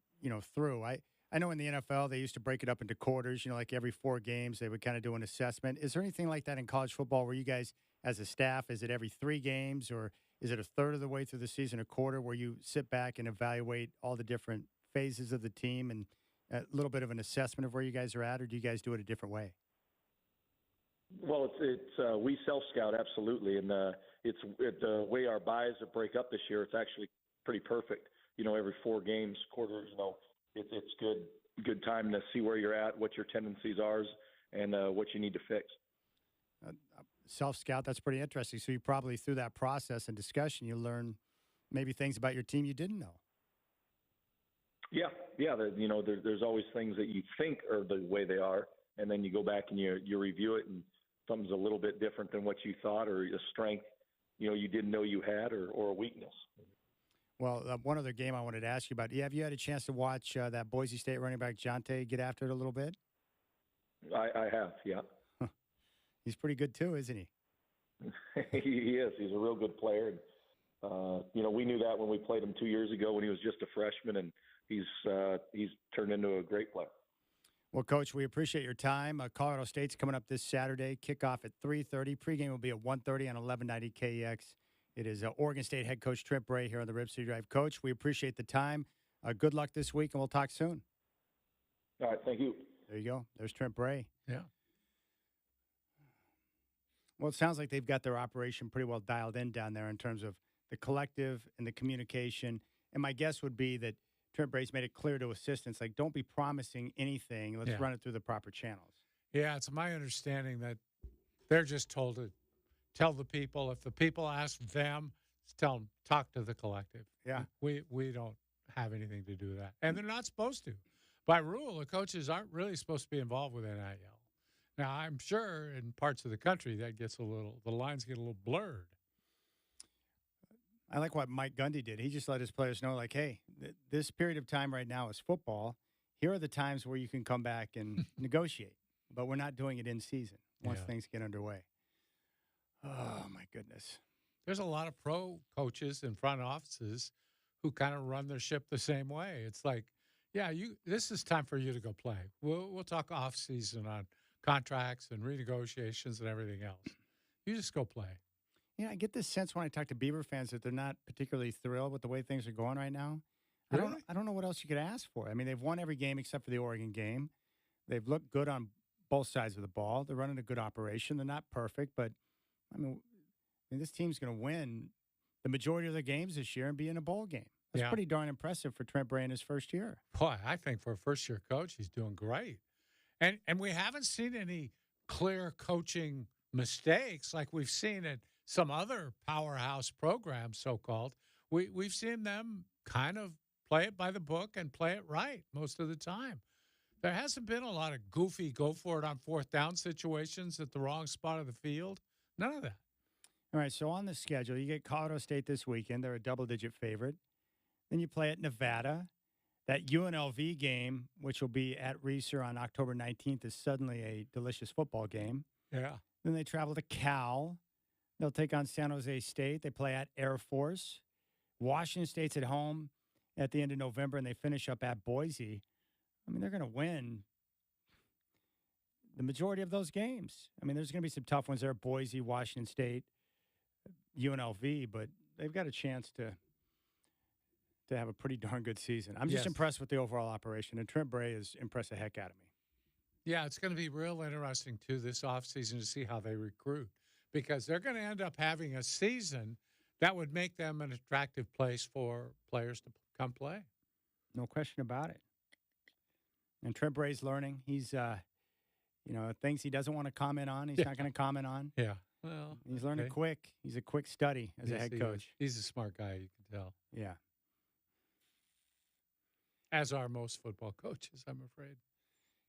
through, I know in the NFL, they used to break it up into quarters, like every 4 games, they would kind of do an assessment. Is there anything like that in college football where you guys, as a staff, is it every 3 games, or is it a third of the way through the season, a quarter, where you sit back and evaluate all the different phases of the team and a little bit of an assessment of where you guys are at, or do you guys do it a different way? Well, we self-scout, absolutely, and it's the way our buys break up this year, it's actually pretty perfect. Every 4 games, quarters, it's good time to see where you're at, what your tendencies are, and what you need to fix. Self-scout, that's pretty interesting. So you probably, through that process and discussion, you learn maybe things about your team you didn't know. Yeah. There's always things that you think are the way they are, and then you go back and you review it, and something's a little bit different than what you thought, or a strength, you didn't know you had, or a weakness. Well, one other game I wanted to ask you about. Have you had a chance to watch that Boise State running back Jonte get after it a little bit? I have, yeah. He's pretty good too, isn't he? He is. He's a real good player. And, we knew that when we played him 2 years ago when he was just a freshman, and he's turned into a great player. Well, Coach, we appreciate your time. Colorado State's coming up this Saturday. Kickoff at 3:30. Pregame will be at 1:30 on 1190 KEX. It is Oregon State head coach Trent Bray here on the Rip City Drive. Coach, we appreciate the time. Good luck this week, and we'll talk soon. All right, thank you. There you go. There's Trent Bray. Yeah. Well, it sounds like they've got their operation pretty well dialed in down there in terms of the collective and the communication. And my guess would be that Trent Bray's made it clear to assistants, like, don't be promising anything. Let's run it through the proper channels. Yeah, it's my understanding that they're just told to tell the people. If the people ask them, tell them, talk to the collective. Yeah. We don't have anything to do with that. And they're not supposed to. By rule, the coaches aren't really supposed to be involved with NIL. Now, I'm sure in parts of the country that gets the lines get a little blurred. I like what Mike Gundy did. He just let his players know, like, hey, this period of time right now is football. Here are the times where you can come back and negotiate. But we're not doing it in season once things get underway. Oh, my goodness. There's a lot of pro coaches and front offices who kind of run their ship the same way. It's like, this is time for you to go play. We'll talk off season on contracts and renegotiations and everything else. You just go play. Yeah, I get this sense when I talk to Beaver fans that they're not particularly thrilled with the way things are going right now. Really? I don't know what else you could ask for. I mean, they've won every game except for the Oregon game. They've looked good on both sides of the ball. They're running a good operation. They're not perfect, but I mean this team's going to win the majority of their games this year and be in a bowl game. That's pretty darn impressive for Trent Bray in his first year. Boy, I think for a first-year coach, he's doing great. And we haven't seen any clear coaching mistakes like we've seen at some other powerhouse programs, so-called. We've seen them kind of play it by the book and play it right most of the time. There hasn't been a lot of goofy go-for-it-on fourth down situations at the wrong spot of the field. None of that. All right, so on the schedule, you get Colorado State this weekend. They're a double-digit favorite. Then you play at Nevada. That UNLV game, which will be at Reser on October 19th, is suddenly a delicious football game. Yeah. Then they travel to Cal. They'll take on San Jose State. They play at Air Force. Washington State's at home at the end of November, and they finish up at Boise. I mean, they're going to win the majority of those games. I mean, there's going to be some tough ones there, Boise, Washington State, UNLV, but they've got a chance to have a pretty darn good season. I'm just impressed with the overall operation, and Trent Bray has impressed the heck out of me. Yeah, it's going to be real interesting, too, this offseason to see how they recruit, because they're going to end up having a season that would make them an attractive place for players to come play. No question about it. And Trent Bray's learning. He's, things he doesn't want to comment on, he's not going to comment on. Yeah. Well, he's learning quick. He's a quick study as a head coach. He's a smart guy, you can tell. Yeah. As are most football coaches, I'm afraid.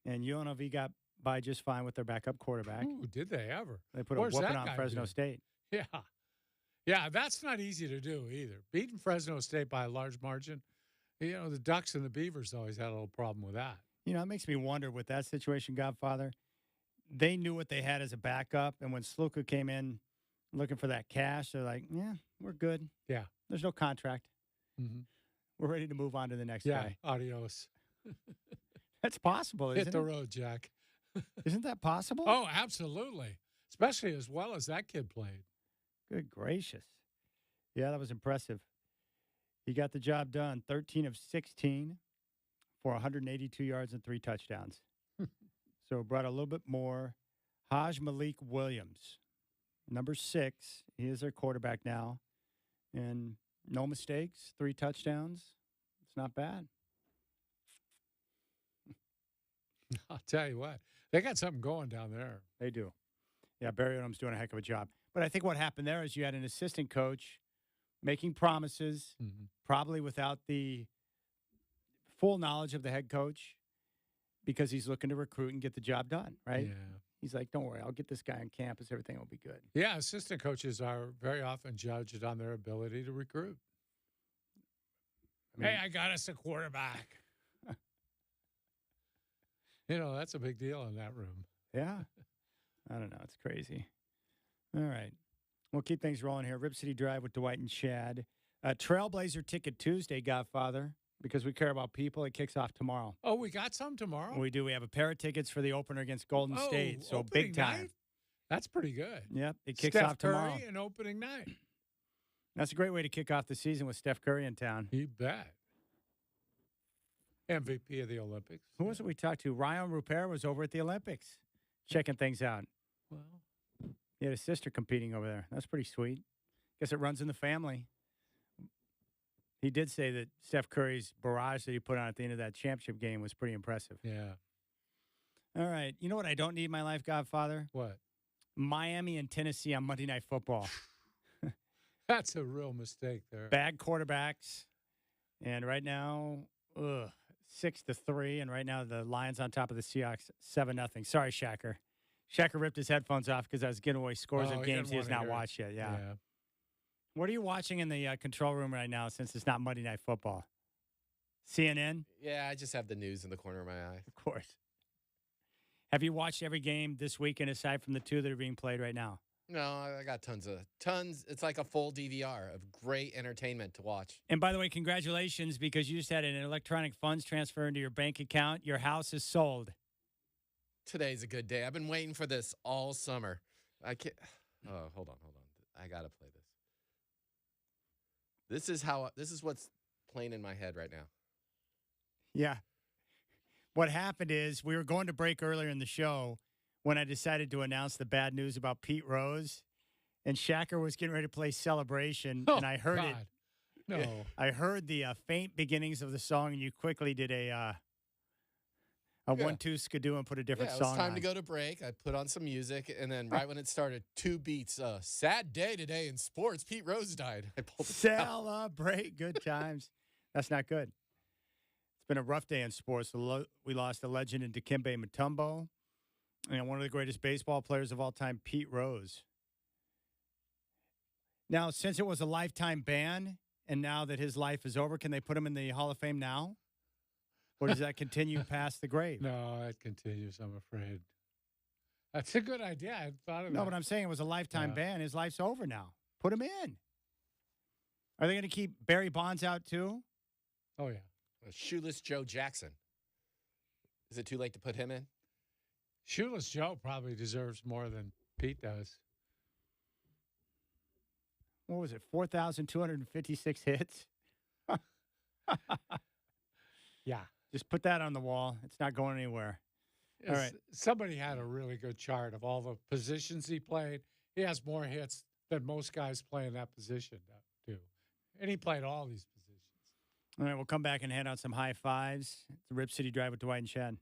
And UNLV got by just fine with their backup quarterback. Ooh, did they ever? They put a whooping on Fresno State. Yeah. Yeah, that's not easy to do either. Beating Fresno State by a large margin, the Ducks and the Beavers always had a little problem with that. It makes me wonder with that situation, Godfather. They knew what they had as a backup, and when Sluka came in looking for that cash, they're like, yeah, we're good. Yeah. There's no contract. Mm-hmm. We're ready to move on to the next guy. Yeah, adios. That's possible, isn't it? Hit the road, Jack. Isn't that possible? Oh, absolutely. Especially as well as that kid played. Good gracious. Yeah, that was impressive. He got the job done. 13 of 16 for 182 yards and 3 touchdowns. So brought a little bit more. Haj Malik Williams, number 6. He is their quarterback now. And no mistakes, 3 touchdowns. It's not bad. I'll tell you what. They got something going down there. They do. Yeah, Barry Odom's doing a heck of a job. But I think what happened there is you had an assistant coach making promises, probably without the full knowledge of the head coach, because he's looking to recruit and get the job done, right? Yeah. He's like, don't worry, I'll get this guy on campus. Everything will be good. Yeah, assistant coaches are very often judged on their ability to recruit. Hey, I got us a quarterback. That's a big deal in that room. Yeah. I don't know. It's crazy. All right. We'll keep things rolling here. Rip City Drive with Dwight and Chad. Trailblazer Ticket Tuesday, Godfather, because we care about people. It kicks off tomorrow. Oh, we got some tomorrow? We do. We have a pair of tickets for the opener against Golden State. So opening big time. night? That's pretty good. Yep. It kicks Steph off tomorrow. Curry and opening night. That's a great way to kick off the season with Steph Curry in town. You bet. MVP of the Olympics. Who was it we talked to? Ryan Rupert was over at the Olympics checking things out. Well, he had a sister competing over there. That's pretty sweet. Guess it runs in the family. He did say that Steph Curry's barrage that he put on at the end of that championship game was pretty impressive. Yeah. All right. You know what I don't need in my life, Godfather? What? Miami and Tennessee on Monday Night Football. That's a real mistake there. Bad quarterbacks. And right now, 6-3. And right now the Lions on top of the Seahawks, 7-0. Sorry, Shacker. Shacker ripped his headphones off because I was giving away scores of games he has not watched yet. Yeah. What are you watching in the control room right now since it's not Monday Night Football? CNN? Yeah, I just have the news in the corner of my eye. Of course. Have you watched every game this weekend aside from the two that are being played right now? No, I got tons. It's like a full DVR of great entertainment to watch. And by the way, congratulations, because you just had an electronic funds transfer into your bank account. Your house is sold. Today's a good day. I've been waiting for this all summer. I can't. Oh, hold on. I gotta play this. This is what's playing in my head right now. Yeah. What happened is we were going to break earlier in the show when I decided to announce the bad news about Pete Rose, and Shacker was getting ready to play Celebration, and I heard it. No. I heard the faint beginnings of the song, and you quickly did a 1-2 skidoo and put a different song on. It was time to go to break. I put on some music, and then right when it started, 2 beats. Sad day today in sports. Pete Rose died. I pulled it Celebrate good times. That's not good. It's been a rough day in sports. We lost a legend in Dikembe Mutombo, and one of the greatest baseball players of all time, Pete Rose. Now, since it was a lifetime ban, and now that his life is over, can they put him in the Hall of Fame now? Or does that continue past the grave? No, it continues, I'm afraid. That's a good idea. I thought of that. No, but I'm saying it was a lifetime ban. His life's over now. Put him in. Are they going to keep Barry Bonds out too? Oh, yeah. Shoeless Joe Jackson. Is it too late to put him in? Shoeless Joe probably deserves more than Pete does. What was it, 4,256 hits? Yeah. Just put that on the wall. It's not going anywhere. All right. Somebody had a really good chart of all the positions he played. He has more hits than most guys play in that position do. And he played all these positions. All right, we'll come back and hand out some high fives. It's the Rip City Drive with Dwight and Chad.